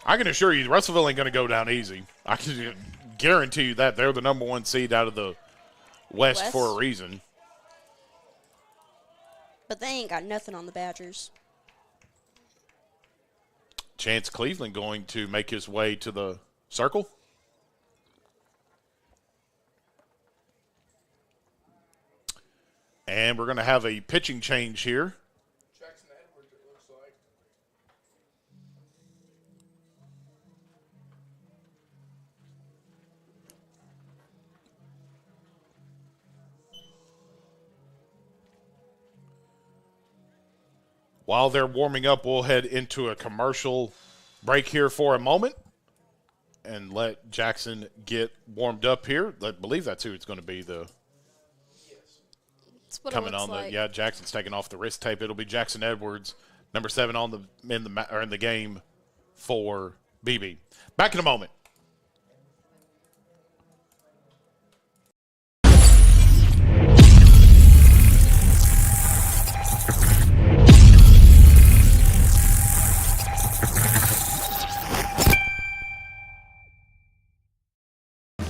[SPEAKER 5] I can assure you, Russellville ain't going to go down easy. I can guarantee you that. They're the number 1 seed out of the West for a reason.
[SPEAKER 9] But they ain't got nothing on the Badgers.
[SPEAKER 5] Chance Cleveland going to make his way to the circle. And we're going to have a pitching change here.
[SPEAKER 13] Jackson Edwards, it looks like.
[SPEAKER 1] While they're warming up, we'll head into a commercial break here for a moment and let Jackson get warmed up here. I believe that's who it's going to be. Coming on
[SPEAKER 9] like.
[SPEAKER 1] Yeah, Jackson's taking off the wrist tape. It'll be Jackson Edwards, number 7 in the game for BB. Back in a moment.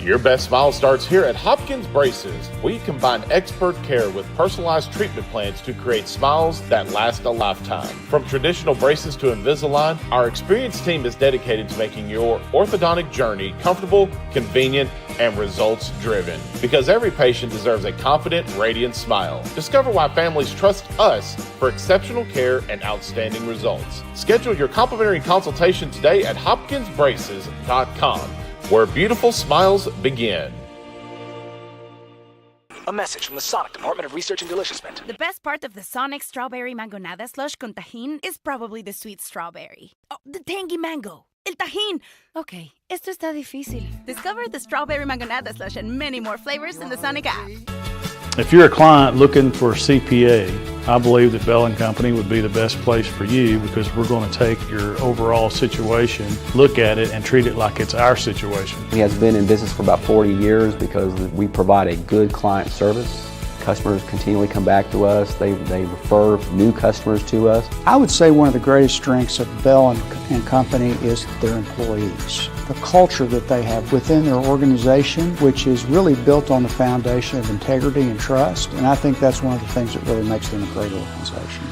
[SPEAKER 5] Your best smile starts here at Hopkins Braces. We combine expert care with personalized treatment plans to create smiles that last a lifetime. From traditional braces to Invisalign, our experienced team is dedicated to making your orthodontic journey comfortable, convenient, and results-driven. Because every patient deserves a confident, radiant smile. Discover why families trust us for exceptional care and outstanding results. Schedule your complimentary consultation today at hopkinsbraces.com. where beautiful smiles begin.
[SPEAKER 14] A message from the Sonic Department of Research and Delicioussment.
[SPEAKER 6] The best part of the Sonic Strawberry Mangonada Slush con Tajín is probably the sweet strawberry. Oh, the tangy mango. El Tajín. Okay, esto está difícil. Discover the Strawberry Mangonada Slush and many more flavors in the Sonic app.
[SPEAKER 18] If you're a client looking for a CPA, I believe that Bell & Company would be the best place for you because we're going to take your overall situation, look at it, and treat it like it's our situation.
[SPEAKER 7] He has been in business for about 40 years because we provide a good client service. Customers continually come back to us. They refer new customers to us.
[SPEAKER 24] I would say one of the greatest strengths of Bell and Company is their employees. The culture that they have within their organization, which is really built on the foundation of integrity and trust. And I think that's one of the things that really makes them a great organization.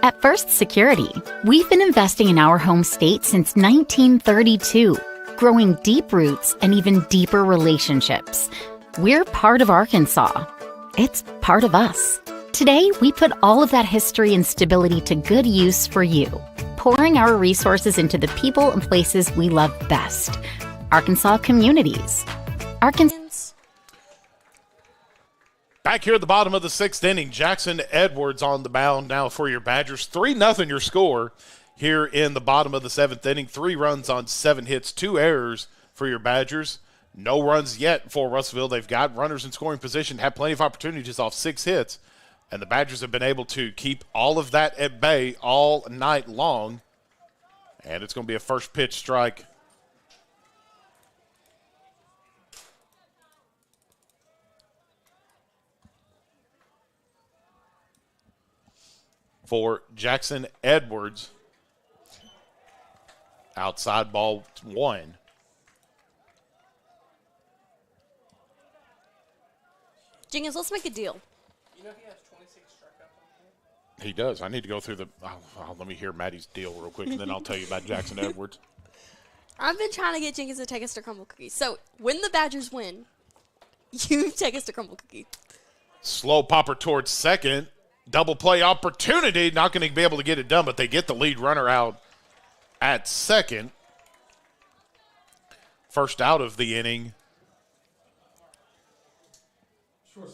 [SPEAKER 25] At First Security, we've been investing in our home state since 1932. Growing deep roots and even deeper relationships. We're part of Arkansas. It's part of us. Today, we put all of that history and stability to good use for you, pouring our resources into the people and places we love best. Arkansas communities.
[SPEAKER 1] Back here at the bottom of the 6th inning, Jackson Edwards on the mound now for your Badgers. 3-0 your score. Here in the bottom of the 7th inning, 3 runs on 7 hits, 2 errors for your Badgers. No runs yet for Russellville. They've got runners in scoring position, have plenty of opportunities off 6 hits, and the Badgers have been able to keep all of that at bay all night long. And it's going to be a first pitch strike for Jackson Edwards. Outside ball 1.
[SPEAKER 9] Jenkins, let's make a deal.
[SPEAKER 23] You know he has 26 strikeouts on him?
[SPEAKER 1] He does. I need to go through the let me hear Maddie's deal real quick, and then I'll tell you about Jackson Edwards.
[SPEAKER 9] I've been trying to get Jenkins to take us to Crumble Cookie. So when the Badgers win, you take us to Crumble Cookie.
[SPEAKER 1] Slow popper towards second. Double play opportunity. Not going to be able to get it done, but they get the lead runner out at second. First out of the inning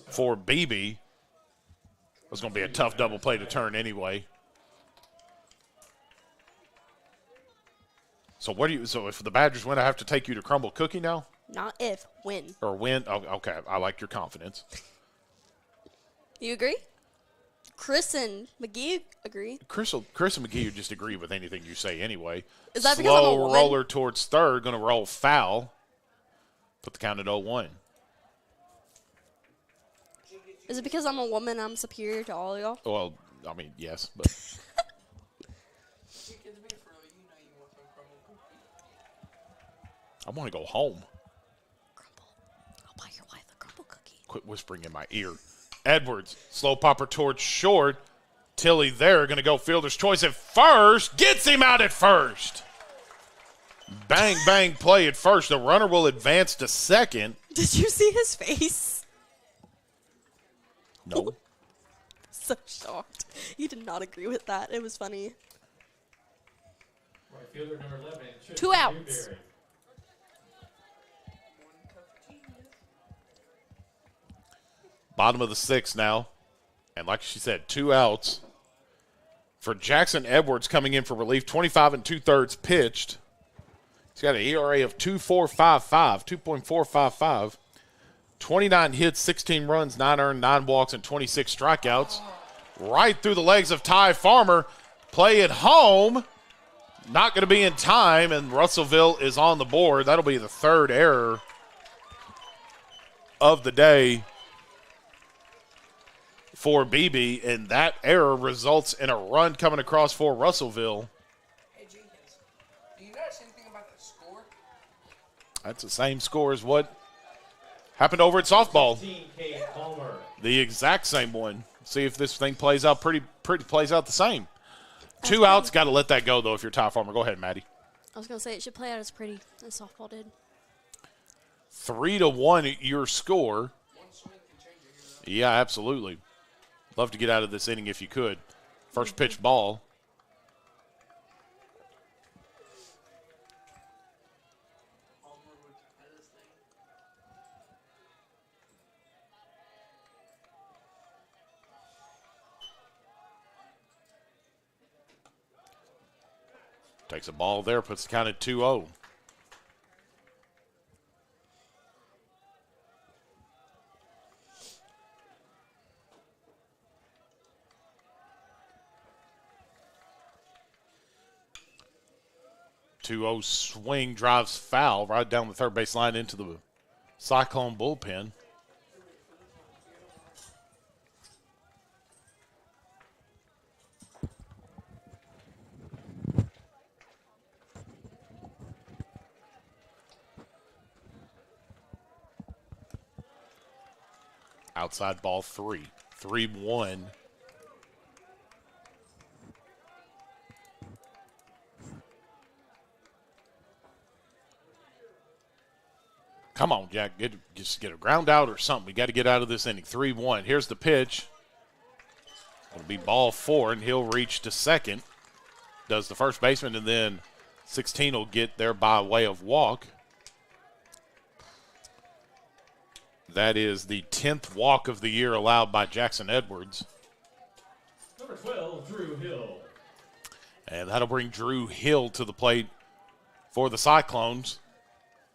[SPEAKER 1] for BB. It was going to be a tough double play to turn anyway. So so if the Badgers win, I have to take you to Crumble Cookie now?
[SPEAKER 9] Not if, win.
[SPEAKER 1] Or win? Oh, okay, I like your confidence.
[SPEAKER 9] You agree? Chris and McGee agree.
[SPEAKER 1] Chris and McGee would just agree with anything you say anyway.
[SPEAKER 9] Is that because I'm a woman?
[SPEAKER 1] Roller towards third, going to roll foul. Put the count at 0-1.
[SPEAKER 9] Is it because I'm a woman I'm superior to all y'all?
[SPEAKER 1] Well, I mean, yes, but. I want to go home.
[SPEAKER 9] Crumble. I'll buy your wife a Crumble Cookie.
[SPEAKER 1] Quit whispering in my ear. Edwards, slow popper towards short. Tilly there, going to go fielder's choice at first. Gets him out at first. Bang, bang play at first. The runner will advance to second.
[SPEAKER 9] Did you see his face?
[SPEAKER 1] No.
[SPEAKER 9] So shocked. He did not agree with that. It was funny.
[SPEAKER 3] Right fielder number 11.
[SPEAKER 9] 2 outs.
[SPEAKER 1] Bottom of the 6th now. And like she said, 2 outs. For Jackson Edwards coming in for relief, 25 2/3 pitched. He's got an ERA of 2.455. 29 hits, 16 runs, 9 earned, 9 walks, and 26 strikeouts. Right through the legs of Ty Farmer. Play at home. Not going to be in time, and Russellville is on the board. That'll be the 3rd error of the day for BB, and that error results in a run coming across for Russellville.
[SPEAKER 13] Hey, Jenkins, do you notice anything about that score?
[SPEAKER 1] That's the same score as what happened over at softball. The exact same one. See if this thing plays out plays out the same. 2 outs, got to let that go, though, if you're Ty Farmer. Go ahead, Maddie.
[SPEAKER 9] I was going to say it should play out as pretty as softball did.
[SPEAKER 1] 3-1 your score. Yeah, absolutely. Love to get out of this inning if you could. First pitch ball. Takes a ball there, puts the count at 2-0. Swing, drives foul right down the third base line into the Cyclone bullpen. Outside ball 3. 3-1. Come on, Jack. Just get a ground out or something. We got to get out of this inning. 3-1. Here's the pitch. It'll be ball 4, and he'll reach to second. Does the first baseman, and then 16 will get there by way of walk. That is the 10th walk of the year allowed by Jackson Edwards.
[SPEAKER 3] Number 12, Drew Hill.
[SPEAKER 1] And that'll bring Drew Hill to the plate for the Cyclones.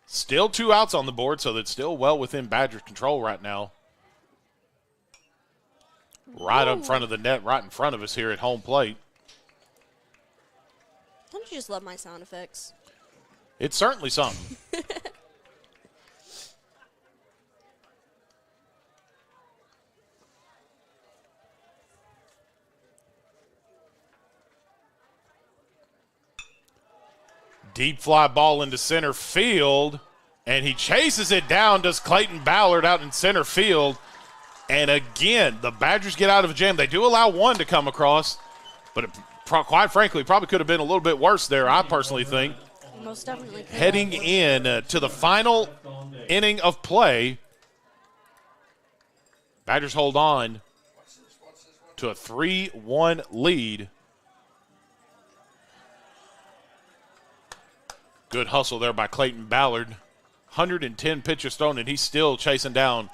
[SPEAKER 1] Still 2 outs on the board, so that's still well within Badgers' control right now. Right up in front of the net, right in front of us here at home plate.
[SPEAKER 9] Don't you just love my sound effects?
[SPEAKER 1] It's certainly something. Deep fly ball into center field, and he chases it down, does Clayton Ballard out in center field. And again, the Badgers get out of a jam. They do allow one to come across, but it, quite frankly, probably could have been a little bit worse there, I personally think.
[SPEAKER 9] Most definitely.
[SPEAKER 1] Heading in to the final inning of play, Badgers hold on to a 3-1 lead. Good hustle there by Clayton Ballard. 110 pitches thrown, and he's still chasing down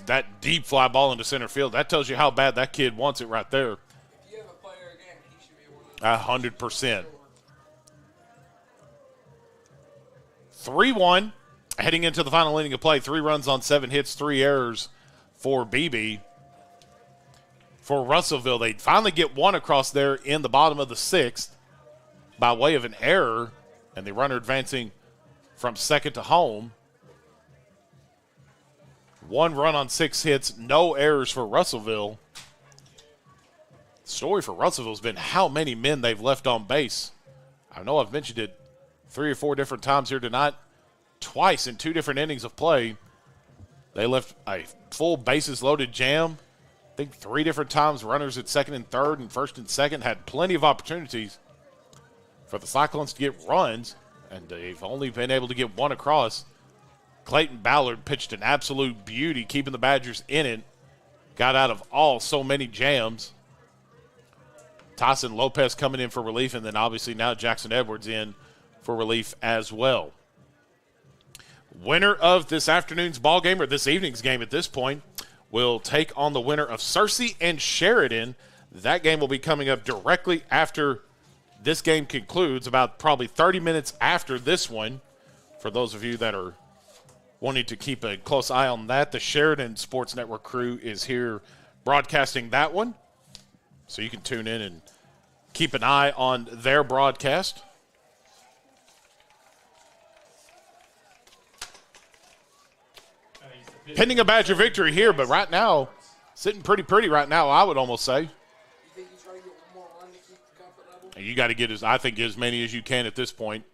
[SPEAKER 1] that deep fly ball into center field. That tells you how bad that kid wants it right there.
[SPEAKER 13] If you have a player again, he should be able to
[SPEAKER 1] 100%. 3-1. Heading into the final inning of play. 3 runs on 7 hits, 3 errors for BB. For Russellville, they finally get one across there in the bottom of the 6th by way of an error, and the runner advancing from second to home. 1 run on 6 hits, no errors for Russellville. The story for Russellville has been how many men they've left on base. I know I've mentioned it 3 or 4 different times here tonight. Twice in 2 different innings of play, they left a full bases loaded jam. I think 3 different times runners at second and third and first and second had plenty of opportunities for the Cyclones to get runs, and they've only been able to get one across. Clayton Ballard pitched an absolute beauty, keeping the Badgers in it. Got out of so many jams. Tyson Lopez coming in for relief, and then obviously now Jackson Edwards in for relief as well. Winner of this afternoon's ball game, or this evening's game at this point, will take on the winner of Searcy and Sheridan. That game will be coming up directly after this game concludes, about probably 30 minutes after this one. For those of you that are wanting to keep a close eye on that, the Sheridan Sports Network crew is here broadcasting that one. So you can tune in and keep an eye on their broadcast. Pending a Badger victory here, but right now, sitting pretty right now, I would almost say. And you got to get, I think, as many as you can at this point.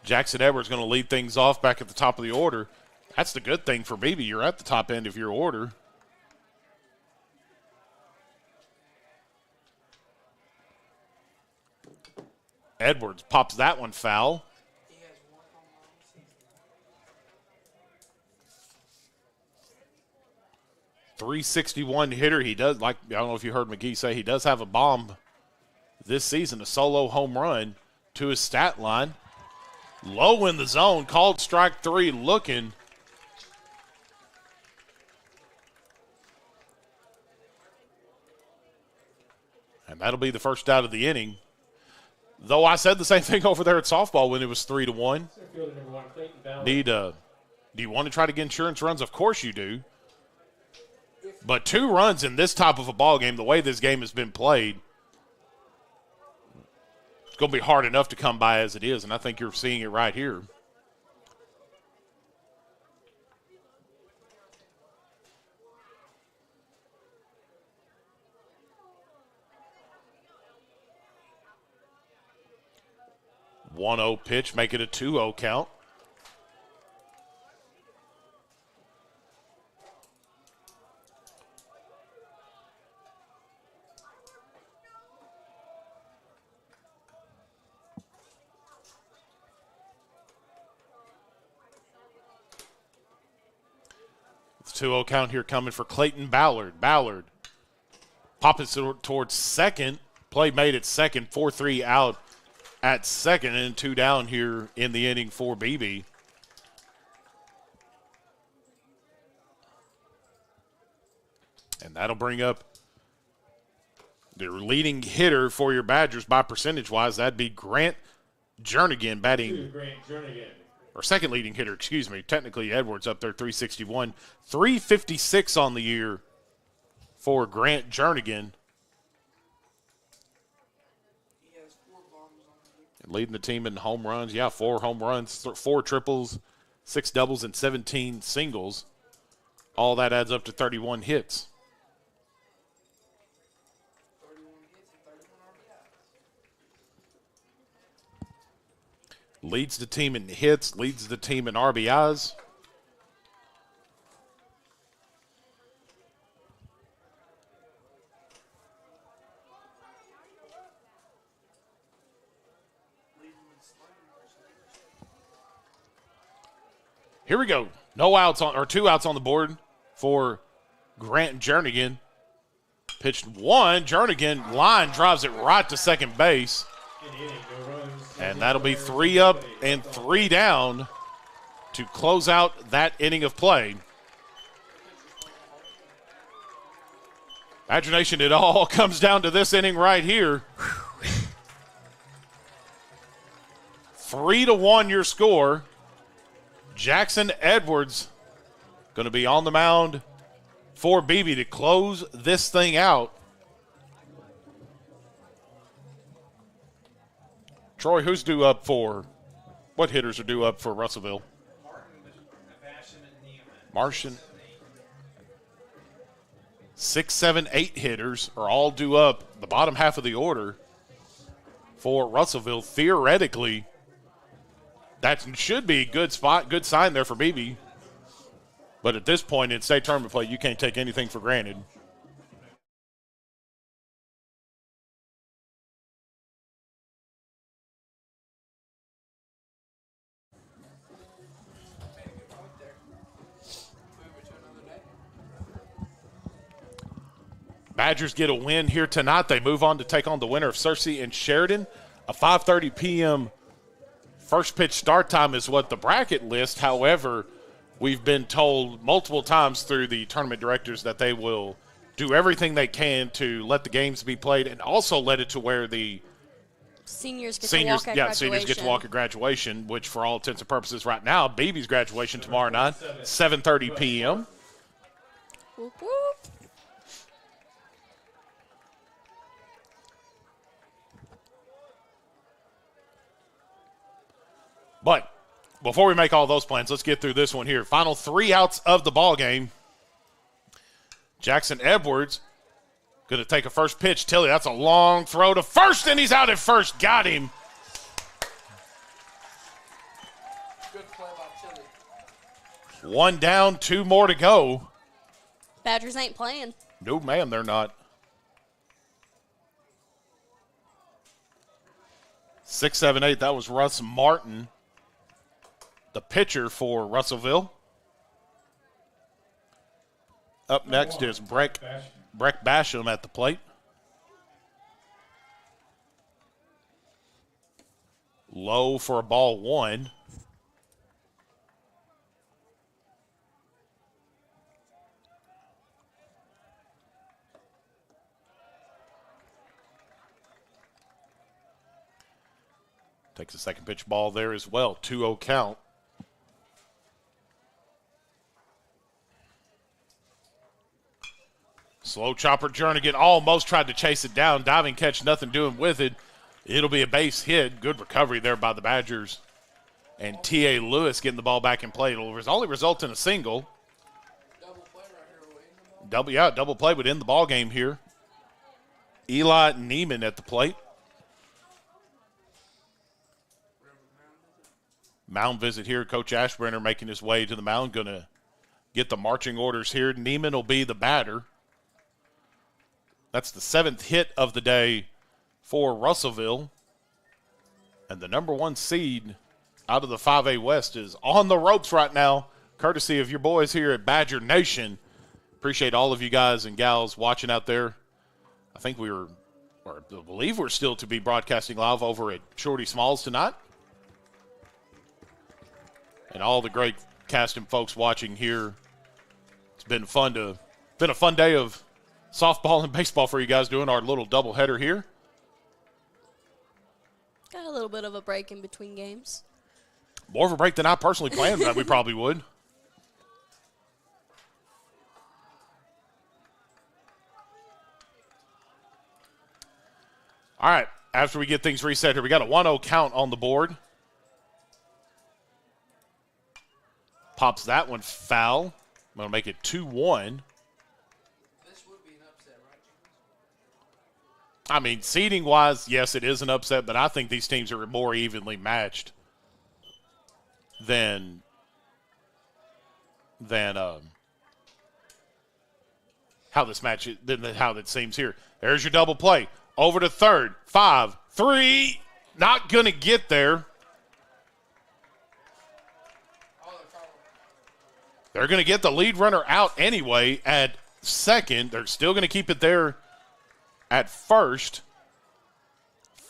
[SPEAKER 1] Jackson Edwards going to lead things off back at the top of the order. That's the good thing for BB. You're at the top end of your order. Edwards pops that one foul. .361 hitter. He does, like, I don't know if you heard McGee say, he does have a bomb this season, a solo home run to his stat line. Low in the zone, called strike three, looking. And that'll be the first out of the inning. Though I said the same thing over there at softball when it was 3-1. Do you want to try to get insurance runs? Of course you do. But 2 runs in this type of a ball game, the way this game has been played, it's going to be hard enough to come by as it is, and I think you're seeing it right here. One 1-0 pitch, make it a 2-0 count. The 2-0 count here coming for Clayton Ballard. Ballard popping towards second. Play made at second, 4-3 out at second, and 2 down here in the inning for BB. And that'll bring up the leading hitter for your Badgers by percentage-wise. That'd be Grant Jernigan batting.
[SPEAKER 3] Grant Jernigan.
[SPEAKER 1] Or second leading hitter, excuse me. Technically, Edwards up there, 361. 356 on the year for Grant Jernigan. And leading the team in home runs. Yeah, 4 home runs, 4 triples, 6 doubles, and 17 singles. All that adds up to 31 hits. Leads the team in hits, leads the team in RBIs. Here we go. No outs on, or 2 outs on the board for Grant Jernigan. Pitched 1. Jernigan line drives it right to second base. And that'll be 3 up and 3 down to close out that inning of play. Badger Nation, it all comes down to this inning right here. 3-1 your score. Jackson Edwards going to be on the mound for BB to close this thing out. Troy, who's due up for, what hitters are due up for Russellville? Martian. 6, 7, 8 hitters are all due up the bottom half of the order for Russellville. Theoretically, that should be a good spot, good sign there for BB. But at this point in state tournament play, you can't take anything for granted. Badgers get a win here tonight. They move on to take on the winner of Searcy and Sheridan. A 5:30 p.m. First pitch start time is what the bracket lists. However, we've been told multiple times through the tournament directors that they will do everything they can to let the games be played and also let it to where the
[SPEAKER 9] seniors get to walk at graduation.
[SPEAKER 1] Seniors get to walk at graduation, which for all intents and purposes right now, BB's graduation tomorrow night, 7:30 p.m.
[SPEAKER 9] Whoop, whoop.
[SPEAKER 1] But before we make all those plans, let's get through this one here. Final 3 outs of the ball game. Jackson Edwards going to take a first pitch. Tilly, that's a long throw to first, and he's out at first. Got him.
[SPEAKER 23] Good play by Tilly.
[SPEAKER 1] 1 down, 2 more to go.
[SPEAKER 9] Badgers ain't playing.
[SPEAKER 1] No, ma'am, they're not. 6, 7, 8, that was Russ Martin, the pitcher for Russellville. Up next is Breck Basham at the plate. Low for a ball 1. Takes a second pitch ball there as well. 2-0 count. Slow chopper Jernigan almost tried to chase it down. Diving catch, nothing doing with it. It'll be a base hit. Good recovery there by the Badgers. And T.A. Lewis getting the ball back in play. It'll only result in a single. Double play would end the ball game here. Eli Neiman at the plate. Mound visit here. Coach Ashbrenner making his way to the mound. Going to get the marching orders here. Neiman will be the batter. That's the 7th hit of the day for Russellville. And the number 1 seed out of the 5A West is on the ropes right now, courtesy of your boys here at Badger Nation. Appreciate all of you guys and gals watching out there. I think I believe we're still to be broadcasting live over at Shorty Smalls tonight. And all the great cast and folks watching here. It's been a fun day of softball and baseball for you guys doing our little doubleheader here.
[SPEAKER 9] Got a little bit of a break in between games.
[SPEAKER 1] More of a break than I personally planned that we probably would. All right, after we get things reset here, we got a 1-0 count on the board. Pops that one foul. I'm going to make it 2-1. I mean, seeding-wise, yes, it is an upset, but I think these teams are more evenly matched than how this match than how it seems here. There's your double play. Over to third. 5-3. Not going to get there. They're going to get the lead runner out anyway at second. They're still going to keep it there at first.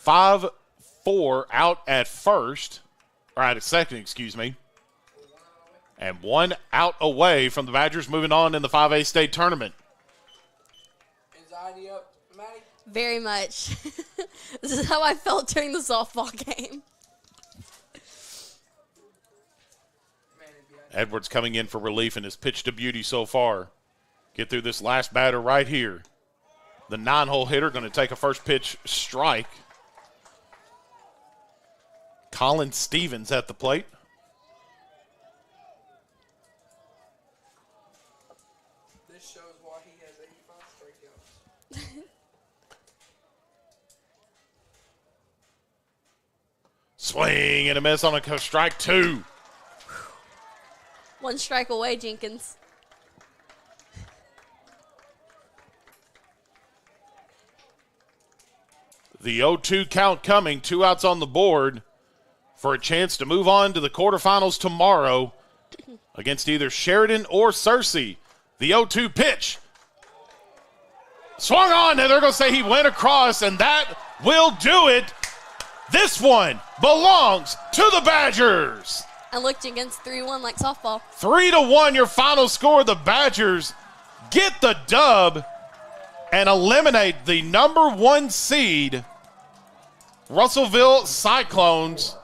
[SPEAKER 1] 5-4 out at first. Or at second, excuse me. And 1 out away from the Badgers moving on in the 5A state tournament.
[SPEAKER 23] Anxiety up, Maddie?
[SPEAKER 9] Very much. This is how I felt during the softball game.
[SPEAKER 1] Edwards coming in for relief and has pitched to beauty so far. Get through this last batter right here. The 9-hole hitter going to take a first pitch strike. Colin Stevens at the plate.
[SPEAKER 23] This shows why he has 85 strikeouts.
[SPEAKER 1] Swing and a miss on a strike 2.
[SPEAKER 9] 1 strike away, Jenkins.
[SPEAKER 1] The 0-2 count coming. 2 outs on the board for a chance to move on to the quarterfinals tomorrow against either Sheridan or Searcy. The 0-2 pitch. Swung on, and they're going to say he went across, and that will do it. This one belongs to the Badgers.
[SPEAKER 9] I looked against 3-1 like softball.
[SPEAKER 1] 3-1 your final score. The Badgers get the dub and eliminate the number 1 seed, Russellville Cyclones.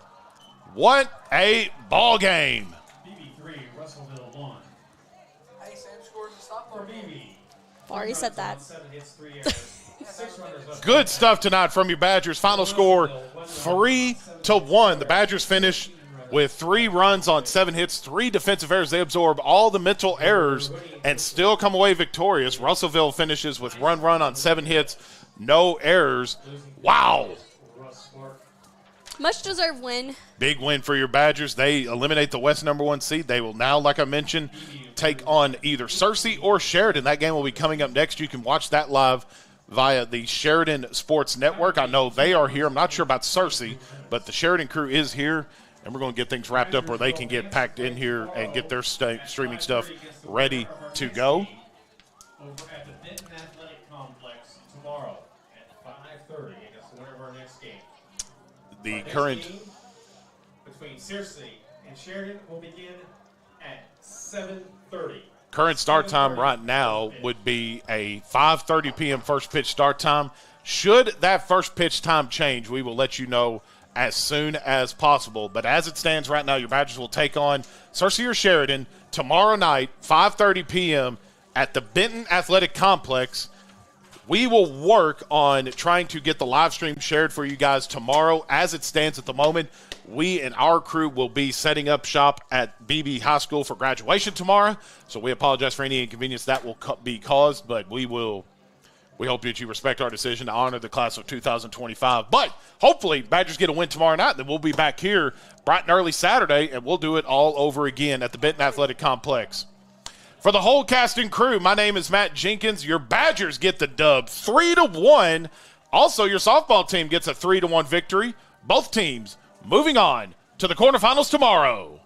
[SPEAKER 1] What a ball game.
[SPEAKER 3] BB3, Russellville 1.
[SPEAKER 13] Hey, Sam scores a stop
[SPEAKER 3] For BB.
[SPEAKER 9] Already said that.
[SPEAKER 3] 7 hits, 3 errors. 6 runners up.
[SPEAKER 1] Good stuff tonight from your Badgers. Final score 3-1. The Badgers finish with 3 runs on 7 hits, 3 defensive errors. They absorb all the mental errors and still come away victorious. Russellville finishes with run on 7 hits, no errors. Wow.
[SPEAKER 9] Much deserved win.
[SPEAKER 1] Big win for your Badgers. They eliminate the West number 1 seed. They will now, like I mentioned, take on either Searcy or Sheridan. That game will be coming up next. You can watch that live via the Sheridan Sports Network. I know they are here. I'm not sure about Searcy, but the Sheridan crew is here. And we're going to get things wrapped up where they can get packed in here and get their streaming stuff ready to go.
[SPEAKER 3] Over at the Benton Athletic Complex tomorrow at 5:30 against the winner of our next game.
[SPEAKER 1] The
[SPEAKER 3] Our next
[SPEAKER 1] current
[SPEAKER 3] game between Searcy and Sheridan will begin at 7:30.
[SPEAKER 1] Current start time right now would be a 5:30 p.m. first pitch start time. Should that first pitch time change, we will let you know as soon as possible. But as it stands right now, your Badgers will take on Searcy or Sheridan tomorrow night, 5:30 p.m. at the Benton Athletic Complex. We will work on trying to get the live stream shared for you guys tomorrow. As it stands at the moment, we and our crew will be setting up shop at BB High School for graduation tomorrow. So we apologize for any inconvenience that will be caused, but we hope that you respect our decision to honor the class of 2025. But hopefully Badgers get a win tomorrow night, then we'll be back here bright and early Saturday, and we'll do it all over again at the Benton Athletic Complex. For the whole cast and crew, my name is Matt Jenkins. Your Badgers get the dub 3-1. Also, your softball team gets a 3-1 victory. Both teams moving on to the quarterfinals tomorrow.